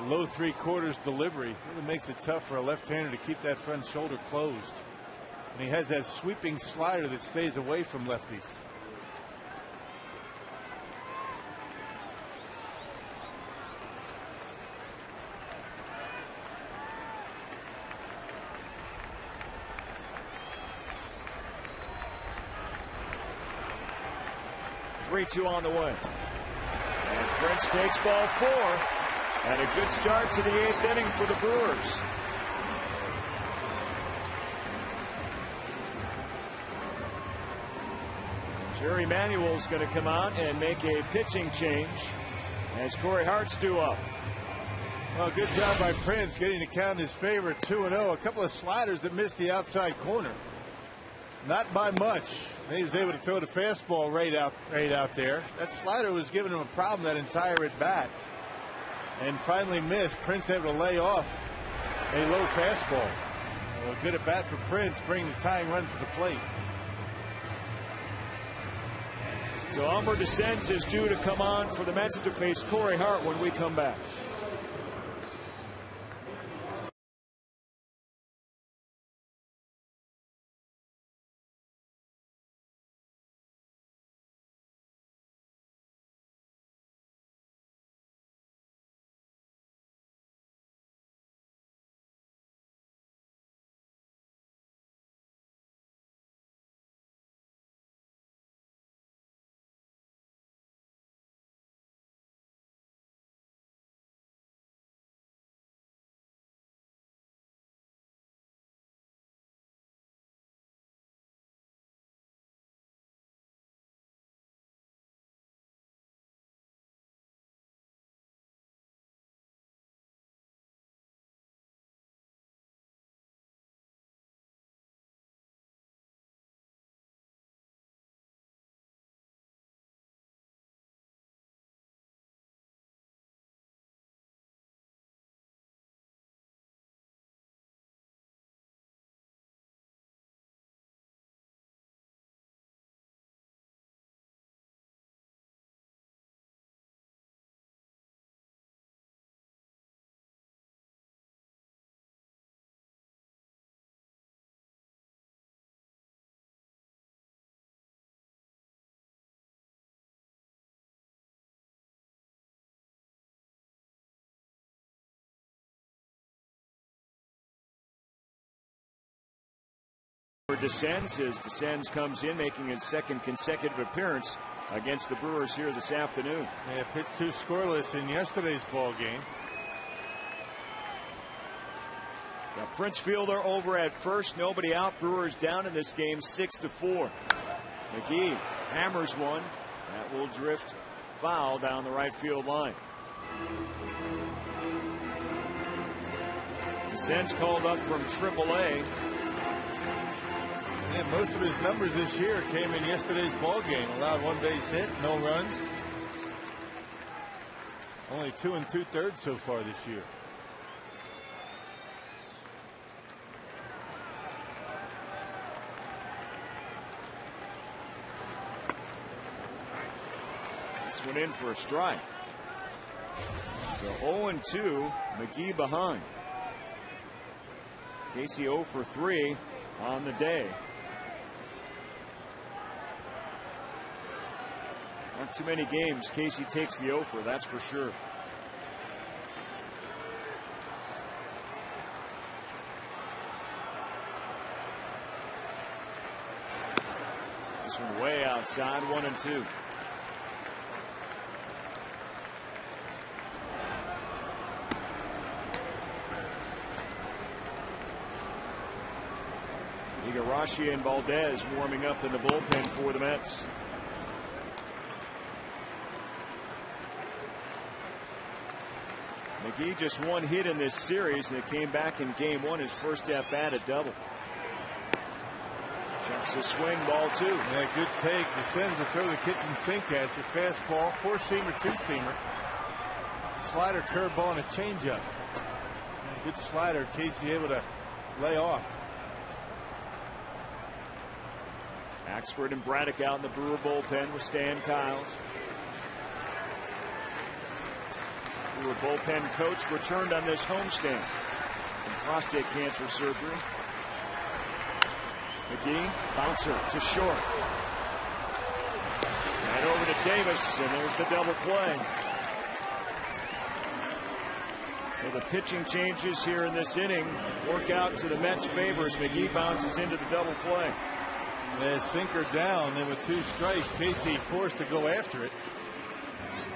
low 3/4 delivery. Really makes it tough for a left-hander to keep that front shoulder closed. And he has that sweeping slider that stays away from lefties. Three-two on the way. And Prince takes ball 4. And a good start to the 8th inning for the Brewers. Jerry Manuel's going to come out and make a pitching change as Corey Hart's due up. Well, good job by Prince getting the count in his favor, 2-0. A couple of sliders that missed the outside corner. Not by much. He was able to throw the fastball right out there. That slider was giving him a problem that entire at bat. And finally missed. Prince able to lay off a low fastball. Well, good at bat for Prince, bringing the tying run to the plate. So Elmer DeScent is due to come on for the Mets to face Corey Hart when we come back. For Descends as Descends comes in, making his second consecutive appearance against the Brewers here this afternoon. Yeah, pitched 2 scoreless in yesterday's ball game. Now Prince Fielder over at first, nobody out. Brewers down in this game 6-4. McGee hammers one. That will drift foul down the right field line. Descends called up from AAA. Yeah, most of his numbers this year came in yesterday's ball game. Allowed 1 base hit, no runs. Only 2 2/3 so far this year. This one in for a strike. So 0-2, McGee behind. Casey 0 for 3 on the day. Not too many games Casey takes the 0 for, that's for sure. This one way outside, 1-2. Igarashi and Valdez warming up in the bullpen for the Mets. McGee just 1 hit in this series, and it came back in game 1, his first at bat, a double. Checks a swing, ball 2. Yeah, good take. Descends to throw the kitchen sink at you. Fastball, 4-seamer, 2-seamer. Slider, curveball, and a changeup. Good slider. Casey able to lay off. Axford and Braddock out in the Brewer bullpen with Stan Kiles. Brewer bullpen coach returned on this homestand from prostate cancer surgery. McGee, bouncer to short. Right over to Davis, and there's the double play. So the pitching changes here in this inning work out to the Mets' favor as McGee bounces into the double play. The sinker down, then with 2 strikes, Casey forced to go after it.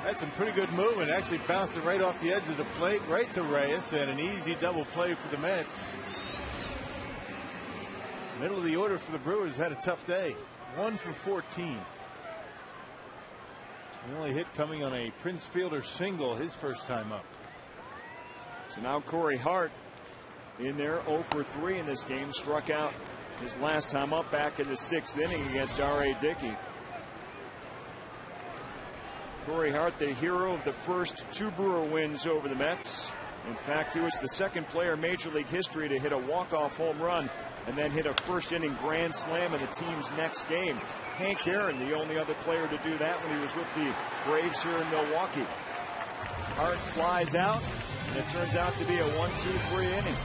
Had some pretty good movement. Actually bounced it right off the edge of the plate, right to Reyes, and an easy double play for the Mets. Middle of the order for the Brewers had a tough day. 1 for 14. The only hit coming on a Prince Fielder single his first time up. So now Corey Hart in there 0 for 3 in this game. Struck out his last time up back in the 6th inning against R.A. Dickey. Corey Hart, the hero of the first 2 Brewer wins over the Mets. In fact, he was the second player in Major League history to hit a walk-off home run and then hit a first-inning grand slam in the team's next game. Hank Aaron, the only other player to do that when he was with the Braves here in Milwaukee. Hart flies out, and it turns out to be a 1-2-3 inning.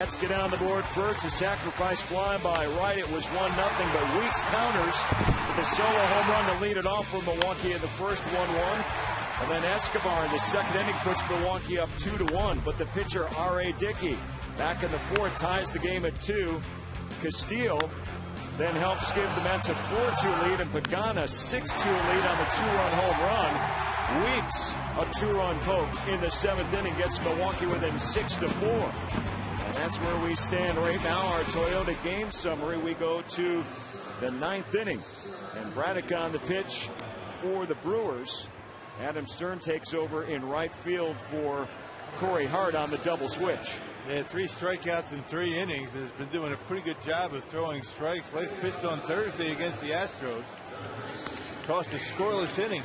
Let's get on the board first. A sacrifice fly by Wright. It was 1-0, but Weeks counters with a solo home run to lead it off for Milwaukee in the first 1-1. And then Escobar in the second inning puts Milwaukee up 2-1. But the pitcher, R.A. Dickey, back in the fourth, ties the game at 2. Castillo then helps give the Mets a 4-2 lead, and Pagan a 6-2 lead on the 2-run home run. Weeks, a 2-run poke in the seventh inning, gets Milwaukee within 6-4. And that's where we stand right now. Our Toyota game summary. We go to the ninth inning, and Braddock on the pitch for the Brewers. Adam Stern takes over in right field for Corey Hart on the double switch. Yeah, 3 strikeouts in 3 innings. Has been doing a pretty good job of throwing strikes. Last pitched on Thursday against the Astros. Tossed a scoreless inning.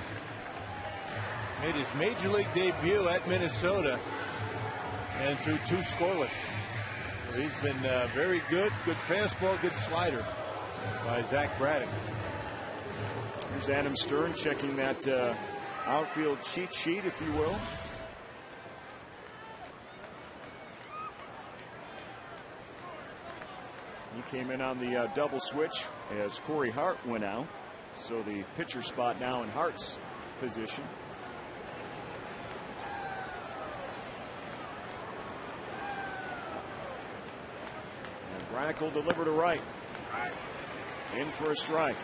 Made his major league debut at Minnesota and threw 2 scoreless. So he's been very good. Good fastball, good slider by Zach Braddock. Here's Adam Stern checking that outfield cheat sheet, if you will. He came in on the double switch as Corey Hart went out. So the pitcher spot now in Hart's position. And Braddock will deliver to right. In for a strike.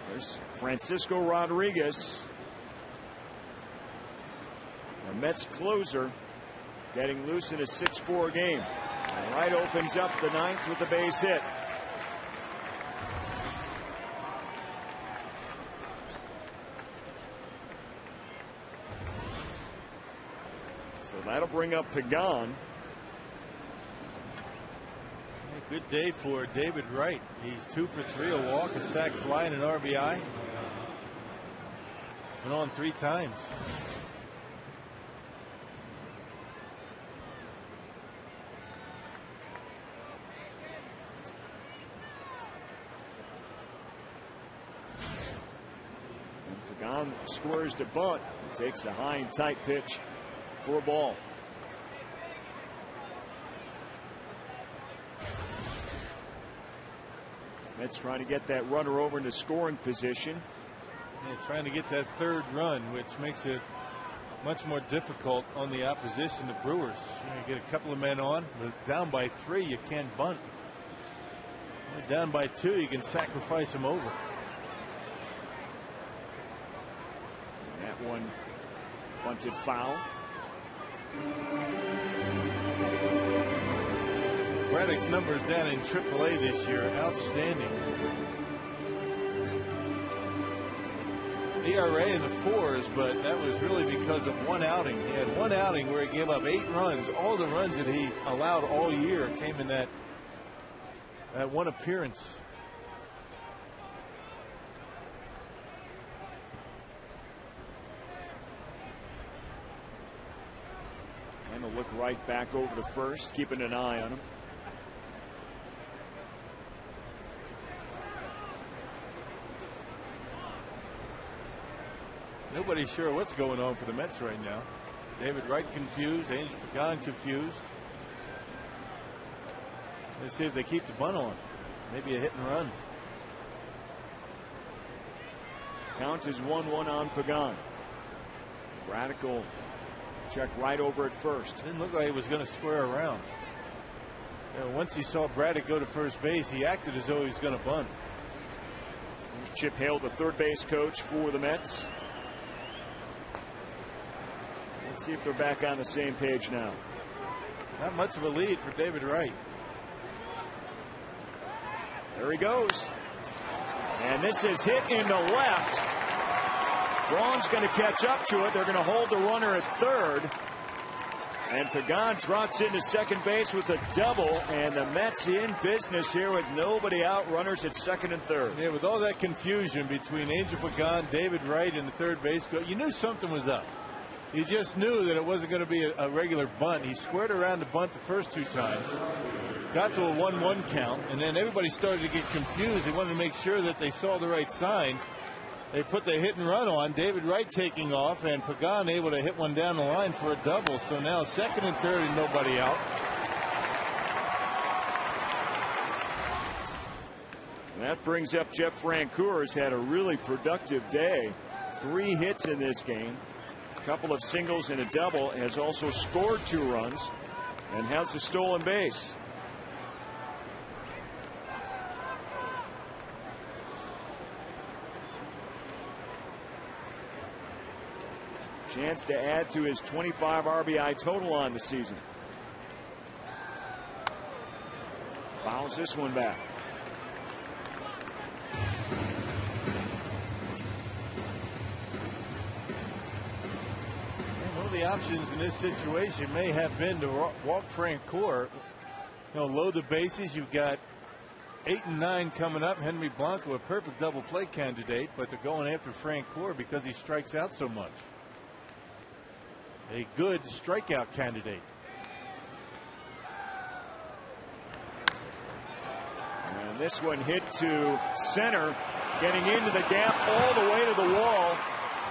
There's Francisco Rodriguez, the Mets closer, getting loose in a 6-4 game. And Wright opens up the ninth with the base hit. So that'll bring up Pagan. Good day for David Wright. He's 2 for 3, a walk, a sac fly, and an RBI. Been on 3 times. And Pagan squares to bunt. Takes a high and tight pitch for a ball. Mets trying to get that runner over into scoring position. Yeah, trying to get that 3rd run, which makes it much more difficult on the opposition, the Brewers. You get a couple of men on, but down by 3, you can't bunt. Down by 2, you can sacrifice them over. And that one bunted foul. Braddock's numbers down in AAA this year, outstanding. ERA in the 4s, but that was really because of 1 outing. He had 1 outing where he gave up 8 runs. All the runs that he allowed all year came in that 1 appearance. And a look right back over the first, keeping an eye on him. Nobody's sure what's going on for the Mets right now. David Wright confused, Angel Pagan confused. Let's see if they keep the bunt on. Maybe a hit and run. Count is 1-1 on Pagan. Braddock will check right over at first. Didn't look like he was going to square around. You know, once he saw Braddock go to first base, he acted as though he was going to bunt. Here's Chip Hale, the third base coach for the Mets. Let's see if they're back on the same page now. Not much of a lead for David Wright. There he goes. And this is hit into left. Braun's going to catch up to it. They're going to hold the runner at third. And Pagan drops into second base with a double. And the Mets in business here with nobody out. Runners at second and third. Yeah, with all that confusion between Angel Pagan, David Wright, and the third base coach, you knew something was up. You just knew that it wasn't going to be a regular bunt. He squared around the bunt the first 2 times. Got to a 1-1 count, and then everybody started to get confused. They wanted to make sure that they saw the right sign. They put the hit and run on. David Wright taking off, and Pagan able to hit one down the line for a double. So now second and third and nobody out. And that brings up Jeff Francoeur, who's had a really productive day. 3 hits in this game, a couple of singles and a double, has also scored 2 runs and has a stolen base. Chance to add to his 25 RBI total on the season. Fouls this one back. The options in this situation may have been to walk Francoeur, load the bases. You've got 8 and 9 coming up. Henry Blanco, a perfect double play candidate, but they're going after Francoeur because he strikes out so much. A good strikeout candidate. And this one hit to center, getting into the gap all the way to the wall.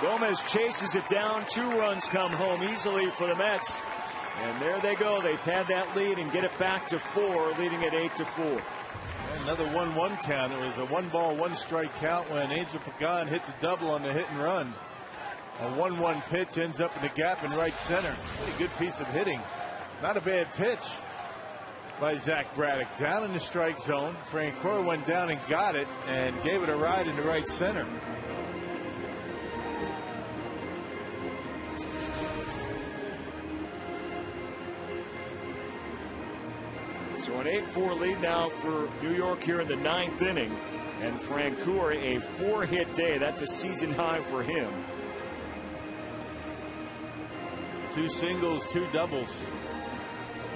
Gomez chases it down. 2 runs come home easily for the Mets. And there they go. They pad that lead and get it back to 4, leading at 8-4. Another 1-1 count. It was a 1-ball, 1-strike count when Angel Pagan hit the double on the hit and run. A 1-1 pitch ends up in the gap in right center. Really good piece of hitting. Not a bad pitch by Zach Braddock. Down in the strike zone. Francoeur went down and got it and gave it a ride into right center. So an 8-4 lead now for New York here in the 9th inning. And Francoeur, a 4-hit day. That's a season high for him. 2 singles, 2 doubles.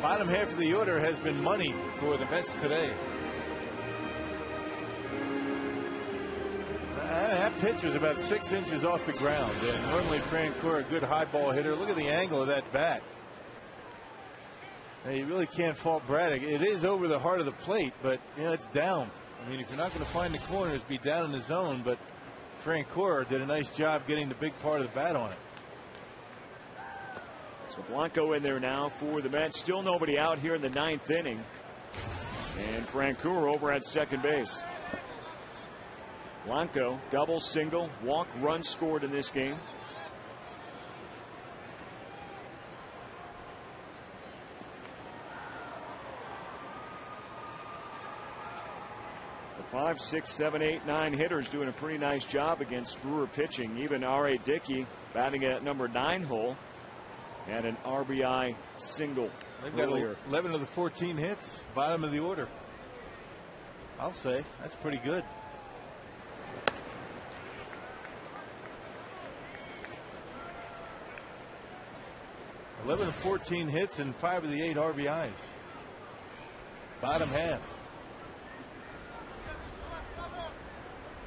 Bottom half of the order has been money for the Mets today. That pitch was about 6 inches off the ground. And normally Francoeur, a good high ball hitter. Look at the angle of that bat. Now, you really can't fault Braddock. It is over the heart of the plate, but it's down. I mean, if you're not going to find the corners, be down in the zone. But Francoeur did a nice job getting the big part of the bat on it. So Blanco in there now for the Mets. Still nobody out here in the 9th inning. And Francoeur over at second base. Blanco, double, single, walk, run scored in this game. The 5, 6, 7, 8, 9 hitters doing a pretty nice job against Brewer pitching. Even R.A. Dickey batting at number 9 hole had an RBI single. They've got 11 of the 14 hits, bottom of the order. I'll say that's pretty good. Eleven of 14 hits and 5 of the 8 RBIs. Bottom half.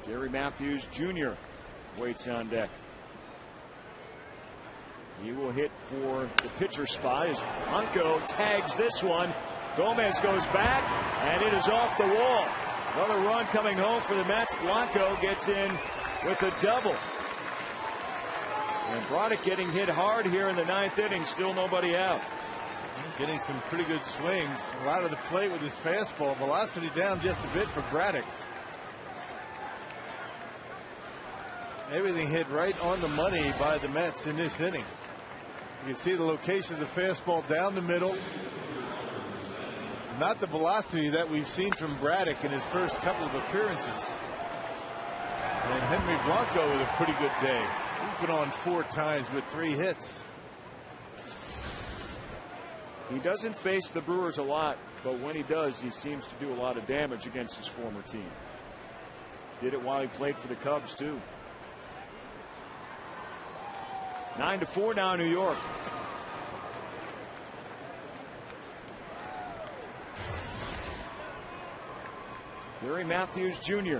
Jerry Matthews Jr. waits on deck. He will hit for the pitcher spot as Blanco tags this one. Gomez goes back, and it is off the wall. Another run coming home for the Mets. Blanco gets in with a double. And Braddock getting hit hard here in the 9th inning. Still nobody out. Getting some pretty good swings. A lot of the plate with his fastball. Velocity down just a bit for Braddock. Everything hit right on the money by the Mets in this inning. You can see the location of the fastball down the middle. Not the velocity that we've seen from Braddock in his first couple of appearances. And Henry Blanco with a pretty good day. He's been on 4 times with 3 hits. He doesn't face the Brewers a lot, but when he does, he seems to do a lot of damage against his former team. Did it while he played for the Cubs, too. 9-4 now, New York. Jerry Matthews Jr.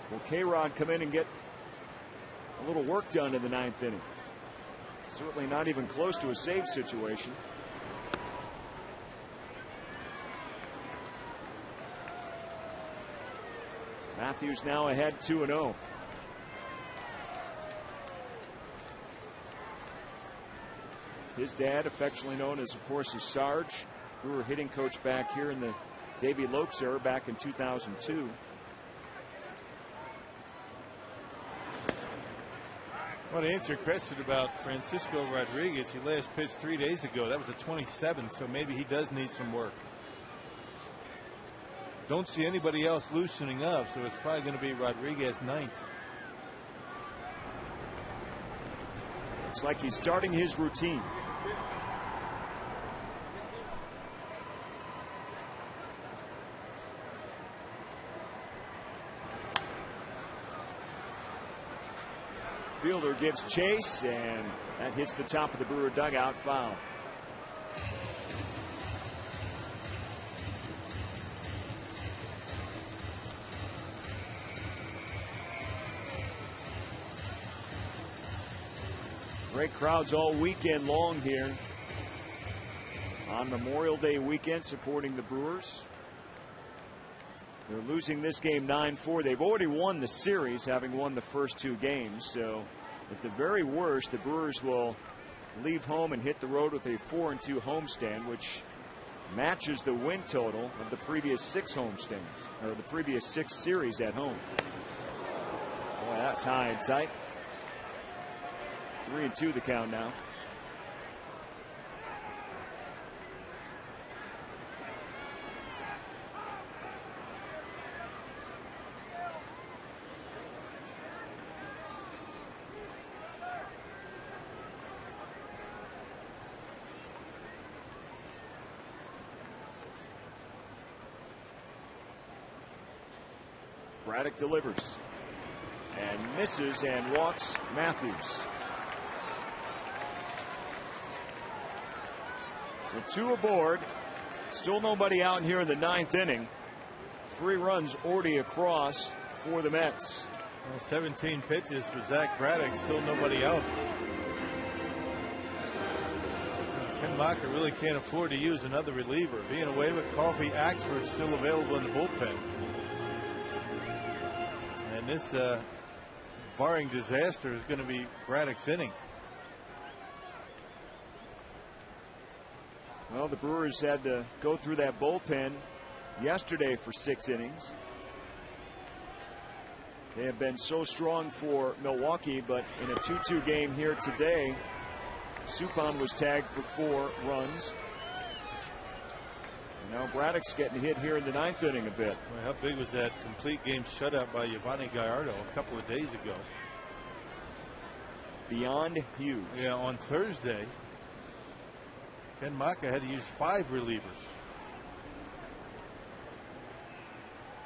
Will K-Rod come in and get a little work done in the 9th inning? Certainly not even close to a save situation. Matthews now ahead 2-0. His dad, affectionately known as, of course, as Sarge, Brewer hitting coach back here in the Davey Lopes era back in 2002. I want to answer a question about Francisco Rodriguez. He last pitched 3 days ago. That was the 27th, so maybe he does need some work. Don't see anybody else loosening up, so it's probably going to be Rodriguez 9th. Looks like he's starting his routine. Fielder gives chase, and that hits the top of the Brewer dugout, foul. Great crowds all weekend long here on Memorial Day weekend supporting the Brewers. They're losing this game 9-4. They've already won the series, having won the first 2 games. So at the very worst, the Brewers will leave home and hit the road with a 4-2 homestand, which matches the win total of the previous 6 homestands, or the previous 6 series at home. Boy, that's high and tight. 3-2 the count now. Braddock delivers and misses and walks Matthews. So 2 aboard. Still nobody out here in the 9th inning. 3 runs already across for the Mets. Well, 17 pitches for Zach Braddock. Still nobody out. Ken Mocker really can't afford to use another reliever. Being away with Coffey, Axford still available in the bullpen. And this barring disaster is going to be Braddock's inning. Well, the Brewers had to go through that bullpen yesterday for 6 innings. They have been so strong for Milwaukee, but in a 2-2 game here today, Suppan was tagged for 4 runs. And now Braddock's getting hit here in the 9th inning a bit. Well, how big was that complete game shutout by Giovanni Gallardo a couple of days ago? Beyond huge. Yeah, on Thursday, Ken Maka had to use 5 relievers.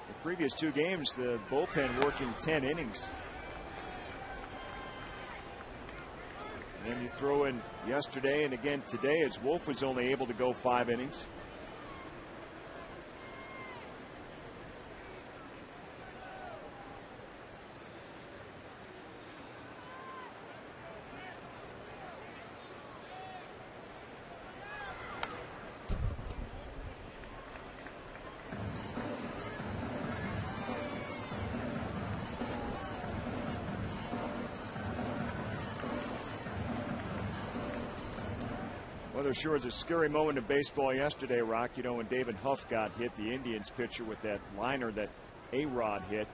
The previous 2 games, the bullpen working 10 innings. And then you throw in yesterday and again today, as Wolf was only able to go 5 innings. Well, there sure was a scary moment in baseball yesterday, Rock. You know, when David Huff got hit, the Indians pitcher, with that liner that A-Rod hit.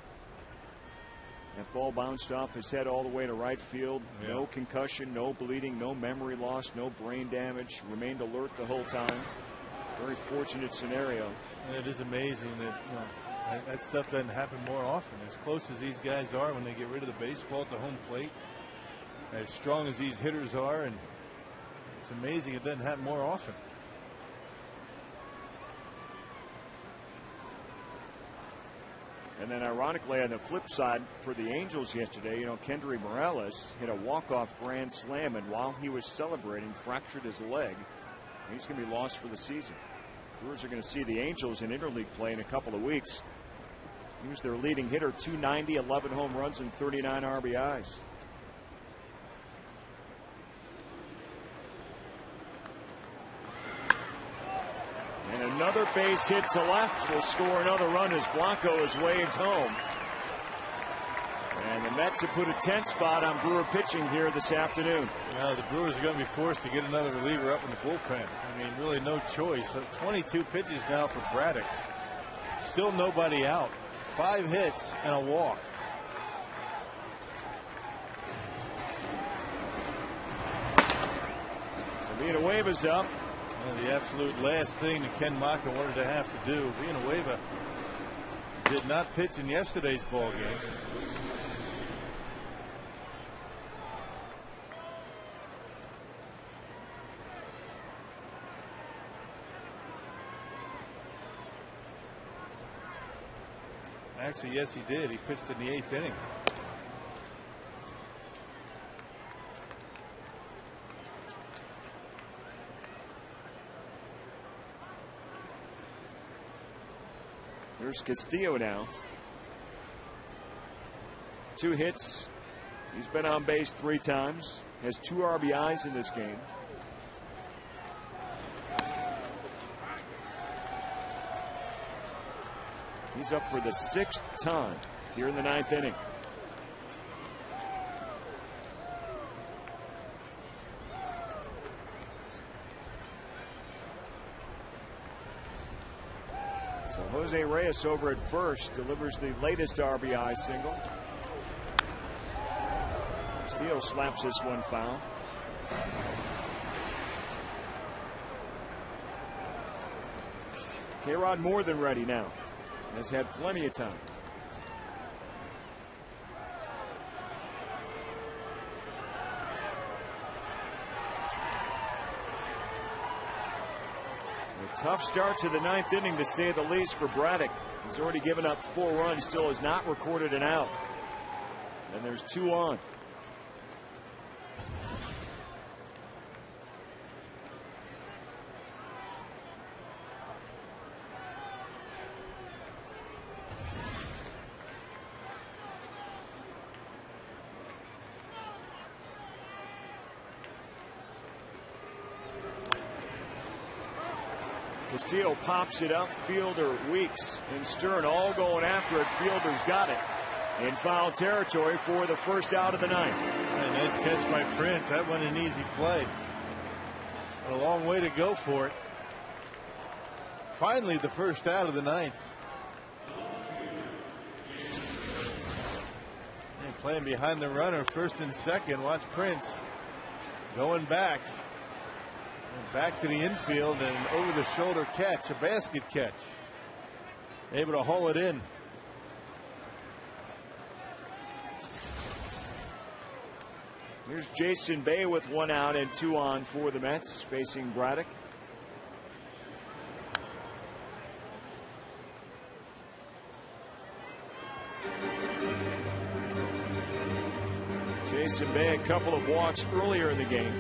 That ball bounced off his head all the way to right field. Yeah. No concussion, no bleeding, no memory loss, no brain damage. Remained alert the whole time. Very fortunate scenario. And it is amazing that that stuff doesn't happen more often. As close as these guys are when they get rid of the baseball at the home plate, as strong as these hitters are, and it's amazing it doesn't happen more often. And then ironically, on the flip side for the Angels yesterday, you know, Kendry Morales hit a walk-off grand slam, and while he was celebrating, fractured his leg. He's going to be lost for the season. Brewers are going to see the Angels in interleague play in a couple of weeks. He was their leading hitter, 290, 11 home runs, and 39 RBIs. And another base hit to left will score another run as Blanco is waved home. And the Mets have put a 10 spot on Brewer pitching here this afternoon. Now the Brewers are going to be forced to get another reliever up in the bullpen. I mean, really no choice. So 22 pitches now for Braddock. Still nobody out. 5 hits and a walk. So Villanueva's up. And the absolute last thing that Ken Maka wanted to have to do. Villanueva did not pitch in yesterday's ball game. Actually, yes, he did. He pitched in the 8th inning. Here's Castillo now. 2 hits. He's been on base 3 times. Has 2 RBIs in this game. He's up for the 6th time here in the 9th inning. So Jose Reyes over at first delivers the latest RBI single. Steele slaps this one foul. K-Rod more than ready now. Has had plenty of time. A tough start to the 9th inning, to say the least, for Braddock. He's already given up 4 runs, still has not recorded an out. And there's 2 on. Castillo pops it up. Fielder, Weeks, and Stern all going after it. Fielder's got it in foul territory for the first out of the 9th. Nice catch by Prince. That wasn't an easy play. A long way to go for it. Finally, the first out of the 9th. And playing behind the runner, first and second. Watch Prince going back. Back to the infield and over the shoulder catch, a basket catch. Able to haul it in. Here's Jason Bay with 1 out and 2 on for the Mets, facing Braddock. Jason Bay, a couple of walks earlier in the game.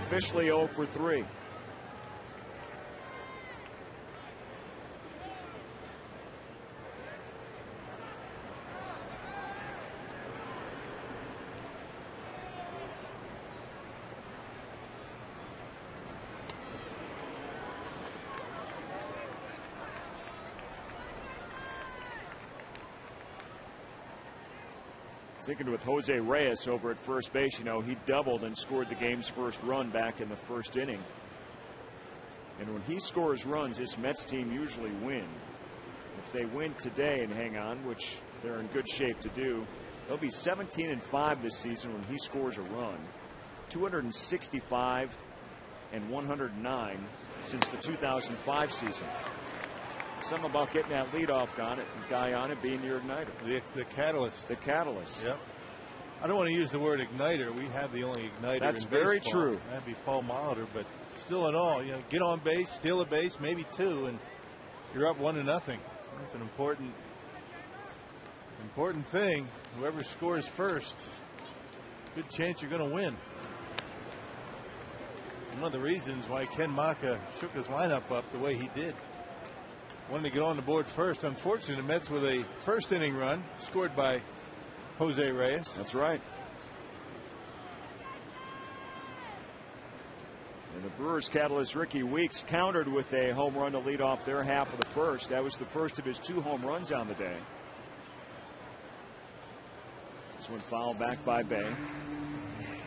Officially 0 for 3. Thinking with Jose Reyes over at first base, you know, he doubled and scored the game's first run back in the 1st inning. And when he scores runs, this Mets team usually win. If they win today and hang on, which they're in good shape to do, they'll be 17-5 this season when he scores a run. 265 and 109 since the 2005 season. Something about getting that leadoff guy on it being your igniter. The catalyst. The catalyst. Yep. I don't want to use the word igniter. We have the only igniter. That's in very baseball. true. That'd be Paul Molitor, but still in all, you know, get on base, steal a base, maybe 2, and you're up 1-0. That's an important thing. Whoever scores first, good chance you're going to win. One of the reasons why Ken Maka shook his lineup up the way he did. Wanted to get on the board first. Unfortunately, the Mets with a 1st inning run scored by Jose Reyes. That's right. And the Brewers catalyst Ricky Weeks countered with a home run to lead off their half of the first. That was the first of his 2 home runs on the day. This one fouled back by Bay.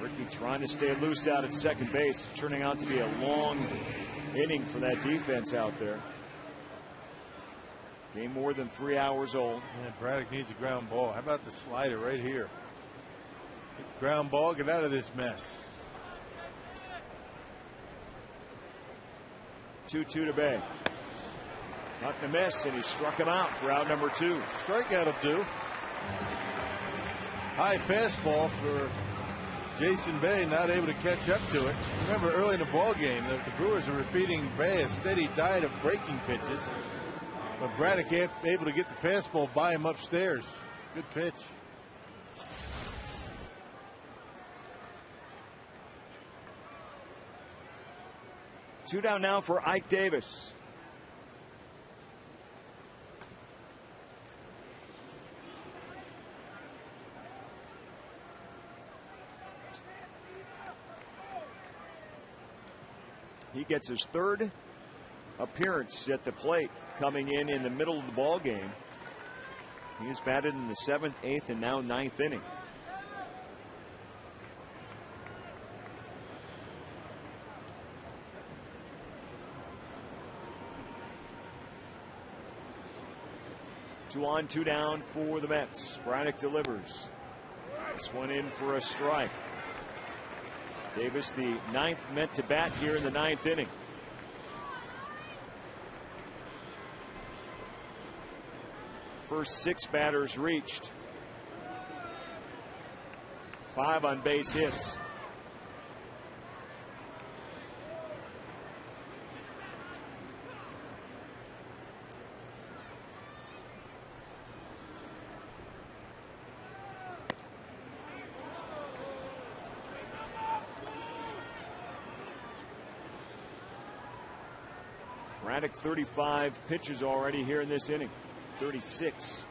Ricky trying to stay loose out at second base, turning out to be a long inning for that defense out there. Game more than 3 hours old. And Braddock needs a ground ball. How about the slider right here? Get the ground ball, get out of this mess. 2-2 to Bay. Not to miss, and he struck him out for out number 2. Strikeout will do. High fastball for Jason Bay, not able to catch up to it. Remember early in the ball game, the Brewers are feeding Bay a steady diet of breaking pitches. But Braddock able to get the fastball by him upstairs. Good pitch. Two down now for Ike Davis. He gets his 3rd appearance at the plate, coming in the middle of the ball game. He has batted in the 7th, 8th, and now 9th inning. Two on, 2 down for the Mets. Braddock delivers. This one in for a strike. Davis, the 9th Met to bat here in the 9th inning. First 6 batters reached. 5 on base hits. Braddock 35 pitches already here in this inning. 36.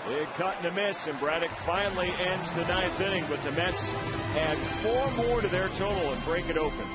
Big cut and a miss, and Braddock finally ends the 9th inning, but the Mets add 4 more to their total and break it open.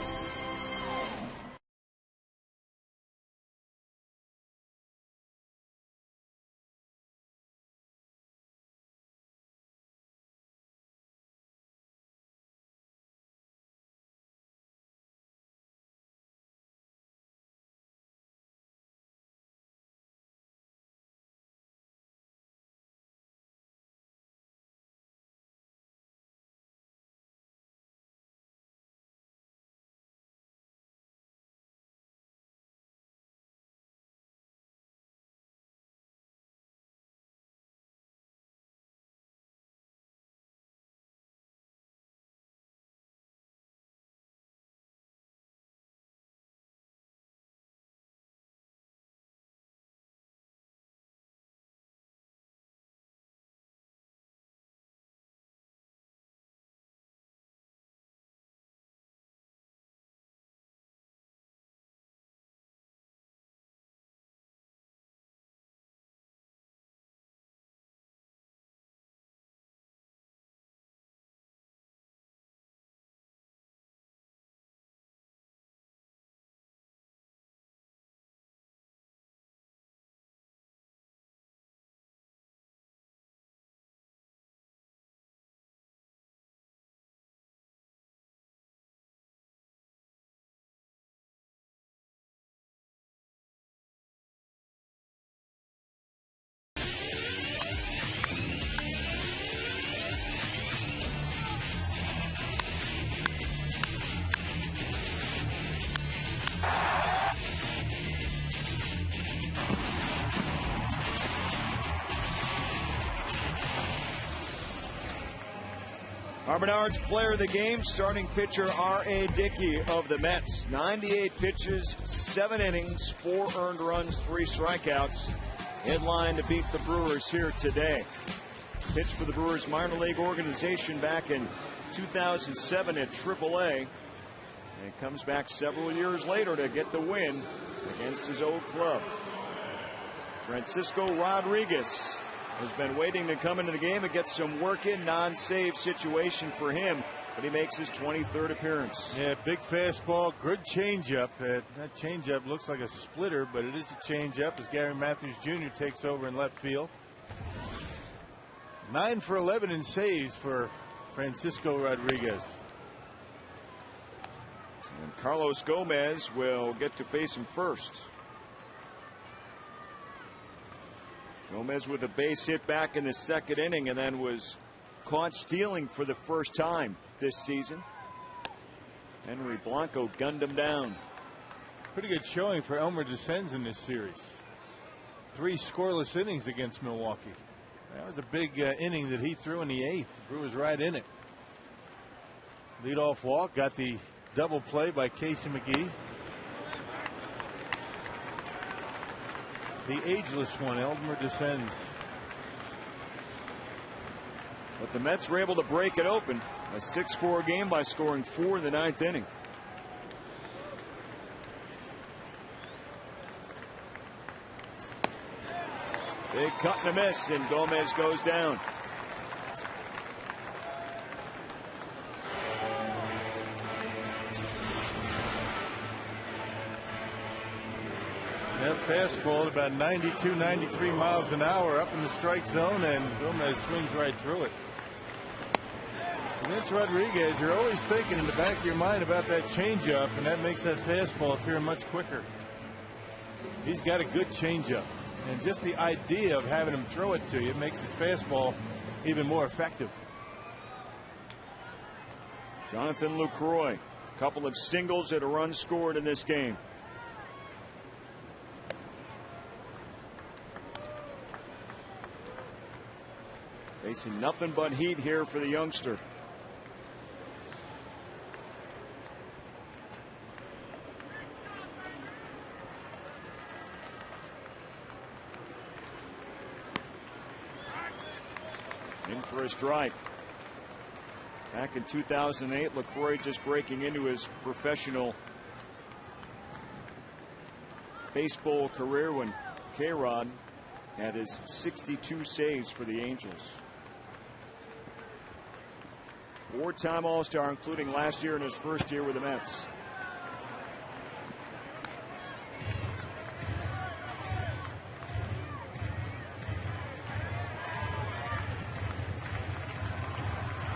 Our Menards player of the game, starting pitcher R.A. Dickey of the Mets. 98 pitches, 7 innings, 4 earned runs, 3 strikeouts. In line to beat the Brewers here today. Pitched for the Brewers minor league organization back in 2007 at AAA. And comes back several years later to get the win against his old club. Francisco Rodriguez has been waiting to come into the game and get some work in. Non-save situation for him, but he makes his 23rd appearance. Yeah, big fastball, good changeup. That changeup looks like a splitter, but it is a changeup as Gary Matthews Jr. takes over in left field. 9 for 11 in saves for Francisco Rodriguez. And Carlos Gomez will get to face him first. Gomez with a base hit back in the second inning and then was caught stealing for the first time this season. Henry Blanco gunned him down. Pretty good showing for Elmer Descends in this series. 3 scoreless innings against Milwaukee. That was a big inning that he threw in the 8th. The Brewers right in it. Leadoff walk, got the double play by Casey McGee. The ageless one, Elmer Descends. But the Mets were able to break it open. A 6-4 game by scoring 4 in the 9th inning. Big cut and a miss, and Gomez goes down. That fastball at about 92, 93 miles an hour up in the strike zone, and Gomez swings right through it. Against Rodriguez, you're always thinking in the back of your mind about that changeup, and that makes that fastball appear much quicker. He's got a good changeup, and just the idea of having him throw it to you makes his fastball even more effective. Jonathan Lucroy, a couple of singles and a run scored in this game. Facing nothing but heat here for the youngster. In for a strike. Back in 2008, LaCroix just breaking into his professional baseball career when K-Rod had his 62 saves for the Angels. 4-time All-Star, including last year in his first year with the Mets.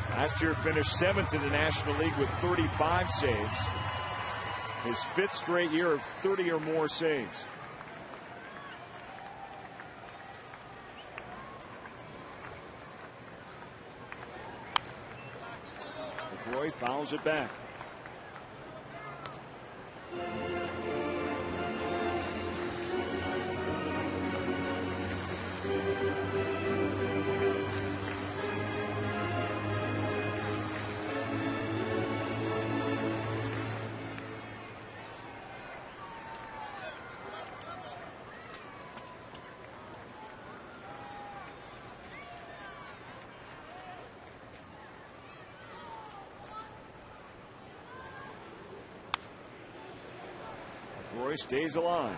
Last year finished 7th in the National League with 35 saves. His 5th straight year of 30 or more saves. Roy fouls it back. Roy stays alive.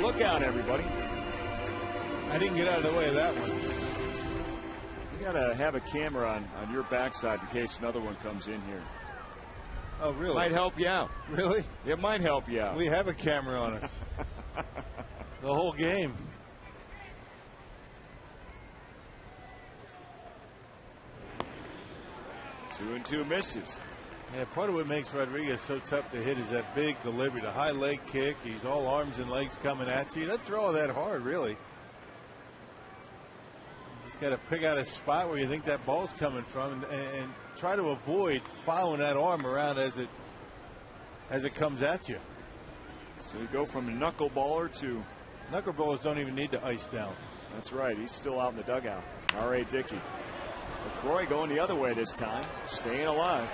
Look out, everybody. I didn't get out of the way of that one. You gotta have a camera on your backside in case another one comes in here. Oh, really? Might help you out. Really? It might help you out. We have a camera on us. The whole game. Two and two misses. Yeah, part of what makes Rodriguez so tough to hit is that big delivery, the high leg kick. He's all arms and legs coming at you. He doesn't throw that hard, really. You just got to pick out a spot where you think that ball's coming from and try to avoid following that arm around as it comes at you. So you go from a knuckleballer to... Knuckleballers don't even need to ice down. That's right. He's still out in the dugout. R.A. Dickey. LaCroix going the other way this time. Staying alive.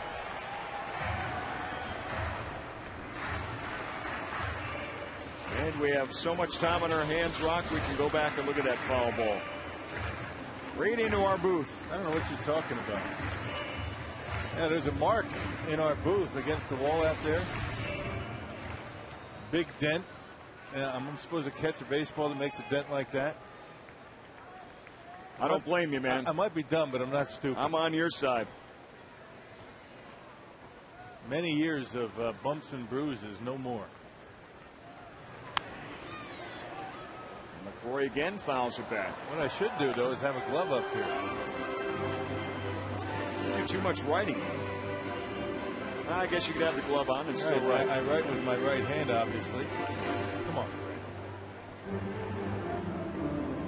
And we have so much time on our hands, Rock, we can go back and look at that foul ball. Right into our booth. I don't know what you're talking about. Yeah, there's a mark in our booth against the wall out there. Big dent. I'm supposed to catch a baseball that makes a dent like that. I don't blame you, man. I might be dumb, but I'm not stupid. I'm on your side. Many years of bumps and bruises, no more. McCrory again fouls it back. What I should do, though, is have a glove up here. You do too much writing. I guess you could have the glove on and still write. I write with my right hand, obviously. Come on.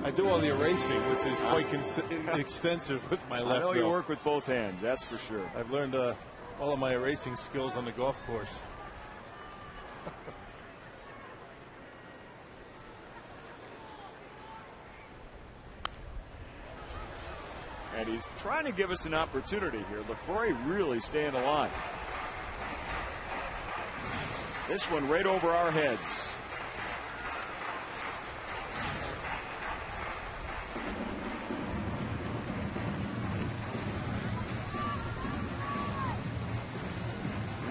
I do all the erasing, which is quite extensive with my left. I know you work with both hands, that's for sure. I've learned all of my erasing skills on the golf course. And he's trying to give us an opportunity here. LaFleur really staying alive. This one right over our heads.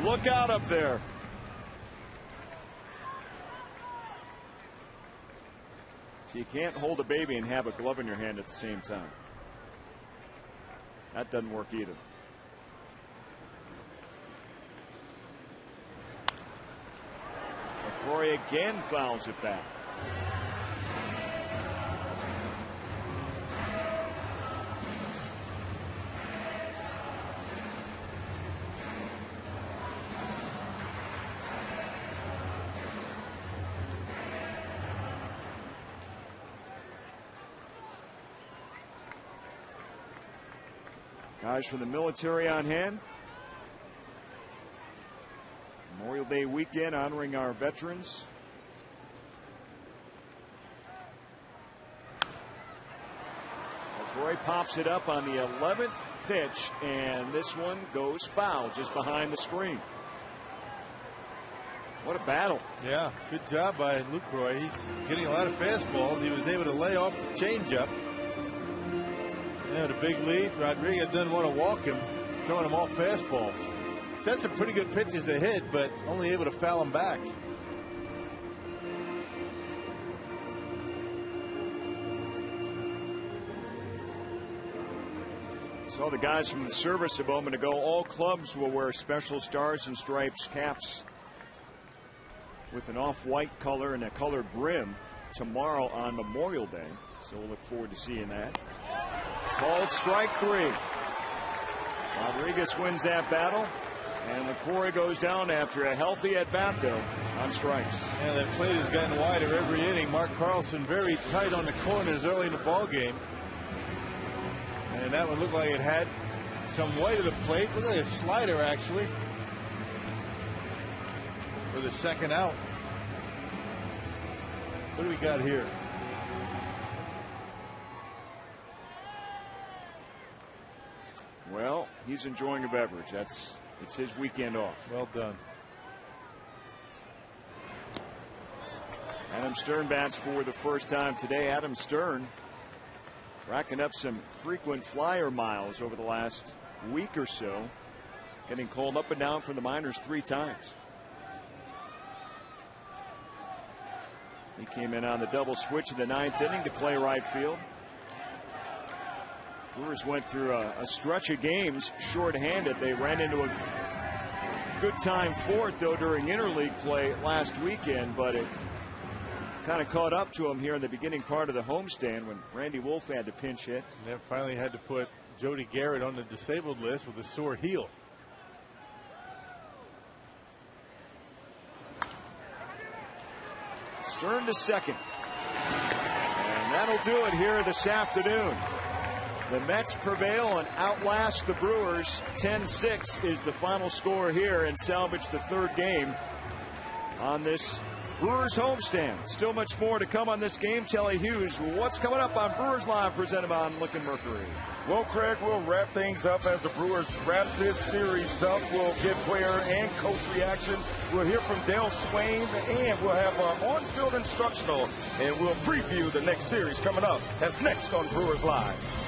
Look out up there. So you can't hold a baby and have a glove in your hand at the same time. That doesn't work either. McCrory again fouls it back. Guys from the military on hand. Memorial Day weekend honoring our veterans. McCrory pops it up on the 11th pitch, and this one goes foul just behind the screen. What a battle. Yeah, good job by LaCroix. He's getting a lot of fastballs. He was able to lay off the changeup. They had a big lead. Rodriguez didn't want to walk him, throwing him all fastballs. That's some pretty good pitches to hit, but only able to foul him back. So the guys from the service a moment ago, all clubs will wear special stars and stripes caps with an off-white color and a colored brim tomorrow on Memorial Day. So we'll look forward to seeing that. Called strike three. Rodriguez wins that battle, and McCrory goes down after a healthy at-bat, though, on strikes. Yeah, that plate has gotten wider every inning. Mark Carlson very tight on the corners early in the ball game. And that one looked like it had some way to the plate. Looked like a slider, actually, for the second out. What do we got here? Well, he's enjoying a beverage. It's his weekend off. Well done. Adam Stern bats for the first time today. Adam Stern racking up some frequent flyer miles over the last week or so, getting called up and down from the minors 3 times. He came in on the double switch in the 9th inning to play right field. Brewers went through a stretch of games shorthanded. They ran into a good time for it, though, during interleague play last weekend, but it kind of caught up to him here in the beginning part of the homestand when Randy Wolf had to pinch hit. They finally had to put Jody Garrett on the disabled list with a sore heel. Stern to second. And that'll do it here this afternoon. The Mets prevail and outlast the Brewers. 10-6 is the final score here and salvage the 3rd game on this Brewers homestand. Still much more to come on this game. Telly Hughes, what's coming up on Brewers Live, presented on Lookin' Mercury? Well, Craig, we'll wrap things up as the Brewers wrap this series up. We'll get player and coach reaction. We'll hear from Dale Swain, and we'll have our on-field instructional, and we'll preview the next series coming up. That's next on Brewers Live.